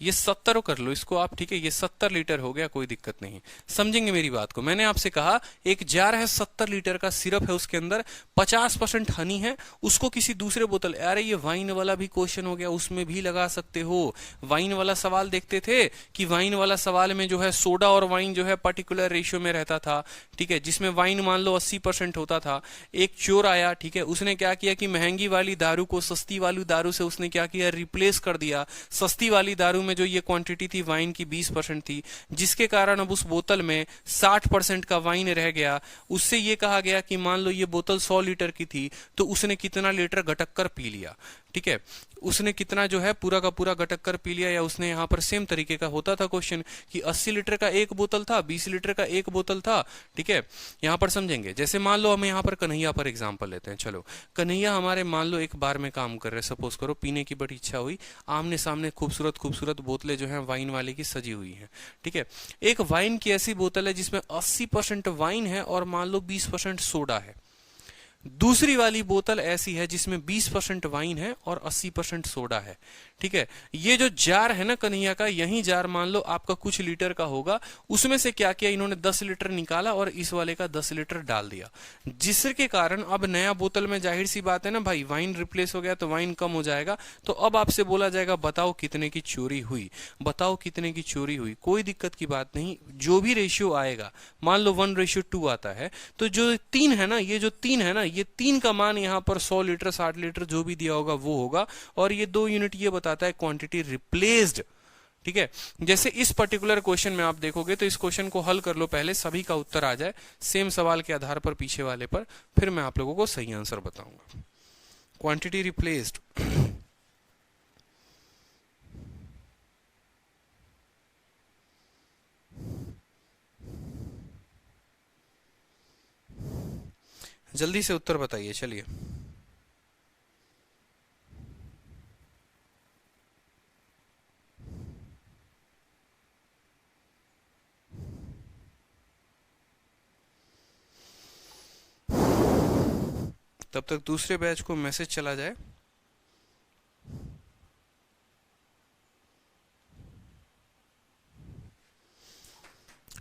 S1: ये 70 कर लो इसको आप, ठीक है, ये 70 लीटर हो गया, कोई दिक्कत नहीं, समझेंगे मेरी बात को। मैंने आपसे कहा एक जार है, 70 लीटर का सिरप है, उसके अंदर 50% हनी है, उसको किसी दूसरे बोतल, अरे ये वाइन वाला भी क्वेश्चन हो गया, उसमें भी लगा सकते हो। वाइन वाला सवाल देखते थे कि वाइन वाला सवाल में जो है सोडा और वाइन जो है पर्टिकुलर रेशियो में रहता था। ठीक है, जिसमें वाइन मान लो 80% होता था। एक चोर आया, ठीक है, उसने क्या किया कि महंगी वाली दारू को सस्ती वाली दारू से उसने क्या किया, रिप्लेस कर दिया। सस्ती वाली दारू में जो ये क्वांटिटी थी वाइन की 20% थी, जिसके कारण अब उस बोतल में 60% का वाइन रह गया। उससे ये कहा गया कि मान लो ये बोतल 100 लीटर की थी, तो उसने कितना लीटर घटक कर पी लिया। ठीक है, उसने कितना जो है पूरा का पूरा घटक कर पी लिया, या उसने यहाँ पर सेम तरीके का होता था क्वेश्चन कि 80 लीटर का एक बोतल था, 20 लीटर का एक बोतल था। ठीक है, यहाँ पर समझेंगे। जैसे मान लो हम यहाँ पर कन्हैया पर एग्जांपल लेते हैं। चलो, कन्हैया हमारे मान लो एक बार में काम कर रहे हैं, सपोज करो पीने की बड़ी इच्छा हुई, आमने सामने खूबसूरत खूबसूरत बोतलें जो है वाइन वाले की सजी हुई है। ठीक है, एक वाइन की ऐसी बोतल है जिसमें 80% वाइन है और मान लो 20% सोडा है। दूसरी वाली बोतल ऐसी है जिसमें 20% वाइन है और 80% सोडा है। ठीक है, ये जो जार है ना कन्हैया का, यही जार मान लो आपका कुछ लीटर का होगा, उसमें से क्या किया इन्होंने 10 लीटर निकाला और इस वाले का 10 लीटर डाल दिया, जिसके कारण अब नया बोतल में जाहिर सी बात है ना भाई, वाइन रिप्लेस हो गया तो वाइन कम हो जाएगा। तो अब आपसे बोला जाएगा बताओ कितने की चोरी हुई, बताओ कितने की चोरी हुई। कोई दिक्कत की बात नहीं, जो भी रेशियो आएगा, मान लो 1:2 आता है, तो जो 3 है ना, ये जो 3 है ना, ये 3 का मान यहाँ पर 100 लीटर 60 लीटर जो भी दिया होगा वो होगा, और ये 2 यूनिट ये बताता है क्वांटिटी रिप्लेस्ड। ठीक है। जैसे इस पर्टिकुलर क्वेश्चन में आप देखोगे तो इस क्वेश्चन को हल कर लो पहले, सभी का उत्तर आ जाए सेम सवाल के आधार पर पीछे वाले पर, फिर मैं आप लोगों को सही आंसर बताऊंगा। क्वांटिटी रिप्लेस्ड, जल्दी से उत्तर बताइए, चलिए। तब तक दूसरे बैच को मैसेज चला जाए।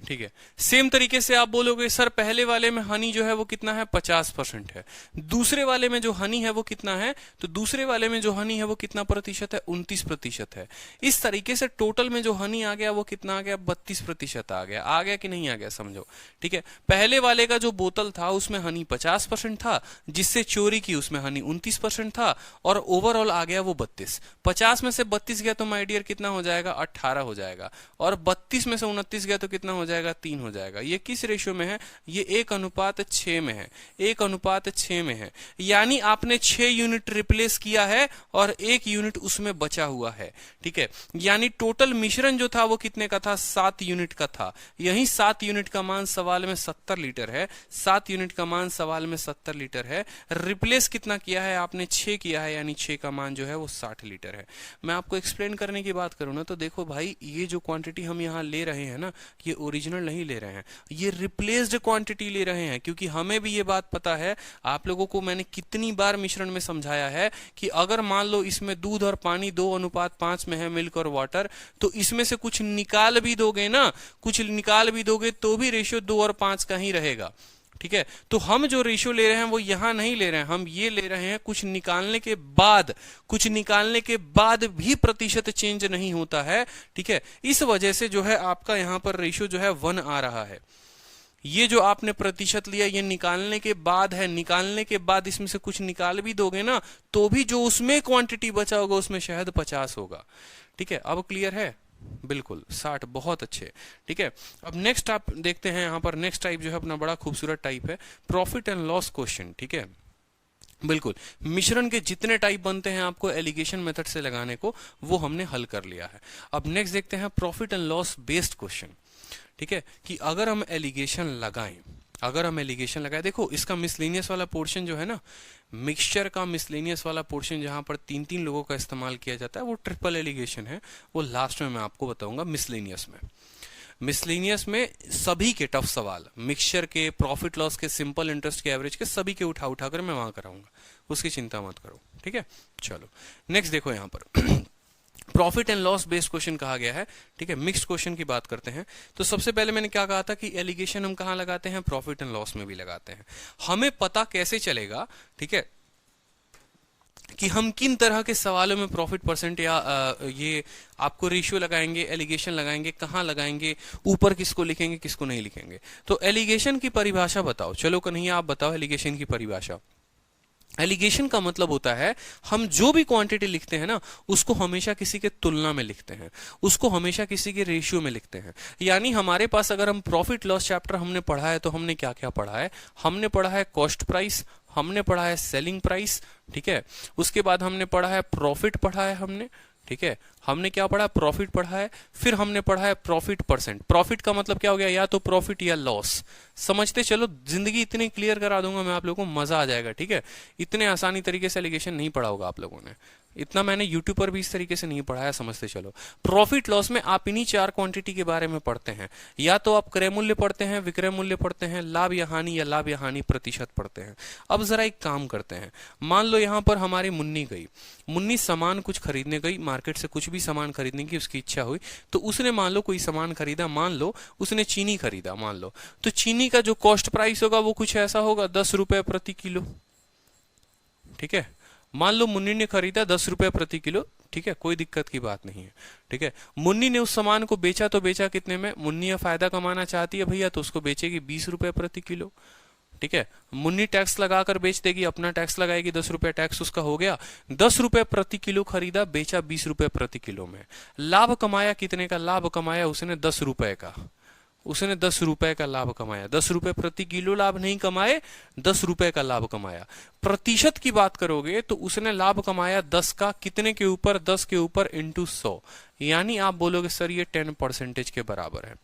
S1: ठीक है, सेम तरीके से आप बोलोगे सर पहले वाले में हनी जो है वो कितना है, 50% है। दूसरे वाले में जो हनी है वो कितना है, तो दूसरे वाले में जो हनी है वो कितना प्रतिशत है, 29% है। इस तरीके से टोटल में जो हनी आ गया वो कितना आ गया, 32% आ गया कि नहीं आ गया, समझो। ठीक है, पहले वाले का जो बोतल था उसमें हनी 50% था, जिससे चोरी की उसमें हनी 29% था, और ओवरऑल आ गया वो 32। 50 में से 32 गया तो माय डियर कितना हो जाएगा, 18 हो जाएगा, और 32 में से 29 गया तो कितना हो जाएगा, 3 हो जाएगा। ये किस रेशियो में है, ये 1:6 में है, 1:6 में है। यानी आपने 6 यूनिट रिप्लेस किया है और 1 यूनिट उसमें बचा हुआ है। ठीक है, यानी टोटल मिश्रण जो था वो कितने का था, 7 यूनिट का था। यही 7 यूनिट का मान सवाल में 70 लीटर है, 7 यूनिट का मान सवाल में 70 लीटर है। रिप्लेस कितना किया है आपने, 6 किया है, यानी 6 का मान जो है वो 60 लीटर है। मैं आपको एक्सप्लेन करने की बात करूं ना, तो देखो भाई ये जो क्वांटिटी हम यहाँ ले रहे हैं ना, ये ओरिजिनल नहीं ले रहे हैं, ये रिप्लेस्ड क्वांटिटी ले रहे हैं, क्योंकि हमें भी ये बात पता है। आप लोगों को मैंने कितनी बार मिश्रण में समझाया है कि अगर मान लो इसमें दूध और पानी 2:5 में है, मिल्क और वाटर, तो इसमें से कुछ निकाल भी दोगे ना, कुछ निकाल भी दोगे तो भी रेशियो 2 और 5 का ही रहेगा। ठीक है, तो हम जो रेशियो ले रहे हैं वो यहां नहीं ले रहे हैं, हम ये ले रहे हैं कुछ निकालने के बाद, कुछ निकालने के बाद भी प्रतिशत चेंज नहीं होता है। ठीक है, इस वजह से जो है आपका यहां पर रेशियो जो है 1 आ रहा है। ये जो आपने प्रतिशत लिया ये निकालने के बाद है, निकालने के बाद इसमें से कुछ निकाल भी दोगे ना तो भी जो उसमें क्वांटिटी बचा होगा उसमें शायद 50 होगा। ठीक है, अब क्लियर है, बिल्कुल 60, बहुत अच्छे। ठीक है, अब नेक्स्ट आप देखते हैं, यहां पर नेक्स्ट टाइप जो है अपना बड़ा खूबसूरत टाइप है, प्रॉफिट एंड लॉस क्वेश्चन। ठीक है, बिल्कुल मिश्रण के जितने टाइप बनते हैं आपको एलिगेशन मेथड से लगाने को, वो हमने हल कर लिया है। अब नेक्स्ट देखते हैं profit and loss based question. ठीक है, कि अगर हम एलिगेशन लगाएं, देखो इसका मिसलेनियस वाला पोर्शन जो है ना, मिक्सचर का मिसलेनियस वाला पोर्शन जहां पर 3-3 लोगों का इस्तेमाल किया जाता है वो ट्रिपल एलिगेशन है, वो लास्ट में मैं आपको बताऊंगा। मिसलेनियस में सभी के टफ सवाल, मिक्सचर के, प्रॉफिट लॉस के, सिंपल इंटरेस्ट के, एवरेज के, सभी के उठा कर मैं वहां कराऊंगा, उसकी चिंता मत करो। ठीक है, चलो नेक्स्ट देखो यहां पर profit and loss based question कहा गया है। ठीक है, मिक्स्ड क्वेश्चन की बात करते हैं। तो सबसे पहले मैंने क्या कहा था कि एलिगेशन हम कहां लगाते हैं, प्रॉफिट एंड लॉस में भी लगाते हैं। हमें पता कैसे चलेगा, ठीक है, कि हम किन तरह के सवालों में प्रॉफिट परसेंट या ये आपको रेशियो लगाएंगे, एलिगेशन लगाएंगे, कहां लगाएंगे, ऊपर किसको लिखेंगे, किसको नहीं लिखेंगे। तो एलिगेशन की परिभाषा बताओ, चलो कन्हैया आप बताओ एलिगेशन की परिभाषा। एलिगेशन का मतलब होता है हम जो भी क्वांटिटी लिखते हैं ना उसको हमेशा किसी के तुलना में लिखते हैं, उसको हमेशा किसी के रेशियो में लिखते हैं। यानी हमारे पास अगर हम प्रॉफिट लॉस चैप्टर हमने पढ़ा है तो हमने क्या क्या पढ़ा है, हमने पढ़ा है कॉस्ट प्राइस, हमने पढ़ा है सेलिंग प्राइस। ठीक है, उसके बाद हमने पढ़ा है प्रॉफिट, पढ़ा है हमने। ठीक है, हमने क्या पढ़ा, प्रॉफिट पढ़ा है। फिर हमने पढ़ा है प्रॉफिट परसेंट। प्रॉफिट का मतलब क्या हो गया, या तो प्रॉफिट या लॉस। समझते चलो, जिंदगी इतनी क्लियर करा दूंगा मैं आप लोगों को, मजा आ जाएगा। ठीक है, इतने आसानी तरीके से एलिगेशन नहीं पढ़ा होगा आप लोगों ने, इतना मैंने यूट्यूब पर भी इस तरीके से नहीं पढ़ाया, समझते चलो। प्रॉफिट लॉस में आप इन्हीं 4 क्वांटिटी के बारे में पढ़ते हैं, या तो आप क्रय मूल्य पढ़ते हैं, विक्रय मूल्य पढ़ते हैं, लाभ या हानि, या लाभ या हानि प्रतिशत पढ़ते हैं। अब जरा एक काम करते हैं, मान लो यहां पर हमारी मुन्नी गई, मुन्नी सामान कुछ खरीदने गई, मार्केट से कुछ भी सामान खरीदने की उसकी इच्छा हुई, तो उसने मान लो कोई सामान खरीदा, मान लो उसने चीनी खरीदा, मान लो, तो चीनी का जो कॉस्ट प्राइस होगा वो कुछ ऐसा होगा 10 रुपए प्रति किलो। ठीक है, मान लो मुन्नी ने खरीदा 10 रुपए प्रति किलो। ठीक है, कोई दिक्कत की बात नहीं है। ठीक है, मुन्नी ने उस सामान को बेचा तो बेचा कितने में, मुन्नी फायदा कमाना चाहती है भैया, तो उसको बेचेगी 20 रुपए प्रति किलो। ठीक है, मुन्नी टैक्स लगाकर बेच देगी, अपना टैक्स लगाएगी, 10 रुपए टैक्स उसका हो गया, 10 रुपए प्रति किलो खरीदा, बेचा 20 रुपए प्रति किलो में। लाभ कमाया कितने का? लाभ कमाया उसने 10 रुपए का, उसने 10 रुपए का लाभ कमाया। 10 रुपए प्रति किलो लाभ नहीं कमाए, 10 रुपए का लाभ कमाया। प्रतिशत की बात करोगे तो उसने लाभ कमाया 10 का, कितने के ऊपर? 10 के ऊपर इंटू 100, यानी आप बोलोगे सर ये 10% के बराबर है।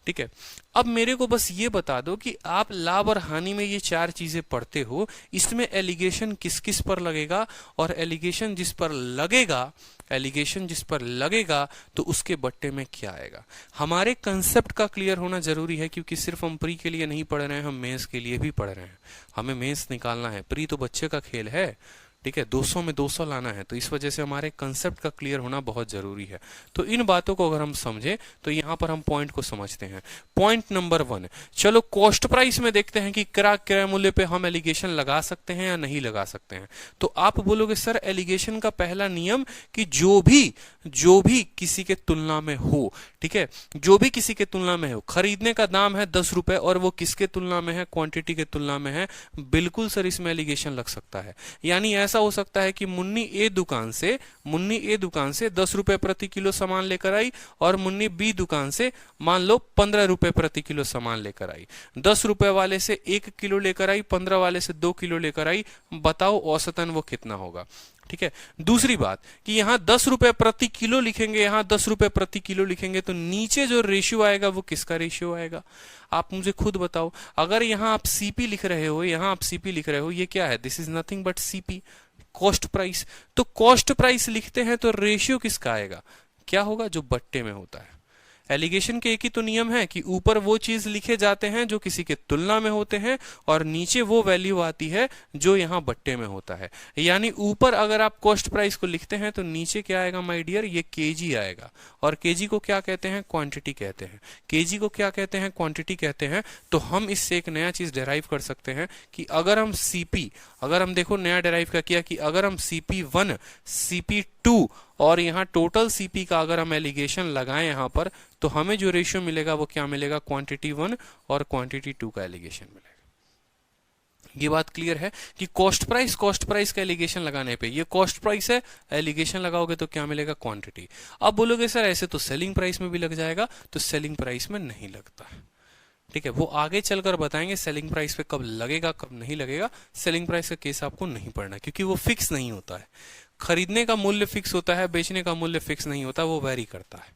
S1: ठीक है, अब मेरे को बस ये बता दो कि आप लाभ और हानि में ये 4 चीजें पढ़ते हो, इसमें एलिगेशन किस किस पर लगेगा, और एलिगेशन जिस पर लगेगा, एलिगेशन जिस पर लगेगा तो उसके बट्टे में क्या आएगा। हमारे कंसेप्ट का क्लियर होना जरूरी है, क्योंकि सिर्फ हम प्री के लिए नहीं पढ़ रहे हैं, हम मेंस के लिए भी पढ़ रहे हैं। हमें मेंस निकालना है, प्री तो बच्चे का खेल है। ठीक है, 200 में 200 लाना है, तो इस वजह से हमारे कंसेप्ट का क्लियर होना बहुत जरूरी है। तो इन बातों को अगर हम समझे तो यहां पर हम पॉइंट को समझते हैं। पॉइंट नंबर 1, चलो कॉस्ट प्राइस में देखते हैं कि क्रय मूल्य पे हम एलिगेशन लगा सकते हैं या नहीं लगा सकते हैं। तो आप बोलोगे सर एलिगेशन का पहला नियम कि जो भी किसी के तुलना में हो, ठीक है, जो भी किसी के तुलना में हो, खरीदने का दाम है 10 रुपए और वो किसके तुलना में है? क्वांटिटी के तुलना में है, बिल्कुल सर इसमें एलिगेशन लग सकता है। यानी ऐसा हो सकता है कि मुन्नी ए दुकान से 10 रुपए प्रति किलो सामान लेकर आई और मुन्नी बी दुकान से मान लो 15 रुपए प्रति किलो सामान लेकर आई। 10 रुपए वाले से 1 किलो लेकर आई, 15 वाले से 2 किलो लेकर आई, बताओ औसतन वो कितना होगा। ठीक है, दूसरी बात कि यहां 10 रुपए प्रति किलो लिखेंगे, यहां 10 रुपए प्रति किलो लिखेंगे, तो नीचे जो रेशियो आएगा वो किसका रेशियो आएगा? आप मुझे खुद बताओ। अगर यहां आप सीपी लिख रहे हो, ये क्या है? This is nothing but CP, cost price. तो कॉस्ट प्राइस लिखते हैं तो रेशियो किसका आएगा? क्या होगा? जो बट्टे में होता है। एलिगेशन के एक ही तो नियम है कि ऊपर वो चीज लिखे जाते हैं जो किसी के तुलना में होते हैं, और नीचे वो वैल्यू आती है जो यहाँ बट्टे में होता है। यानी ऊपर अगर आप कॉस्ट प्राइस को लिखते हैं तो नीचे क्या आएगा माय डियर? ये केजी आएगा। और केजी को क्या कहते हैं? क्वांटिटी कहते हैं। केजी को क्या कहते हैं? क्वांटिटी कहते हैं। तो हम इससे एक नया चीज डेराइव कर सकते हैं कि अगर हम देखो नया डेराइव का किया कि अगर हम CP1, CP2 और यहाँ टोटल सीपी का अगर हम एलिगेशन लगाएं यहाँ पर, तो हमें जो रेशियो मिलेगा वो क्या मिलेगा? क्वांटिटी 1 और क्वांटिटी 2 का एलिगेशन मिलेगा। ये बात क्लियर है कि कॉस्ट प्राइस का एलिगेशन लगाने पे, ये कॉस्ट प्राइस है, एलिगेशन लगाओगे तो क्या मिलेगा? क्वांटिटी। अब बोलोगे सर ऐसे तो सेलिंग प्राइस में भी लग जाएगा, तो सेलिंग प्राइस में नहीं लगता है। ठीक है, वो आगे चलकर बताएंगे सेलिंग प्राइस पे कब लगेगा कब नहीं लगेगा। सेलिंग प्राइस का केस आपको नहीं पढ़ना, क्योंकि वो फिक्स नहीं होता है। खरीदने का मूल्य फिक्स होता है, बेचने का मूल्य फिक्स नहीं होता, वो वेरी करता है।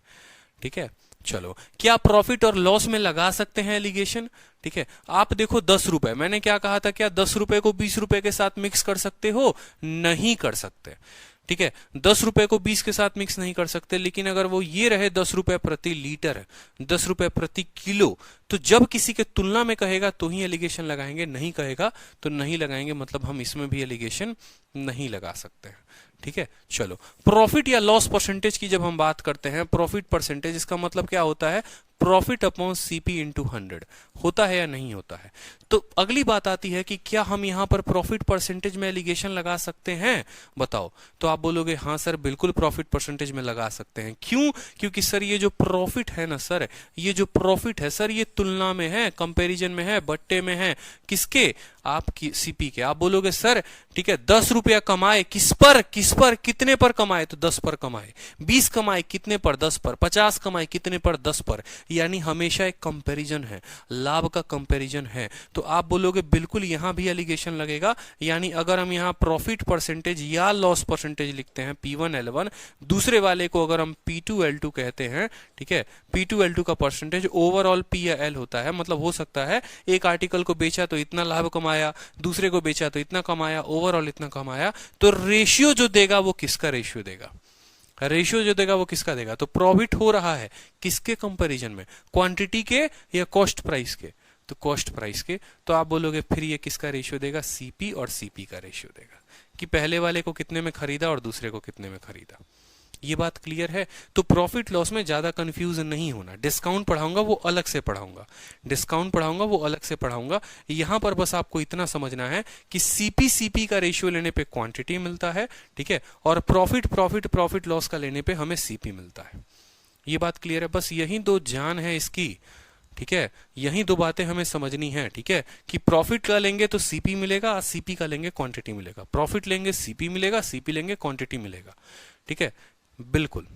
S1: ठीक है, चलो क्या प्रॉफिट और लॉस में लगा सकते हैं एलिगेशन? ठीक है, आप देखो 10 रुपए, मैंने क्या कहा था? क्या 10 रुपए को 20 रुपए के साथ मिक्स कर सकते हो? नहीं कर सकते। ठीक है, 10 रुपए को 20 के साथ मिक्स नहीं कर सकते, लेकिन अगर वो ये रहे 10 रुपए प्रति लीटर, 10 रुपए प्रति किलो, तो जब किसी के तुलना में कहेगा तो ही एलिगेशन लगाएंगे, नहीं कहेगा तो नहीं लगाएंगे। मतलब हम इसमें भी एलिगेशन नहीं लगा सकते हैं। ठीक है, चलो प्रॉफिट या लॉस परसेंटेज की जब हम बात करते हैं, प्रॉफिट परसेंटेज, इसका मतलब क्या होता है? प्रॉफिट अपॉन सीपी इंटू 100 होता है या नहीं होता है। तो अगली बात आती है कि क्या हम यहां पर प्रॉफिट परसेंटेज में एलिगेशन लगा सकते हैं? बताओ। तो आप बोलोगे हाँ सर बिल्कुल प्रॉफिट परसेंटेज में लगा सकते हैं। क्यों? क्योंकि सर ये जो प्रॉफिट है ना सर, ये जो प्रॉफिट है सर, ये तुलना में है, कंपैरिजन में है, बट्टे में है, किसके? आपकी सीपी के। आप बोलोगे सर ठीक है 10 रुपया कमाए, किस पर कितने पर कमाए? तो 10 पर कमाए। 20 कमाए कितने पर? 10 पर। 50 कमाए कितने पर? 10 पर। यानी हमेशा एक कंपैरिजन है, लाभ का कंपैरिजन है। तो आप बोलोगे बिल्कुल यहां भी एलिगेशन लगेगा। यानी अगर हम यहां प्रॉफिट परसेंटेज या लॉस परसेंटेज लिखते हैं P1L1, दूसरे वाले को अगर हम P2L2 कहते हैं, ठीक है, P2L2 का परसेंटेज ओवरऑल P या L होता है। मतलब हो सकता है एक आर्टिकल को बेचा तो इतना लाभ कमाया, दूसरे को बेचा तो इतना कमाया, ओवरऑल इतना कमाया। तो रेशियो जो देगा वो किसका रेशियो देगा? रेशियो जो देगा वो किसका देगा? तो प्रॉफिट हो रहा है किसके कंपैरिजन में? क्वांटिटी के या कॉस्ट प्राइस के? तो कॉस्ट प्राइस के। तो आप बोलोगे फिर ये किसका रेशियो देगा? सीपी और सीपी का रेशियो देगा, कि पहले वाले को कितने में खरीदा और दूसरे को कितने में खरीदा। ये बात क्लियर है? तो प्रॉफिट लॉस में ज्यादा कंफ्यूजन नहीं होना। डिस्काउंट पढ़ाऊंगा वो अलग से पढ़ाऊंगा, यहां पर बस आपको इतना समझना है कि सीपी का रेशियो लेने पे क्वांटिटी मिलता है, ठीक है, और प्रॉफिट लॉस का लेने पे हमें सीपी मिलता है। ये बात क्लियर है? बस यही दो जान है इसकी, ठीक है, यही दो बातें हमें समझनी है। ठीक है, कि प्रॉफिट का लेंगे तो सीपी मिलेगा और सीपी का लेंगे क्वांटिटी मिलेगा, प्रॉफिट लेंगे सीपी मिलेगा, सीपी लेंगे क्वांटिटी मिलेगा। ठीक है, बिल्कुल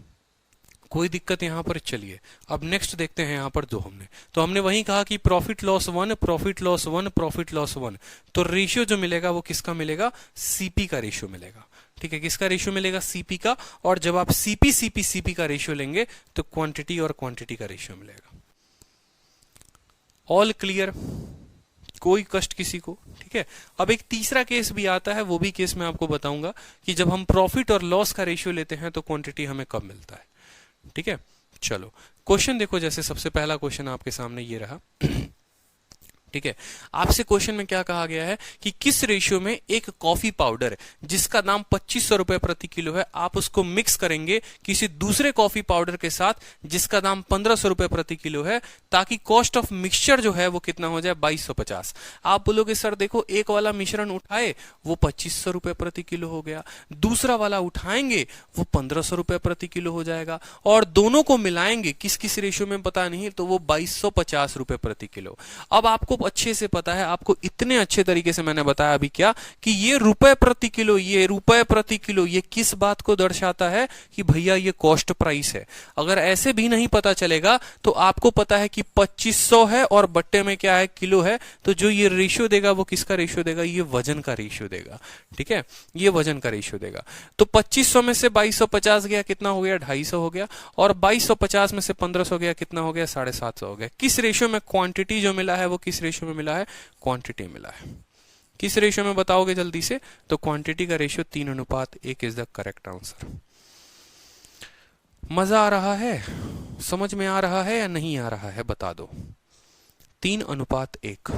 S1: कोई दिक्कत यहां पर। चलिए अब नेक्स्ट देखते हैं यहां पर दो हमने, तो हमने वही कहा कि profit loss one, profit loss one, profit loss one, तो रेशियो जो मिलेगा वो किसका मिलेगा, सीपी का रेशियो मिलेगा। ठीक है, किसका रेशियो मिलेगा, सीपी का। और जब आप सीपी सीपी सीपी का रेशियो लेंगे तो क्वांटिटी और क्वांटिटी का रेशियो मिलेगा। ऑल क्लियर, कोई कष्ट किसी को। ठीक है, अब एक तीसरा केस भी आता है, वो भी केस मैं आपको बताऊंगा कि जब हम प्रॉफिट और लॉस का रेशियो लेते हैं तो क्वांटिटी हमें कब मिलता है। ठीक है, चलो क्वेश्चन देखो, जैसे सबसे पहला क्वेश्चन आपके सामने ये रहा। ठीक है, आपसे क्वेश्चन में क्या कहा गया है कि किस रेशियो में एक कॉफी पाउडर जिसका दाम 2500 रुपए प्रति किलो है, आप उसको मिक्स करेंगे किसी दूसरे कॉफी पाउडर के साथ जिसका दाम 1500 रुपए प्रति किलो है, ताकि कॉस्ट ऑफ मिक्सचर जो है वो कितना हो जाए, 2250। आप बोलोगे सर देखो, एक वाला मिश्रण उठाए वो 2500 रुपए प्रति किलो हो गया, दूसरा वाला उठाएंगे वो 1500 रुपए प्रति किलो हो जाएगा, और दोनों को मिलाएंगे किस किस रेशियो में पता नहीं, तो वो 2250 रुपए प्रति किलो। अब आपको अच्छे से पता है, आपको इतने अच्छे तरीके से मैंने बताया अभी क्या, कि ये रुपए प्रति किलो, ये रुपए प्रति किलो, ये किस बात को दर्शाता है कि भैया ये कॉस्ट प्राइस है। अगर ऐसे भी नहीं पता चलेगा तो आपको पता है कि 2500 है और बट्टे में क्या है, किलो है, तो जो ये रेशियो देगा वो किसका रेशियो देगा, ये वजन का रेशियो देगा। ठीक है, ये वजन का रेशियो देगा। तो 2500 में से 2250 गया, कितना हो गया, 250 हो गया, और 2250 में से 1500 गया, कितना हो गया, 750 हो गया। किस रेशियो में क्वांटिटी जो मिला है वो किस रेशियो में मिला है, क्वांटिटी मिला है। किस रेशियो में बताओगे जल्दी से, तो क्वांटिटी का ratio 3:1 is the correct answer. मजा आ रहा है, समझ में आ रहा है या नहीं आ रहा है, बता दो। 3:1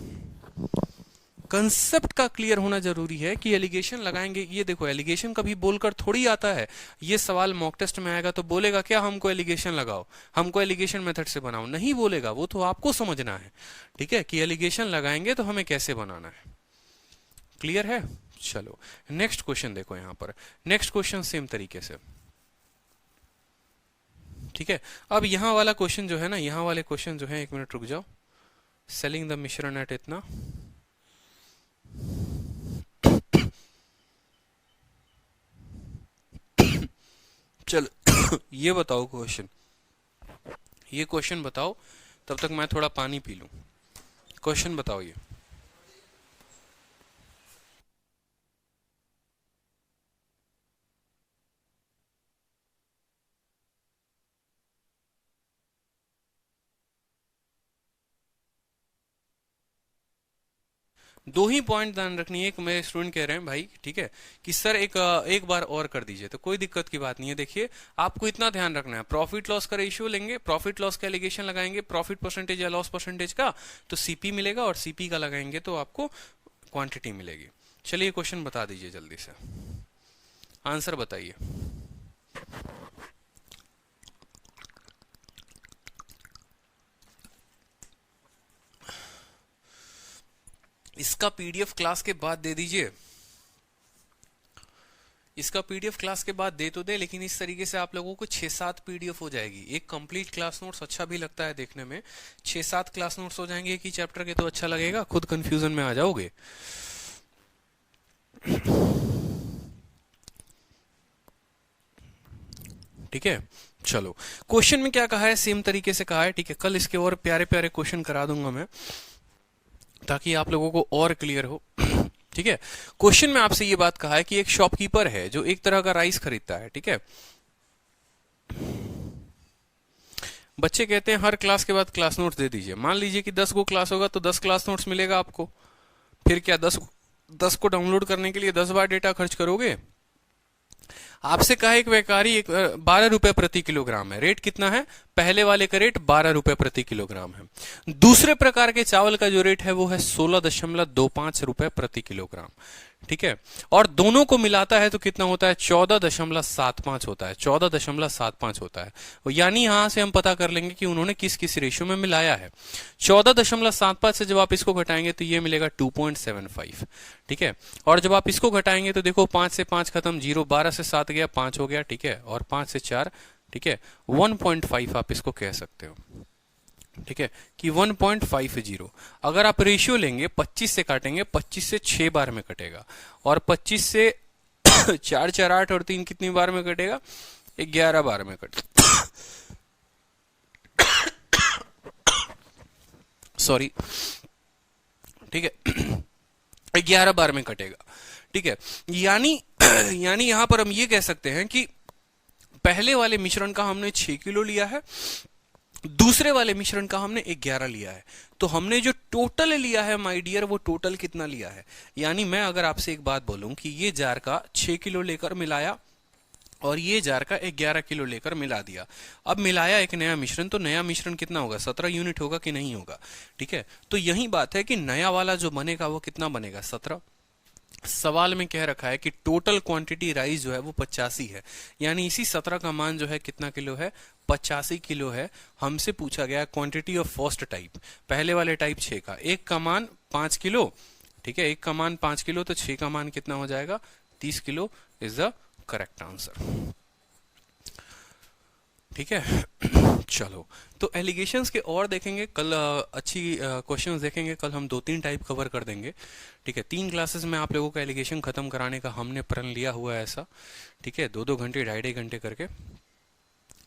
S1: कंसेप्ट का क्लियर होना जरूरी है कि एलिगेशन लगाएंगे। ये देखो, एलिगेशन कभी बोलकर थोड़ी आता है। ये सवाल मॉक टेस्ट में आएगा तो बोलेगा क्या, हमको एलिगेशन लगाओ, हमको एलिगेशन मेथड से बनाओ, नहीं बोलेगा, वो तो आपको समझना है। ठीक है, कि एलिगेशन लगाएंगे तो हमें कैसे बनाना है। क्लियर है, चलो नेक्स्ट क्वेश्चन देखो। यहां पर नेक्स्ट क्वेश्चन सेम तरीके से। ठीक है, अब यहां वाला क्वेश्चन जो है ना, यहां वाले क्वेश्चन जो है, एक मिनट रुक जाओ। सेलिंग द मिश्रण एट इतना, चलो ये बताओ क्वेश्चन, ये क्वेश्चन बताओ, तब तक मैं थोड़ा पानी पी लूं। क्वेश्चन बताओ ये। दो ही पॉइंट ध्यान रखनी है। एक मेरे स्टूडेंट कह रहे हैं भाई, ठीक है, कि सर एक बार और कर दीजिए, तो कोई दिक्कत की बात नहीं है। देखिए, आपको इतना ध्यान रखना है, प्रॉफिट लॉस का रेशियो लेंगे, प्रॉफिट लॉस का एलिगेशन लगाएंगे, प्रॉफिट परसेंटेज या लॉस परसेंटेज का, तो सीपी मिलेगा, और सीपी का लगाएंगे तो आपको क्वांटिटी मिलेगी। चलिए क्वेश्चन बता दीजिए जल्दी से, आंसर बताइए। इसका पीडीएफ क्लास के बाद दे दीजिए, इसका पीडीएफ क्लास के बाद दे तो दे, लेकिन इस तरीके से आप लोगों को 6-7 पीडीएफ हो जाएगी। एक कंप्लीट क्लास नोट्स अच्छा भी लगता है देखने में, 6-7 क्लास नोट्स हो जाएंगे एक ही चैप्टर के, तो अच्छा लगेगा, खुद कंफ्यूजन में आ जाओगे। ठीक है, चलो क्वेश्चन में क्या कहा है, सेम तरीके से कहा है। ठीक है, कल इसके और प्यारे प्यारे क्वेश्चन करा दूंगा मैं, ताकि आप लोगों को और क्लियर हो। ठीक है, क्वेश्चन में आपसे ये बात कहा है कि एक शॉपकीपर है जो एक तरह का राइस खरीदता है। ठीक है, बच्चे कहते हैं हर क्लास के बाद क्लास नोट्स दे दीजिए। मान लीजिए कि 10 गो क्लास होगा तो 10 क्लास नोट्स मिलेगा आपको, फिर क्या 10 को डाउनलोड करने के लिए 10 बार डेटा खर्च करोगे। आपसे कहा एक व्यापारी 12 रुपए प्रति किलोग्राम है, रेट कितना है, पहले वाले का रेट 12 रुपए प्रति किलोग्राम है। दूसरे प्रकार के चावल का जो रेट है वो है 16.25 रुपए प्रति किलोग्राम। ठीक है, और दोनों को मिलाता है तो कितना होता है, 14.75 होता है, 14.75 होता है। यानी यहां से हम पता कर लेंगे कि उन्होंने किस किस रेशियो में मिलाया है। 14.75 से जब आप इसको घटाएंगे तो ये मिलेगा 2.75। ठीक है, और जब आप इसको घटाएंगे तो देखो 5 से 5 खत्म, 0, 12 से 7 गया, 5 हो गया। ठीक है, और 5 से 4, ठीक है, 1.5 आप इसको कह सकते हो। ठीक है, कि 1.50। अगर आप रेशियो लेंगे 25 से काटेंगे, 25 से 6 बार में कटेगा, और 25 से 4 4 8 और 3 कितनी बार में कटेगा? 11 बार में कटेगा। सॉरी, ठीक है, 11 बार में कटेगा। ठीक है, यानी यहां पर हम ये कह सकते हैं कि पहले वाले मिश्रण का हमने 6 किलो लिया है, दूसरे वाले मिश्रण का हमने 11 लिया है। तो हमने जो टोटल लिया है माय डियर, वो टोटल कितना लिया है? यानी मैं अगर आपसे एक बात बोलूं कि ये जार का 6 किलो लेकर मिलाया और ये जार का 11 किलो लेकर मिला दिया, अब मिलाया एक नया मिश्रण, तो नया मिश्रण कितना होगा? 17 यूनिट होगा कि नहीं होगा? ठीक है, तो यही बात है कि नया वाला जो बनेगा वो कितना बनेगा? 17। सवाल में कह रखा है कि टोटल क्वांटिटी राइस जो है वो 85 है, यानी इसी 17 का मान जो है कितना किलो है? 85 किलो है। हमसे पूछा गया क्वांटिटी ऑफ फर्स्ट टाइप, पहले वाले टाइप 6 का, एक का मान 5 किलो। ठीक है, एक का मान 5 किलो, तो 6 का मान कितना हो जाएगा? 30 kilo is the correct answer. ठीक है, चलो, तो एलिगेशंस के और देखेंगे कल, अच्छी क्वेश्चंस देखेंगे कल। हम 2-3 टाइप कवर कर देंगे। ठीक है, 3 क्लासेस में आप लोगों का एलिगेशन खत्म कराने का हमने प्रण लिया हुआ है ऐसा। ठीक है, 2-2 घंटे 2.5 घंटे करके।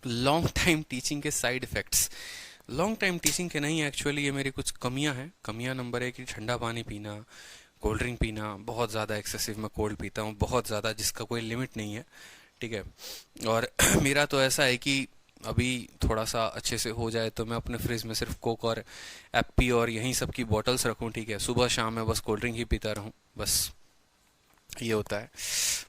S1: लॉन्ग टाइम टीचिंग के side effects, long time teaching के नहीं, एक्चुअली ये मेरी कुछ कमियां हैं। कमियां नंबर 1 कि ठंडा पानी पीना, कोल्ड ड्रिंक पीना, बहुत ज़्यादा एक्सेसिव मैं कोल्ड पीता हूँ, बहुत ज़्यादा, जिसका कोई लिमिट नहीं है। ठीक है, और मेरा तो ऐसा है कि अभी थोड़ा सा अच्छे से हो जाए तो मैं अपने फ्रिज में सिर्फ कोक और एप्पी और यहीं सब की बॉटल्स रखूं। ठीक है, सुबह शाम में बस कोल्ड ड्रिंक ही पीता रहूं, बस ये होता है।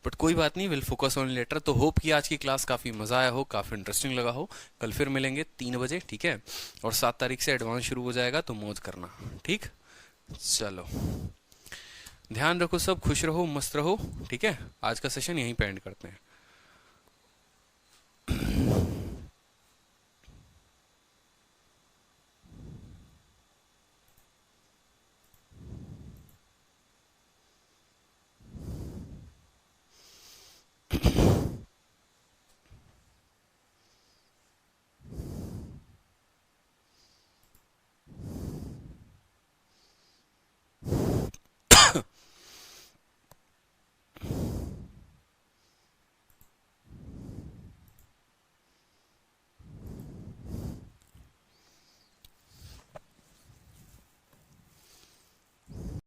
S1: बट कोई बात नहीं, विल फोकस ऑन लेटर। तो होप कि आज की क्लास काफ़ी मज़ा आया हो, काफ़ी इंटरेस्टिंग लगा हो। कल फिर मिलेंगे 3 बजे। ठीक है, और 7 तारीख से एडवांस शुरू हो जाएगा, तो मौज करना। ठीक, चलो, ध्यान रखो सब, खुश रहो, मस्त रहो। ठीक है, आज का सेशन यहीं पे एंड करते हैं।